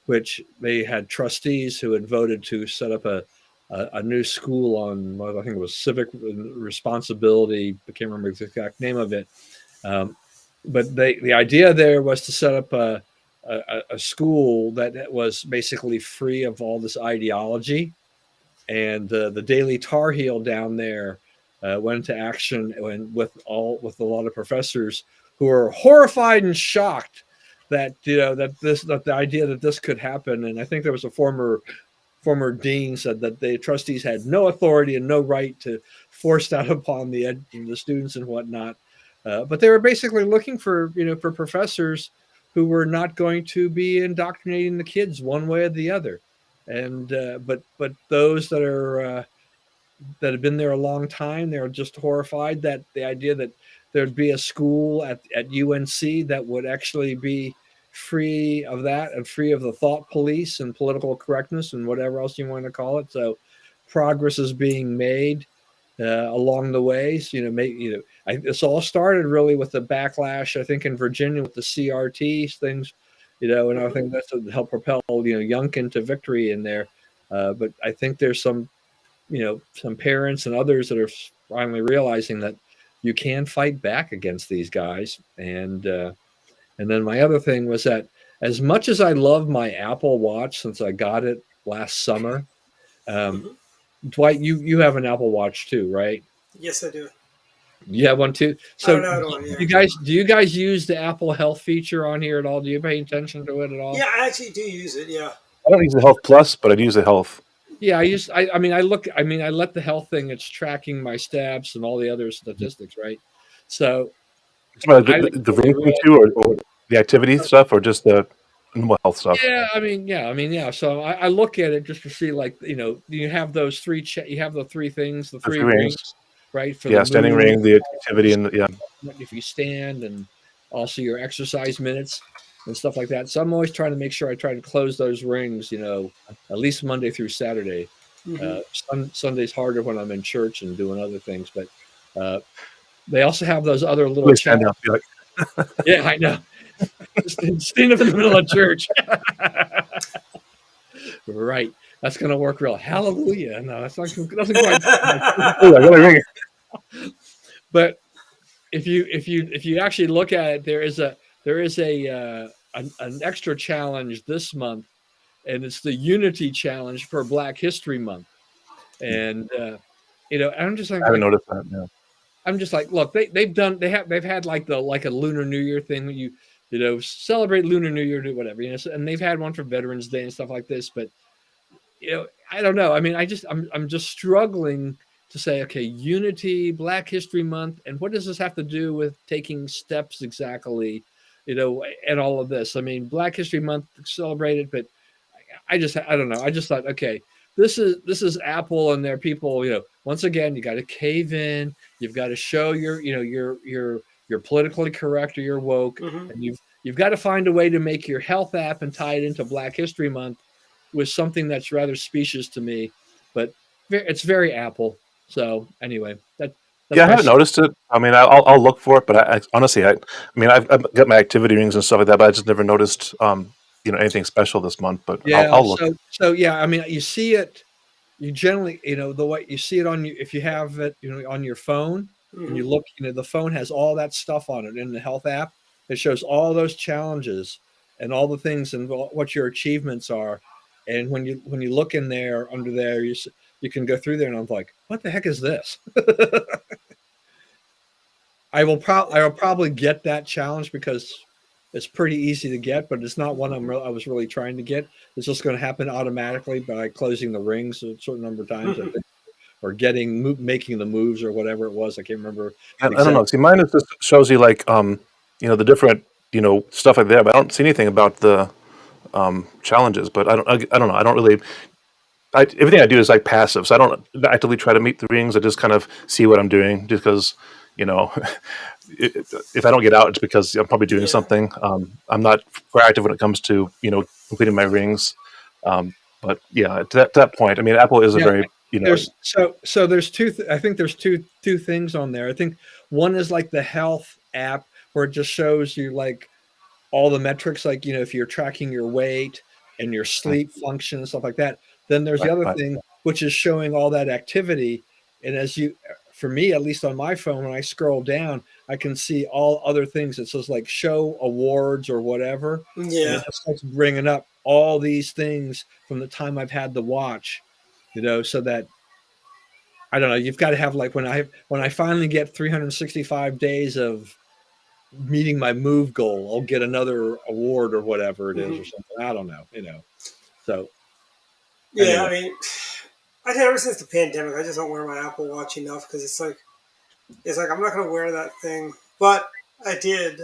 [SPEAKER 5] which they had trustees who had voted to set up a new school on, I think it was civic responsibility. I can't remember the exact name of it. But the idea there was to set up a school that was basically free of all this ideology. And the Daily Tar Heel down there went into action with a lot of professors who were horrified and shocked that that the idea that this could happen. And I think there was a former dean said that the trustees had no authority and no right to force that upon the students and whatnot. But they were basically looking for professors who were not going to be indoctrinating the kids one way or the other. And but those that have been there a long time, they're just horrified that the idea that there'd be a school at UNC that would actually be free of that and free of the thought police and political correctness and whatever else you want to call it. So progress is being made along the way. So, this all started really with the backlash, I think, in Virginia with the CRT things, and I think that's to help propel, Youngkin to victory in there. But I think there's some parents and others that are finally realizing that you can fight back against these guys. And then my other thing was that, as much as I love my Apple Watch since I got it last summer, Dwight, you have an Apple Watch too, right?
[SPEAKER 3] Yes, I do.
[SPEAKER 5] You have one too. So
[SPEAKER 3] yeah.
[SPEAKER 5] do you guys use the Apple Health feature on here at all? Do you pay attention to it at all?
[SPEAKER 3] Yeah, I actually do use it. Yeah.
[SPEAKER 4] I don't use the Health Plus, but I do use the Health.
[SPEAKER 5] Yeah, I let the health thing. It's tracking my steps and all the other statistics, right? So I don't
[SPEAKER 4] The
[SPEAKER 5] really
[SPEAKER 4] ring thing
[SPEAKER 5] realize.
[SPEAKER 4] too, or the activity stuff, or just the normal health stuff?
[SPEAKER 5] Yeah. So I look at it just to see, like, you have those three. You have the three things, the
[SPEAKER 4] The
[SPEAKER 5] three
[SPEAKER 4] three rings.
[SPEAKER 5] rings, right? For the
[SPEAKER 4] Yeah, standing
[SPEAKER 5] move,
[SPEAKER 4] ring, the activity, and yeah.
[SPEAKER 5] if you stand, and also your exercise minutes and stuff like that. So I'm always trying to make sure I try to close those rings, at least Monday through Saturday.
[SPEAKER 3] Mm-hmm.
[SPEAKER 5] Sunday's harder when I'm in church and doing other things, but uh, they also have those other little
[SPEAKER 4] Really stand
[SPEAKER 5] challenges.
[SPEAKER 4] out. Be like,
[SPEAKER 5] Yeah, I know. Stand up in the middle of church. Right. That's going to work real. Hallelujah. No, that's not, doesn't quite.
[SPEAKER 4] oh, I got a ring.
[SPEAKER 5] But if you actually look at it, there is an extra challenge this month, and it's the Unity Challenge for Black History Month. And I'm just
[SPEAKER 4] I haven't
[SPEAKER 5] like
[SPEAKER 4] noticed that. Yeah.
[SPEAKER 5] I'm just like, look, they've had like a Lunar New Year thing where you celebrate Lunar New Year, do whatever, and they've had one for Veterans Day and stuff like this, but I don't know. I mean, I'm just struggling to say, okay, Unity, Black History Month, and what does this have to do with taking steps exactly, and all of this? I mean, Black History Month celebrated, but I don't know. I just thought, okay, this is Apple and their people. Once again, you got to cave in. You've got to show you're politically correct, or you're woke,
[SPEAKER 3] Mm-hmm.
[SPEAKER 5] and you've got to find a way to make your health app and tie it into Black History Month with something that's rather specious to me, but it's very Apple. So anyway, that's
[SPEAKER 4] Yeah, I
[SPEAKER 5] my.
[SPEAKER 4] haven't noticed it. I mean, I'll look for it, but I honestly, I mean, I've got my activity rings and stuff like that, but I just never noticed, anything special this month. But
[SPEAKER 5] Yeah.
[SPEAKER 4] I'll look.
[SPEAKER 5] So yeah. I mean, you see it. You generally, the way you see it on you, if you have it, on your phone, and
[SPEAKER 3] Mm-hmm.
[SPEAKER 5] you look, the phone has all that stuff on it in the health app. It shows all those challenges and all the things and what your achievements are. And when you look in there under there, you can go through there, and I'm like, what the heck is this? I will probably get that challenge because it's pretty easy to get, but it's not one I was really trying to get. It's just going to happen automatically by closing the rings a certain number of times, I think, or making the moves or whatever it was. I can't remember
[SPEAKER 4] I don't know.
[SPEAKER 5] exactly.
[SPEAKER 4] See, mine is just shows you like, the different, stuff like that. But I don't see anything about the challenges. But I don't know. I don't really. Everything I do is like passive, so I don't actively try to meet the rings. I just kind of see what I'm doing, just because, you know, if I don't get out, it's because I'm probably doing
[SPEAKER 3] Yeah.
[SPEAKER 4] something. I'm not proactive when it comes to completing my rings. But yeah, to that point, I mean, Apple is a
[SPEAKER 5] Yeah,
[SPEAKER 4] very
[SPEAKER 5] there's I think there's two things on there. I think one is like the health app where it just shows you like all the metrics, like if you're tracking your weight and your sleep function and stuff like that. Then there's the
[SPEAKER 4] right,
[SPEAKER 5] other
[SPEAKER 4] right.
[SPEAKER 5] thing, which is showing all that activity. And for me, at least on my phone, when I scroll down, I can see all other things. It says like show awards or whatever, and
[SPEAKER 3] Yeah.
[SPEAKER 5] it just starts bringing up all these things from the time I've had the watch, so that I don't know. You've got to have like when I finally get 365 days of meeting my move goal, I'll get another award or whatever it is
[SPEAKER 3] Mm-hmm.
[SPEAKER 5] or something. I don't know, So
[SPEAKER 3] Yeah.
[SPEAKER 5] anyway,
[SPEAKER 3] I mean, I think ever since the pandemic, I just don't wear my Apple Watch enough because it's like I'm not gonna wear that thing. But I did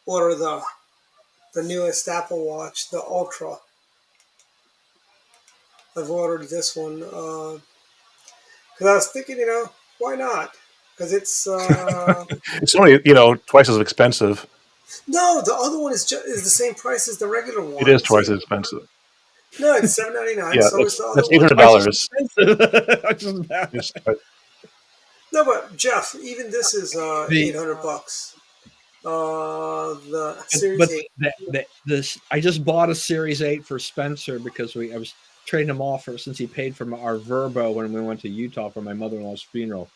[SPEAKER 3] order the newest Apple Watch, the Ultra. I've ordered this one because I was thinking, why not? Because it's
[SPEAKER 4] It's only twice as expensive.
[SPEAKER 3] no, the other one is the same price as the regular
[SPEAKER 4] It
[SPEAKER 3] one.
[SPEAKER 4] is twice as expensive.
[SPEAKER 3] No, it's $799.
[SPEAKER 4] Yeah,
[SPEAKER 3] So is
[SPEAKER 4] that's
[SPEAKER 3] the other
[SPEAKER 4] that's eight
[SPEAKER 3] one.
[SPEAKER 4] hundred
[SPEAKER 5] twice as
[SPEAKER 4] dollars.
[SPEAKER 5] expensive.
[SPEAKER 3] No, but Jeff, even this is
[SPEAKER 5] the
[SPEAKER 3] 800 bucks. The
[SPEAKER 5] but
[SPEAKER 3] Series 8.
[SPEAKER 5] this I just bought a Series 8 for Spencer because I was trading him off since he paid for our Verbo when we went to Utah for my mother-in-law's funeral,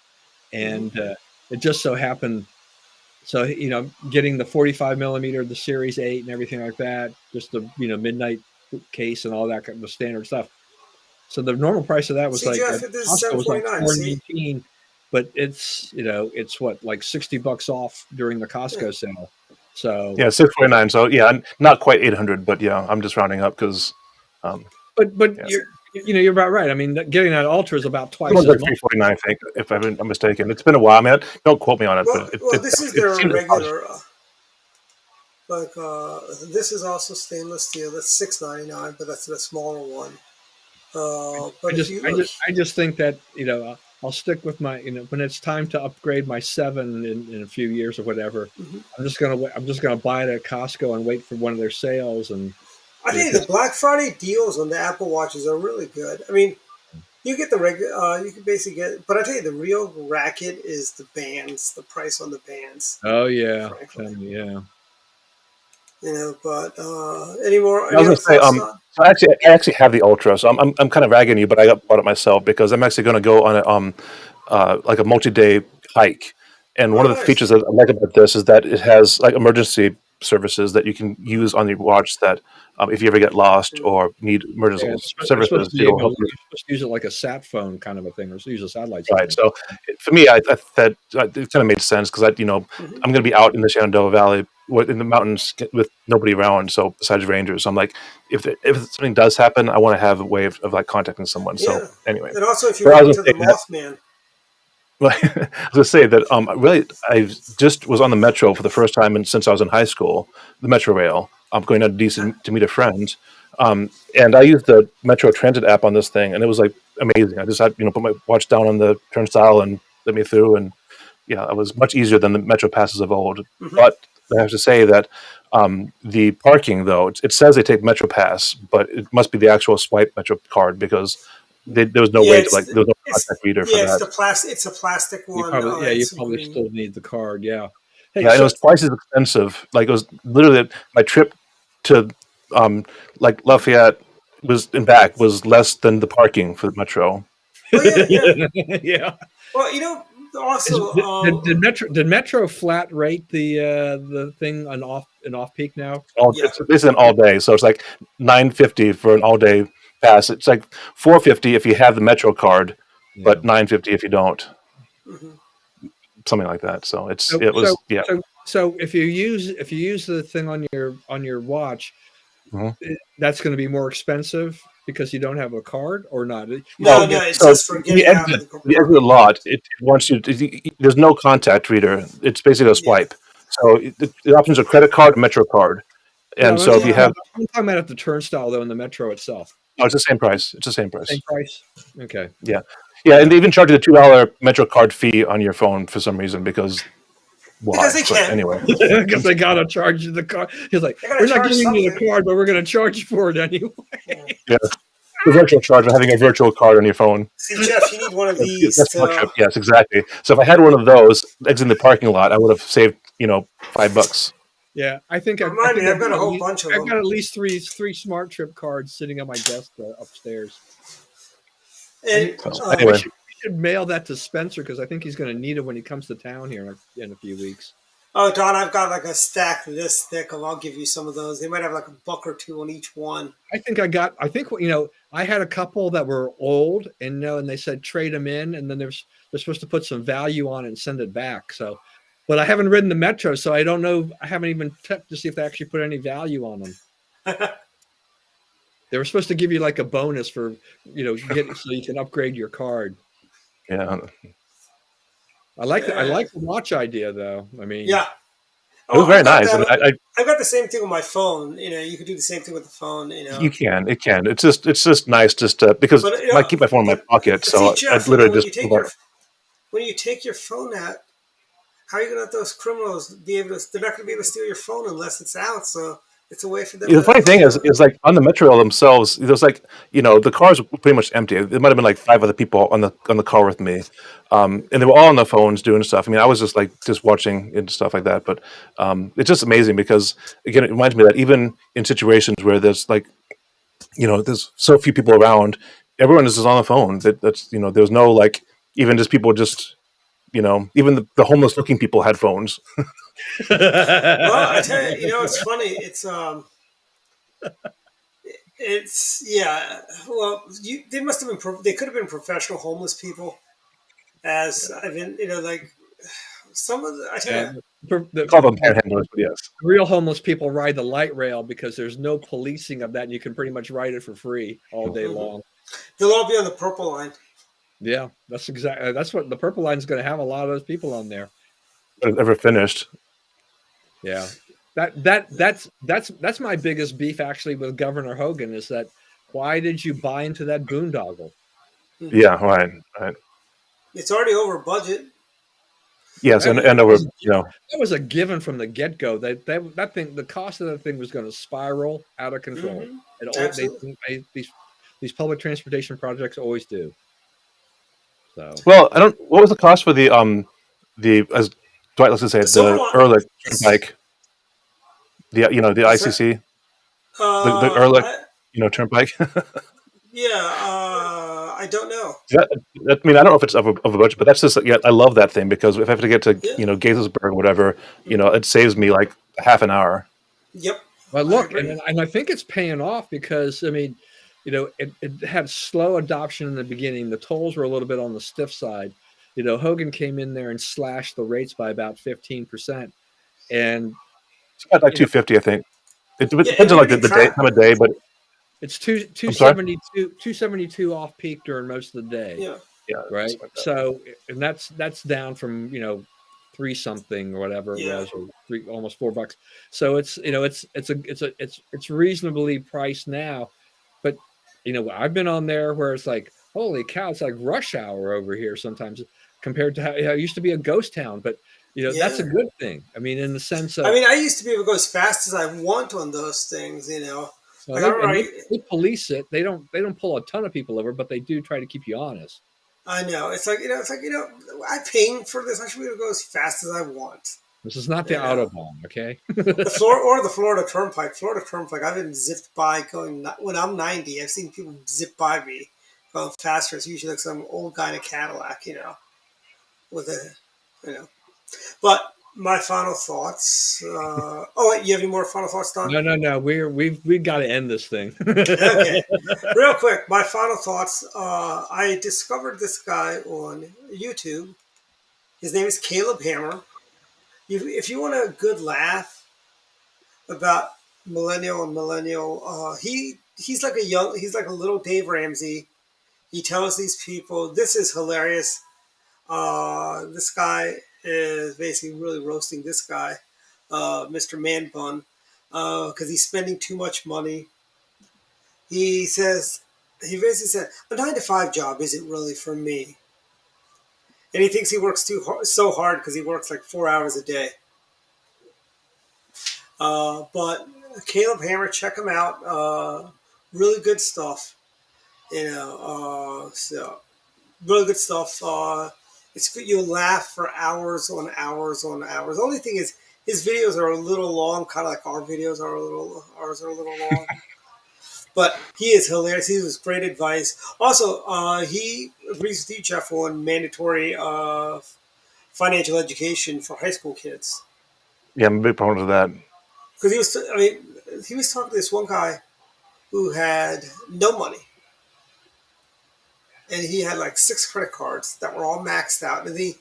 [SPEAKER 3] Mm-hmm.
[SPEAKER 5] and it just so happened. So getting the 45 millimeter, the Series 8, and everything like that, just the midnight case and all that kind of standard stuff. So the normal price of that was
[SPEAKER 3] See,
[SPEAKER 5] like
[SPEAKER 3] Jeff,
[SPEAKER 5] at
[SPEAKER 3] this is
[SPEAKER 5] Costco was like
[SPEAKER 3] 749. See,
[SPEAKER 5] 419, but it's what, like $60 off during the
[SPEAKER 3] yeah.
[SPEAKER 5] Costco sale. So,
[SPEAKER 4] Yeah, 649. So yeah, not quite 800, but yeah, I'm just rounding up because,
[SPEAKER 5] but
[SPEAKER 4] yeah,
[SPEAKER 5] you're You're about right. I mean, getting that Ultra is about twice
[SPEAKER 4] One's
[SPEAKER 5] as
[SPEAKER 4] like
[SPEAKER 5] much.
[SPEAKER 4] $349, I think, if I'm not mistaken. It's been a while. I mean, don't quote me on it,
[SPEAKER 3] Well,
[SPEAKER 4] but
[SPEAKER 3] well, this is
[SPEAKER 4] it
[SPEAKER 3] their
[SPEAKER 4] seems
[SPEAKER 3] regular. This is also stainless steel. That's $699, but that's the smaller one. But if you look,
[SPEAKER 5] I just think that I'll stick with my when it's time to upgrade my 7 in a few years or whatever.
[SPEAKER 3] Mhm.
[SPEAKER 5] I'm just gonna buy it at Costco and wait for one of their sales. And
[SPEAKER 3] I tell you, the Black Friday deals on the Apple Watches are really good. I mean, you get the regular, you can basically get, but I tell you, the real racket is the bands, the price on the bands.
[SPEAKER 5] oh yeah,
[SPEAKER 3] Frankly,
[SPEAKER 5] yeah.
[SPEAKER 3] But any more?
[SPEAKER 4] I was
[SPEAKER 3] Any
[SPEAKER 4] gonna
[SPEAKER 3] other
[SPEAKER 4] say,
[SPEAKER 3] thoughts, Don?
[SPEAKER 4] so I actually have the Ultra, so I'm kind of ragging you, but I bought it myself because I'm actually going to go on a like a multi-day hike, and one
[SPEAKER 3] Oh,
[SPEAKER 4] of the
[SPEAKER 3] nice.
[SPEAKER 4] features that I like about this is that it has like emergency services that you can use on your watch that if you ever get lost or need emergency
[SPEAKER 5] Yeah, they're supposed
[SPEAKER 4] services,
[SPEAKER 5] to be
[SPEAKER 4] it'll
[SPEAKER 5] able
[SPEAKER 4] help
[SPEAKER 5] to,
[SPEAKER 4] you.
[SPEAKER 5] you're supposed to use it like a sat phone kind of a thing, or use a satellite
[SPEAKER 4] Right.
[SPEAKER 5] signal.
[SPEAKER 4] So for me, I that it kind of made sense because
[SPEAKER 3] Mhm.
[SPEAKER 4] I'm going to be out in the Shenandoah Valley in the mountains with nobody around. So besides rangers, so I'm like, if something does happen, I want to have a way of like contacting someone. So
[SPEAKER 3] Yeah,
[SPEAKER 4] anyway,
[SPEAKER 3] and also if you
[SPEAKER 4] but I
[SPEAKER 3] run
[SPEAKER 4] was
[SPEAKER 3] into the
[SPEAKER 4] going to say that.
[SPEAKER 3] Mothman,
[SPEAKER 4] Well, I was going to say that really I just was on the metro for the first time since I was in high school, the Metro Rail. I'm going to DC to meet a friend, and I used the Metro Transit app on this thing, and it was like amazing. I just had put my watch down on the turnstile and let me through, and yeah, it was much easier than the Metro passes of old.
[SPEAKER 3] hmm
[SPEAKER 4] But I have to say that the parking, though, it says they take Metro Pass, but it must be the actual swipe Metro card because there was no
[SPEAKER 3] yeah,
[SPEAKER 4] way to there was no contact reader for
[SPEAKER 3] it's
[SPEAKER 4] that.
[SPEAKER 3] the plastic. It's a plastic one.
[SPEAKER 5] You
[SPEAKER 3] It's a
[SPEAKER 5] probably
[SPEAKER 3] green.
[SPEAKER 5] still need the card. Yeah. Hey,
[SPEAKER 4] Yeah, and it
[SPEAKER 5] so
[SPEAKER 4] was twice as expensive. Like it was literally my trip to like Lafayette was and back was less than the parking for the Metro.
[SPEAKER 3] Oh yeah, yeah.
[SPEAKER 5] yeah.
[SPEAKER 3] Well, also,
[SPEAKER 5] Did Metro flat rate the thing on off peak now?
[SPEAKER 3] yeah.
[SPEAKER 4] It's an all day, so it's like $9.50 for an all day pass. It's like $4.50 if you have the Metro card,
[SPEAKER 5] Yeah.
[SPEAKER 4] but $9.50 if you don't,
[SPEAKER 3] hmm
[SPEAKER 4] something like that. So
[SPEAKER 5] So
[SPEAKER 4] it
[SPEAKER 5] so
[SPEAKER 4] was yeah.
[SPEAKER 5] so if you use the thing on your watch,
[SPEAKER 4] Mhm.
[SPEAKER 5] that's going to be more expensive because you don't have a card or not. You
[SPEAKER 3] No,
[SPEAKER 5] still
[SPEAKER 3] no,
[SPEAKER 5] get
[SPEAKER 3] it's
[SPEAKER 4] So
[SPEAKER 3] just for getting out of the
[SPEAKER 4] when you exit the
[SPEAKER 3] parking.
[SPEAKER 4] lot, it wants you. There's no contact reader. It's basically a
[SPEAKER 3] Yeah,
[SPEAKER 4] swipe. So the options are credit card, Metro card,
[SPEAKER 5] no.
[SPEAKER 4] and so if you have,
[SPEAKER 5] I'm talking about at the turnstile though in the Metro itself.
[SPEAKER 4] oh, it's the same price. It's the same
[SPEAKER 5] Same
[SPEAKER 4] price.
[SPEAKER 5] price. Okay.
[SPEAKER 4] Yeah, yeah, and they even charge you the $2 Metro card fee on your phone for some reason because
[SPEAKER 3] because
[SPEAKER 4] why?
[SPEAKER 3] they
[SPEAKER 4] But
[SPEAKER 3] can.
[SPEAKER 4] anyway,
[SPEAKER 5] Because they gotta charge you the card. He's like,
[SPEAKER 3] They gotta
[SPEAKER 5] we're not
[SPEAKER 3] charge
[SPEAKER 5] giving you the
[SPEAKER 3] something.
[SPEAKER 5] card, but we're going to charge you for it anyway.
[SPEAKER 3] Yeah.
[SPEAKER 4] yeah, the virtual charge of having a virtual card on your phone.
[SPEAKER 3] See, Jeff, you need one of these
[SPEAKER 4] That's one trip.
[SPEAKER 3] to.
[SPEAKER 4] Yes, exactly. So if I had one of those exiting the parking lot, I would have saved $5.
[SPEAKER 5] Yeah,
[SPEAKER 3] Remind me, I've got a whole
[SPEAKER 5] least,
[SPEAKER 3] bunch of
[SPEAKER 5] I've
[SPEAKER 3] them.
[SPEAKER 5] got at least three Smart Trip cards sitting on my desk upstairs.
[SPEAKER 3] And
[SPEAKER 4] So
[SPEAKER 5] We
[SPEAKER 4] anyway,
[SPEAKER 5] should mail that to Spencer because I think he's going to need it when he comes to town here in a few weeks.
[SPEAKER 3] oh, Don, I've got like a stack this thick of. I'll give you some of those. They might have like a buck or two on each one.
[SPEAKER 5] I think I had a couple that were old and they said trade them in, and then they're supposed to put some value on it and send it back. So, but I haven't ridden the Metro, so I don't know. I haven't even checked to see if they actually put any value on them. They were supposed to give you like a bonus for get so you can upgrade your card.
[SPEAKER 4] yeah,
[SPEAKER 5] I like the watch idea though. I mean,
[SPEAKER 3] Yeah.
[SPEAKER 4] it was
[SPEAKER 3] Oh,
[SPEAKER 4] very nice. I mean,
[SPEAKER 3] I've got the same thing with my phone. You could do the same thing with the phone.
[SPEAKER 4] you can, it can. It's just nice just to, because
[SPEAKER 3] But
[SPEAKER 4] I keep my phone in my pocket,
[SPEAKER 3] but see,
[SPEAKER 4] so I
[SPEAKER 3] Jeff,
[SPEAKER 4] literally just pull out.
[SPEAKER 3] when you take your phone out, how are you going to let those criminals be able to? They're not going to be able to steal your phone unless it's out. So it's a way for them.
[SPEAKER 4] The funny thing is like on the Metro themselves, there's like the cars were pretty much empty. There might have been like 5 other people on the car with me, and they were all on their phones doing stuff. I mean, I was just watching and stuff like that. But it's just amazing because again, it reminds me that even in situations where there's there's so few people around, everyone is just on the phone. There's no like even just people just even the homeless looking people had phones.
[SPEAKER 3] Well, I tell you, it's funny. It's yeah. Well, they must have been. They could have been professional homeless people. As I've been, like some of the. I tell you,
[SPEAKER 4] Call them panhandlers, but yes.
[SPEAKER 5] real homeless people ride the light rail because there's no policing of that, and you can pretty much ride it for free all day long.
[SPEAKER 3] They'll all be on the purple line.
[SPEAKER 5] Yeah, that's what the purple line's going to have, a lot of those people on there.
[SPEAKER 4] Ever finished?
[SPEAKER 5] Yeah, that's my biggest beef actually with Governor Hogan is that why did you buy into that boondoggle?
[SPEAKER 4] Yeah, right.
[SPEAKER 3] It's already over budget.
[SPEAKER 4] Yes,
[SPEAKER 5] That,
[SPEAKER 4] and
[SPEAKER 5] that
[SPEAKER 4] over,
[SPEAKER 5] was that was a given from the get go. That thing, the cost of that thing was going to spiral out of control, and
[SPEAKER 3] Absolutely.
[SPEAKER 5] these public transportation projects always do. So
[SPEAKER 4] well, I don't. What was the cost for the as Dwight likes to say
[SPEAKER 3] The silver
[SPEAKER 4] the
[SPEAKER 3] line.
[SPEAKER 4] Ehrlich Turnpike? The
[SPEAKER 3] What's that?
[SPEAKER 4] ICC, the Ehrlich
[SPEAKER 3] I,
[SPEAKER 4] Turnpike.
[SPEAKER 3] yeah. I don't know.
[SPEAKER 4] I mean, I don't know if it's of a budget, but that's just I love that thing because if I have to get to
[SPEAKER 3] Yeah.
[SPEAKER 4] Gaithersburg or whatever, it saves me like half an hour.
[SPEAKER 3] Yep.
[SPEAKER 5] But look, and I think it's paying off because I mean, it had slow adoption in the beginning. The tolls were a little bit on the stiff side. Hogan came in there and slashed the rates by about 15%, and
[SPEAKER 4] It's about like 250, I think. It
[SPEAKER 3] Yeah,
[SPEAKER 4] depends on like the day, time of day, but
[SPEAKER 5] it's
[SPEAKER 4] I'm sorry.
[SPEAKER 5] 272 off peak during most of the day.
[SPEAKER 3] Yeah.
[SPEAKER 4] Yeah,
[SPEAKER 5] Right.
[SPEAKER 4] something like that.
[SPEAKER 5] So, and that's down from three something or whatever it
[SPEAKER 3] Yeah.
[SPEAKER 5] was, or almost $4. So it's reasonably priced now, but I've been on there where it's like, holy cow, it's like rush hour over here sometimes compared to how it used to be a ghost town. But that's a
[SPEAKER 3] Yeah.
[SPEAKER 5] good thing. I mean, in the sense of
[SPEAKER 3] I mean, I used to be able to go as fast as I want on those things. Like I remember,
[SPEAKER 5] they police it. They don't pull a ton of people over, but they do try to keep you honest.
[SPEAKER 3] I know it's like I'm paying for this. I should be able to go as fast as I want.
[SPEAKER 5] This is not the Autobahn, okay?
[SPEAKER 3] The Florida Turnpike. Florida Turnpike. I've been zipped by going when I'm 90. I've seen people zip by me going faster. It's usually like some old guy in a Cadillac, with a. But my final thoughts. Wait, you have any more final thoughts, Don?
[SPEAKER 5] No. We've got to end this thing.
[SPEAKER 3] Okay, real quick. My final thoughts. I discovered this guy on YouTube. His name is Caleb Hammer. If you want a good laugh about millennial, he's like he's like a little Dave Ramsey. He tells these people, this is hilarious. This guy is basically really roasting this guy, Mr. Man Bun, because he's spending too much money. He basically said, a 9 to 5 job isn't really for me. And he thinks he works so hard because he works like 4 hours a day. But Caleb Hammer, check him out. Really good stuff. So really good stuff. It's good. You'll laugh for hours on hours on hours. The only thing is, his videos are a little long, kind of like ours are a little long. But he is hilarious. He gives great advice. Also, he agrees with you, Jeff, on mandatory financial education for high school kids.
[SPEAKER 4] Yeah, I'm a big proponent of that.
[SPEAKER 3] Because he was talking to this one guy who had no money. And he had like 6 credit cards that were all maxed out. And he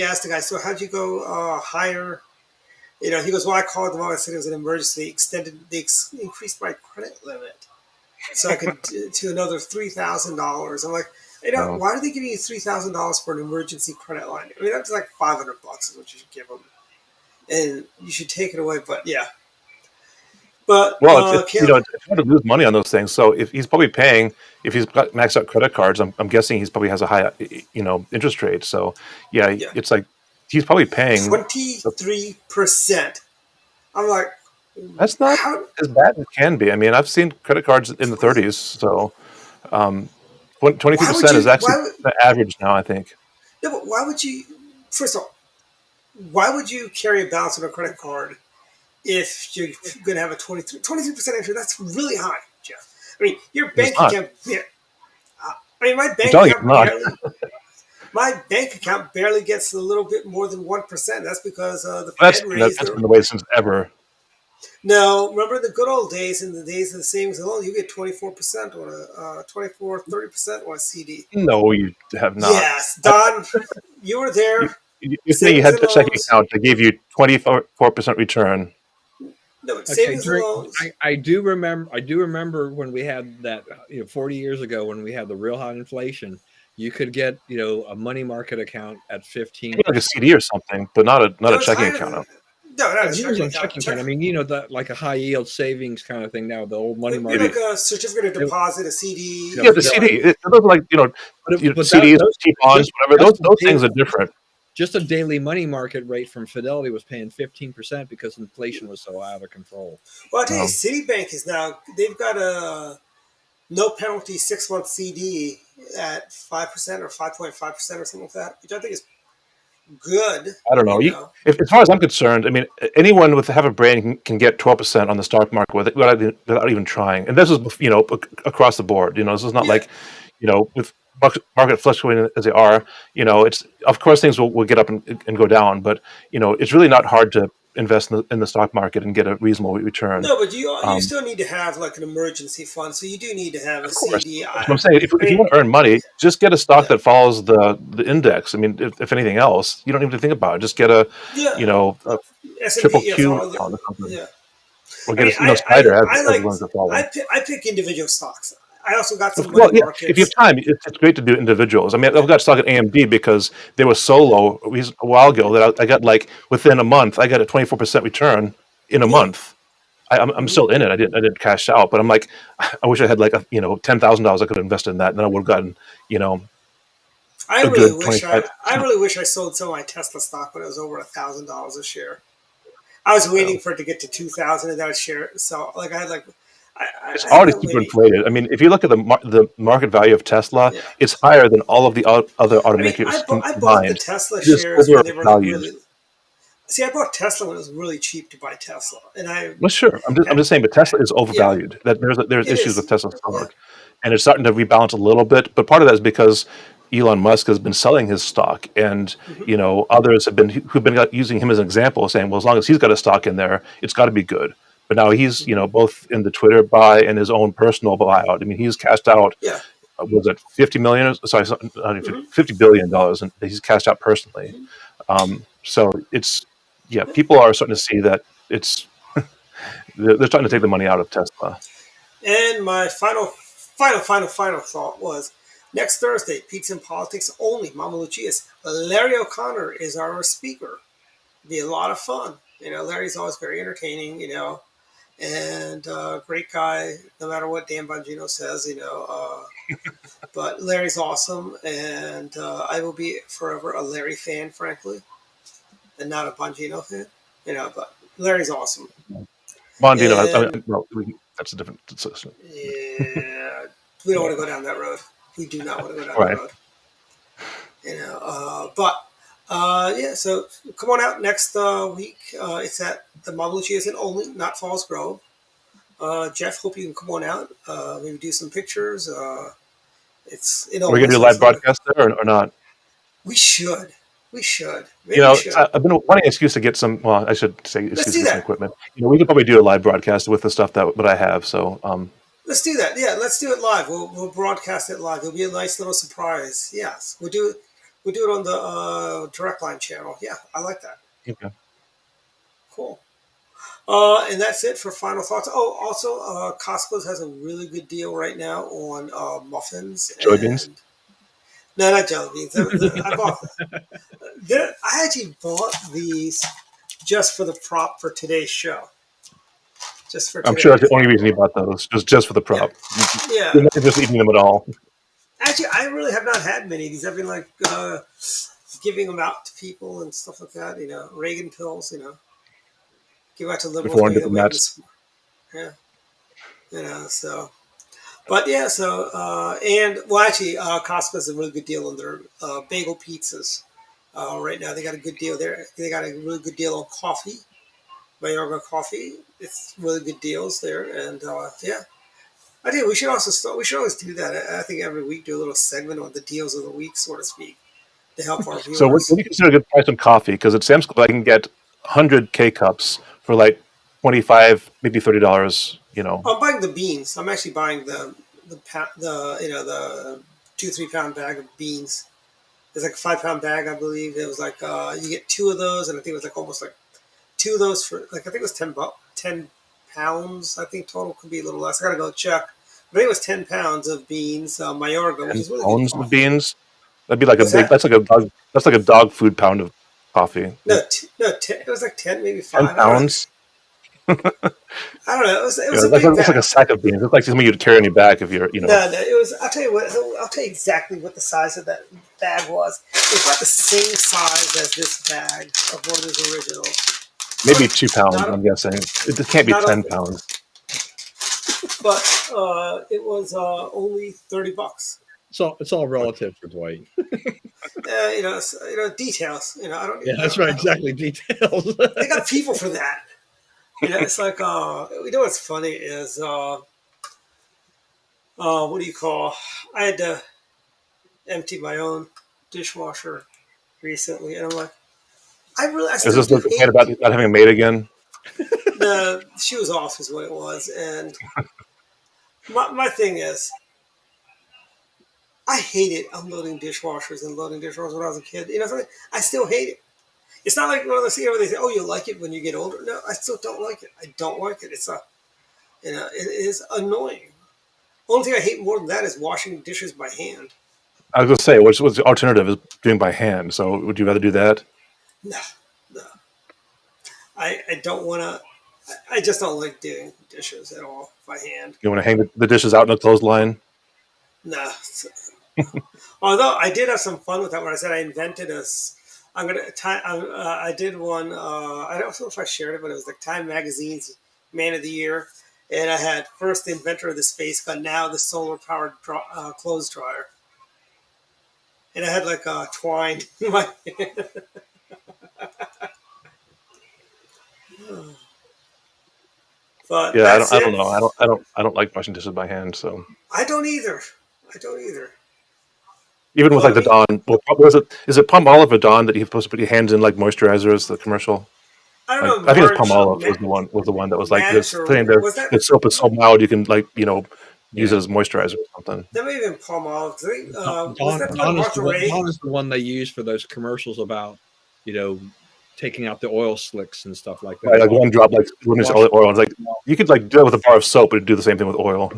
[SPEAKER 3] asked the guy, so how'd you go higher? He goes, well, I called them all. I said it was an emergency. They increased my credit limit. So I could to another $3,000. I'm like, why are they giving you $3,000 for an emergency credit line? I mean, that's like $500 is what you should give them. And you should take it away. But yeah. But
[SPEAKER 4] it's hard to lose money on those things. So if he's probably paying, if he's got maxed out credit cards, I'm guessing he's probably has a high, interest rate. So yeah, it's like he's probably paying
[SPEAKER 3] 23%. I'm like,
[SPEAKER 4] that's not as bad as it can be. I mean, I've seen credit cards in the 30s. So 23% is actually the average now, I think.
[SPEAKER 3] No, but why would you? First of all, why would you carry a balance on a credit card if you're going to have a 23% interest? That's really high, Jeff. I mean, your bank account. Yeah, my bank account barely gets a little bit more than 1%. That's because the Fed raised.
[SPEAKER 4] That's been the way since ever.
[SPEAKER 3] No, remember the good old days, in the days of the savings alone, you get 24% on a 30% on a CD.
[SPEAKER 4] No, you have not.
[SPEAKER 3] Yes, Don, you were there.
[SPEAKER 4] You say you had a checking account that gave you 24% return.
[SPEAKER 3] No, but
[SPEAKER 5] Okay,
[SPEAKER 3] savings and loans.
[SPEAKER 5] I do remember when we had that 40 years ago when we had the real high inflation, you could get a money market account at
[SPEAKER 4] Like a
[SPEAKER 5] 15%.
[SPEAKER 4] CD or something, but not
[SPEAKER 3] No,
[SPEAKER 4] a
[SPEAKER 3] it's
[SPEAKER 4] checking
[SPEAKER 3] higher
[SPEAKER 4] account.
[SPEAKER 3] than no, not
[SPEAKER 5] Yeah,
[SPEAKER 3] a
[SPEAKER 5] it was
[SPEAKER 3] checking
[SPEAKER 5] on
[SPEAKER 3] account.
[SPEAKER 5] checking account. I mean, that like a high yield savings kind of thing now, the old money
[SPEAKER 3] It'd be
[SPEAKER 5] market.
[SPEAKER 3] like a certificate of
[SPEAKER 5] It-
[SPEAKER 3] deposit, a CD.
[SPEAKER 5] Yeah,
[SPEAKER 4] Yeah, the
[SPEAKER 3] You know,
[SPEAKER 4] CD.
[SPEAKER 3] like
[SPEAKER 4] Those are like
[SPEAKER 5] but
[SPEAKER 4] CDs,
[SPEAKER 5] those
[SPEAKER 4] T bonds,
[SPEAKER 5] just
[SPEAKER 4] whatever.
[SPEAKER 5] just
[SPEAKER 4] Those things are different.
[SPEAKER 5] just a daily money market rate from Fidelity was paying 15% because inflation was so out of control.
[SPEAKER 3] well, I'll tell you,
[SPEAKER 4] Um,
[SPEAKER 3] Citibank is now they've got a no penalty 6 month CD at 5% or 5.5% or something like that, which I think is good.
[SPEAKER 4] I don't know.
[SPEAKER 3] You know,
[SPEAKER 4] As far as I'm concerned, I mean, anyone with have a brain can get 12% on the stock market without even trying. And this is across the board. This is not
[SPEAKER 3] yeah.
[SPEAKER 4] like with market fluctuating as they are. It's of course things will get up and go down, but it's really not hard to invest in the stock market and get a reasonable return.
[SPEAKER 3] No, but you
[SPEAKER 4] Um,
[SPEAKER 3] still need to have like an emergency fund, so you do need to have a
[SPEAKER 4] Of course.
[SPEAKER 3] CD.
[SPEAKER 4] That's what I'm saying.
[SPEAKER 3] I
[SPEAKER 4] If you
[SPEAKER 3] mean,
[SPEAKER 4] want to earn money, just get a stock
[SPEAKER 3] yeah,
[SPEAKER 4] that follows the index. I mean, if anything else, you don't even think about it. Just get
[SPEAKER 3] yeah.
[SPEAKER 4] a triple
[SPEAKER 3] S&P, yes,
[SPEAKER 4] Q
[SPEAKER 3] all
[SPEAKER 4] account or something,
[SPEAKER 3] yeah.
[SPEAKER 4] or
[SPEAKER 3] I
[SPEAKER 4] get
[SPEAKER 3] mean,
[SPEAKER 4] a Spider
[SPEAKER 3] I
[SPEAKER 4] as
[SPEAKER 3] like
[SPEAKER 4] ones to follow.
[SPEAKER 3] I pick individual stocks. I also got some
[SPEAKER 4] Well,
[SPEAKER 3] money
[SPEAKER 4] yeah. If you have
[SPEAKER 3] markets.
[SPEAKER 4] time, it's great to do individuals. I mean,
[SPEAKER 3] Yeah,
[SPEAKER 4] I've got stock at AMD because they were so low a while ago that I got like within a month, I got a 24% return in a
[SPEAKER 3] yeah.
[SPEAKER 4] month. I'm
[SPEAKER 3] Hmm.
[SPEAKER 4] still in it. I didn't cash out, but I'm like, I wish I had like $10,000 I could have invested in that, and then I would have gotten you know a good 25.
[SPEAKER 3] I really wish I sold some of my Tesla stock when it was over $1,000 a share. I was waiting for it to get to 2,000 and then I'd share it. So like I had like
[SPEAKER 4] It's
[SPEAKER 3] I had
[SPEAKER 4] already
[SPEAKER 3] been
[SPEAKER 4] super
[SPEAKER 3] waiting.
[SPEAKER 4] inflated. I mean, if you look at the market value of Tesla,
[SPEAKER 3] Yeah.
[SPEAKER 4] it's higher than all of the other
[SPEAKER 3] I mean,
[SPEAKER 4] automakers
[SPEAKER 3] I bought the
[SPEAKER 4] combined.
[SPEAKER 3] Tesla
[SPEAKER 4] It is
[SPEAKER 3] shares when they were like
[SPEAKER 4] overvalued.
[SPEAKER 3] really. See, I bought Tesla when it was really cheap to buy Tesla, and I
[SPEAKER 4] Well, sure. I'm
[SPEAKER 3] had
[SPEAKER 4] just saying, but Tesla is
[SPEAKER 3] yeah,
[SPEAKER 4] overvalued. That there's
[SPEAKER 3] it
[SPEAKER 4] issues with
[SPEAKER 3] is.
[SPEAKER 4] Tesla
[SPEAKER 3] Yeah.
[SPEAKER 4] stock, and it's starting to rebalance a little bit. But part of that is because Elon Musk has been selling his stock, and
[SPEAKER 3] Hmm.
[SPEAKER 4] others who've been using him as an example, saying, well, as long as he's got a stock in there, it's got to be good. But now he's
[SPEAKER 3] Hmm.
[SPEAKER 4] both in the Twitter buy and his own personal buyout. I mean, he's cashed out
[SPEAKER 3] Yeah.
[SPEAKER 4] was it 50 million? Sorry, not even
[SPEAKER 3] Hmm.
[SPEAKER 4] $50 billion, and he's cashed out personally.
[SPEAKER 3] Hmm.
[SPEAKER 4] So it's yeah, people are starting to see that it's they're starting to take the money out of Tesla.
[SPEAKER 3] And my final thought was next Thursday, Pizza and Politics only. Mama Lucia's Larry O'Connor is our speaker. Be a lot of fun. Larry's always very entertaining. And great guy. No matter what Dan Bongino says. But Larry's awesome, and I will be forever a Larry fan, frankly, and not a Bongino fan. But Larry's awesome,
[SPEAKER 4] Bondino,
[SPEAKER 3] and
[SPEAKER 4] well, that's a different discussion.
[SPEAKER 3] yeah, we don't want to go down that road. We do not want to go down that
[SPEAKER 4] Right.
[SPEAKER 3] road. But yeah. So come on out next week. It's at the Mama Lucia's in Only, not Falls Grove. Jeff, hope you can come on out. Maybe do some pictures. It's in
[SPEAKER 4] Are we
[SPEAKER 3] Only,
[SPEAKER 4] gonna do a
[SPEAKER 3] so
[SPEAKER 4] live
[SPEAKER 3] it's not.
[SPEAKER 4] broadcast there or not?
[SPEAKER 3] We should. We should. Maybe we should.
[SPEAKER 4] I've been wanting an excuse to get some. Well, I should say
[SPEAKER 3] Let's
[SPEAKER 4] excuse to
[SPEAKER 3] do
[SPEAKER 4] get some
[SPEAKER 3] that.
[SPEAKER 4] equipment. We could probably do a live broadcast with the stuff that I have. So
[SPEAKER 3] Let's do that. Yeah, let's do it live. We'll broadcast it live. It'll be a nice little surprise. Yes, we'll do it on the direct line channel. Yeah, I like that.
[SPEAKER 4] okay.
[SPEAKER 3] Cool. And that's it for final thoughts. Oh, also, Costco's has a really good deal right now on muffins
[SPEAKER 4] Soybeans.
[SPEAKER 3] and no, not jelly beans. I bought I actually bought these just for the prop for today's show. Just for
[SPEAKER 4] I'm sure that's
[SPEAKER 3] today.
[SPEAKER 4] the only reason you bought those, just for the
[SPEAKER 3] Yeah,
[SPEAKER 4] prop. You're
[SPEAKER 3] yeah.
[SPEAKER 4] not just eating them at all
[SPEAKER 3] Actually, I really have not had many of these. I've been like giving them out to people and stuff like that. Reagan pills. Give out to liberals.
[SPEAKER 4] before and
[SPEAKER 3] Maybe they'll make them.
[SPEAKER 4] diplomats.
[SPEAKER 3] Yeah. So. But yeah, so and well, actually, Costco has a really good deal on their bagel pizzas right now. They got a good deal there. They got a really good deal on coffee, Mayorga coffee. It's really good deals there, and yeah, I think we should also start. We should always do that. I think every week do a little segment on the deals of the week, so to speak, to help our
[SPEAKER 4] So what
[SPEAKER 3] viewers.
[SPEAKER 4] do you consider a good price on coffee? Because at Sam's Club I can get 100 K cups for like 25, maybe $30.
[SPEAKER 3] I'm buying the beans. I'm actually buying the 2-3 pound bag of beans. It's like a 5 pound bag, I believe. It was like you get two of those, and I think it was like almost like two of those for like I think it was 10 pounds. I think total could be a little less. I gotta go check. But I think it was 10 pounds of beans, Mayorga, which
[SPEAKER 4] 10
[SPEAKER 3] is really good
[SPEAKER 4] pounds of
[SPEAKER 3] coffee.
[SPEAKER 4] beans. That'd be like a
[SPEAKER 3] What's
[SPEAKER 4] big.
[SPEAKER 3] that?
[SPEAKER 4] That's like a dog. That's like a dog food pound of coffee.
[SPEAKER 3] No, no, 10, it was like 10, maybe
[SPEAKER 4] 10
[SPEAKER 3] 5. I don't know.
[SPEAKER 4] pounds.
[SPEAKER 3] I don't know. It
[SPEAKER 4] Yeah,
[SPEAKER 3] was a big
[SPEAKER 4] that's like a
[SPEAKER 3] bag.
[SPEAKER 4] sack of beans. It's like something you'd carry on your back if you're,
[SPEAKER 3] No, no, it was. I'll tell you what. I'll tell you exactly what the size of that bag was. It was about the same size as this bag of what is original.
[SPEAKER 4] maybe 2 pounds.
[SPEAKER 3] Not,
[SPEAKER 4] I'm guessing it can't be
[SPEAKER 3] not,
[SPEAKER 4] 10 pounds.
[SPEAKER 3] but it was only $30.
[SPEAKER 5] It's all relative for Dwight.
[SPEAKER 3] Details. I don't.
[SPEAKER 5] Yeah, that's right. Exactly. Details.
[SPEAKER 3] They got people for that. It's like what's funny is what do you call? I had to empty my own dishwasher recently, and I'm like, I
[SPEAKER 4] Is
[SPEAKER 3] still
[SPEAKER 4] this
[SPEAKER 3] do
[SPEAKER 4] the complaint
[SPEAKER 3] hate
[SPEAKER 4] about not having a maid again?
[SPEAKER 3] the she was off is what it was, and my thing is, I hated unloading dishwashers and loading dishwashers when I was a kid. Something I still hate it. It's not like one of those things where they say, "Oh, you like it when you get older." No, I still don't like it. I don't like it. It is annoying. Only thing I hate more than that is washing dishes by hand.
[SPEAKER 4] I was gonna say, what's the alternative is doing by hand. So would you rather do that?
[SPEAKER 3] No, no. I don't want to. I just don't like doing dishes at all by hand.
[SPEAKER 4] You want to hang the dishes out in a clothesline?
[SPEAKER 3] No. Although I did have some fun with that when I said I invented a. I'm gonna. I did one. I don't know if I shared it, but it was like Time Magazine's Man of the Year, and I had first the inventor of the space gun, now the solar powered clothes dryer, and I had like twine in my hand. But
[SPEAKER 4] Yeah,
[SPEAKER 3] that's
[SPEAKER 4] I don't
[SPEAKER 3] it.
[SPEAKER 4] know. I don't like washing dishes by hand. So
[SPEAKER 3] I don't either. I don't either.
[SPEAKER 4] even with
[SPEAKER 3] Well,
[SPEAKER 4] like the Dawn, well, was it is it Palm Olive or Dawn that you're supposed to put your hands in like moisturizers? The commercial,
[SPEAKER 3] I don't
[SPEAKER 4] like
[SPEAKER 3] know,
[SPEAKER 4] I think it's Palm
[SPEAKER 3] Marge,
[SPEAKER 4] Olive was the one that was like
[SPEAKER 3] Madge,
[SPEAKER 4] this
[SPEAKER 3] or
[SPEAKER 4] thing that
[SPEAKER 3] was that?
[SPEAKER 4] the soap is so mild you can like use it
[SPEAKER 5] Yeah.
[SPEAKER 4] as moisturizer or something.
[SPEAKER 3] That may have been Palm Olive. Was
[SPEAKER 5] Dawn,
[SPEAKER 3] that the one Martha Ray?
[SPEAKER 5] Dawn is the one they use for those commercials about, you know, taking out the oil slicks and stuff like that.
[SPEAKER 4] Right, like one drop, like when there's all
[SPEAKER 5] Wash
[SPEAKER 4] the oil. It's like you could like do that with a bar of soap, but it'd do the same thing with oil.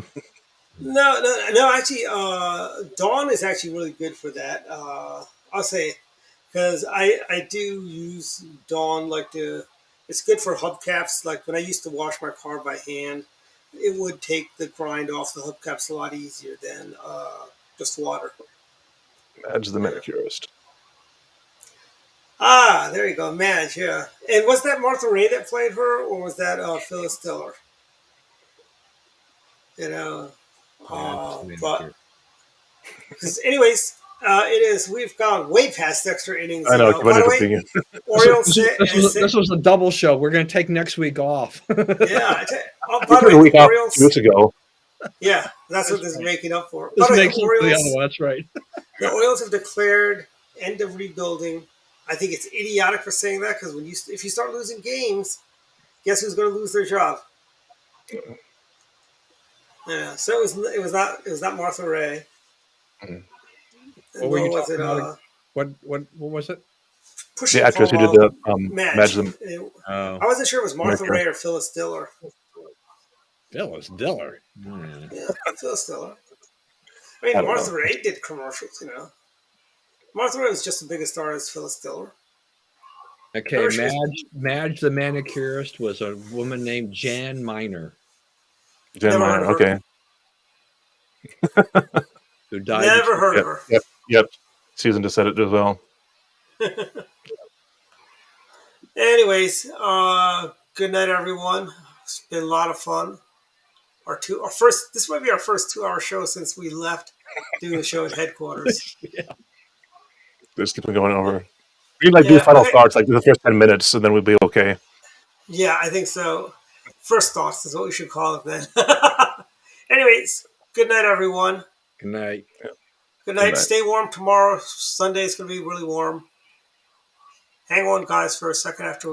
[SPEAKER 3] No, no, no. Actually, Dawn is actually really good for that. I'll say because I do use Dawn like to. It's good for hubcaps. Like when I used to wash my car by hand, it would take the grind off the hubcaps a lot easier than just water.
[SPEAKER 4] Edge the
[SPEAKER 3] Yeah.
[SPEAKER 4] manicurist.
[SPEAKER 3] Ah, there you go, Madge. Yeah. And was that Martha Ray that played her, or was that Phyllis Diller? You know,
[SPEAKER 5] Yeah, just a minute
[SPEAKER 3] but
[SPEAKER 5] here.
[SPEAKER 3] because anyways, it is. We've gone way past extra innings.
[SPEAKER 4] I know. Keep on
[SPEAKER 3] By the way,
[SPEAKER 4] interrupting you.
[SPEAKER 3] Orioles sit and sit.
[SPEAKER 5] This was a double show. We're going to take next week off.
[SPEAKER 3] Yeah.
[SPEAKER 4] We
[SPEAKER 3] By the
[SPEAKER 4] took a
[SPEAKER 3] way, the
[SPEAKER 4] week off 2
[SPEAKER 3] Orioles.
[SPEAKER 4] weeks ago.
[SPEAKER 3] Yeah, that's what
[SPEAKER 5] That's
[SPEAKER 3] this is
[SPEAKER 5] right.
[SPEAKER 3] making up for. By
[SPEAKER 5] This
[SPEAKER 3] the way,
[SPEAKER 5] makes up for the other one. That's right.
[SPEAKER 3] The Orioles have declared end of rebuilding. I think it's idiotic for saying that because if you start losing games, guess who's going to lose their job? Yeah. So it was not Martha Ray.
[SPEAKER 4] Mhm.
[SPEAKER 5] What were
[SPEAKER 3] Nor
[SPEAKER 5] you
[SPEAKER 3] was it
[SPEAKER 5] talking about? What was it?
[SPEAKER 4] The
[SPEAKER 3] pushing
[SPEAKER 4] actress
[SPEAKER 3] Palm
[SPEAKER 4] who did
[SPEAKER 3] Olive
[SPEAKER 4] the
[SPEAKER 3] match.
[SPEAKER 4] Madge the
[SPEAKER 5] Oh,
[SPEAKER 3] I wasn't sure it was Martha
[SPEAKER 4] manicure.
[SPEAKER 3] Ray or Phyllis Diller.
[SPEAKER 5] Phyllis Diller. Hmm.
[SPEAKER 3] Yeah, Phyllis Diller. I
[SPEAKER 4] I
[SPEAKER 3] mean,
[SPEAKER 4] don't
[SPEAKER 3] Martha
[SPEAKER 4] know.
[SPEAKER 3] Ray did commercials. Martha Ray was just as big a star as Phyllis Diller.
[SPEAKER 5] Okay,
[SPEAKER 3] Remember she was,
[SPEAKER 5] Madge the manicurist was a woman named Jan Miner
[SPEAKER 4] Jen
[SPEAKER 3] never heard
[SPEAKER 4] Miner.
[SPEAKER 3] of her.
[SPEAKER 4] Okay.
[SPEAKER 5] who died in
[SPEAKER 3] Never heard of
[SPEAKER 4] Yep.
[SPEAKER 3] her.
[SPEAKER 4] Yep. Yep. Susan just said it as well.
[SPEAKER 3] Anyways, good night, everyone. It's been a lot of fun. Our first. This might be our first 2 hour show since we left doing the show at headquarters.
[SPEAKER 4] Just keep on going over. We can like do
[SPEAKER 3] Yeah.
[SPEAKER 4] final
[SPEAKER 3] Okay.
[SPEAKER 4] thoughts, like the first 10 minutes, and then we'll be okay.
[SPEAKER 3] Yeah, I think so. First thoughts is what we should call it then. Anyways, good night, everyone.
[SPEAKER 5] Good night.
[SPEAKER 3] Good
[SPEAKER 4] Good
[SPEAKER 3] night.
[SPEAKER 4] night.
[SPEAKER 3] Stay warm tomorrow. Sunday is going to be really warm. Hang on, guys, for a second after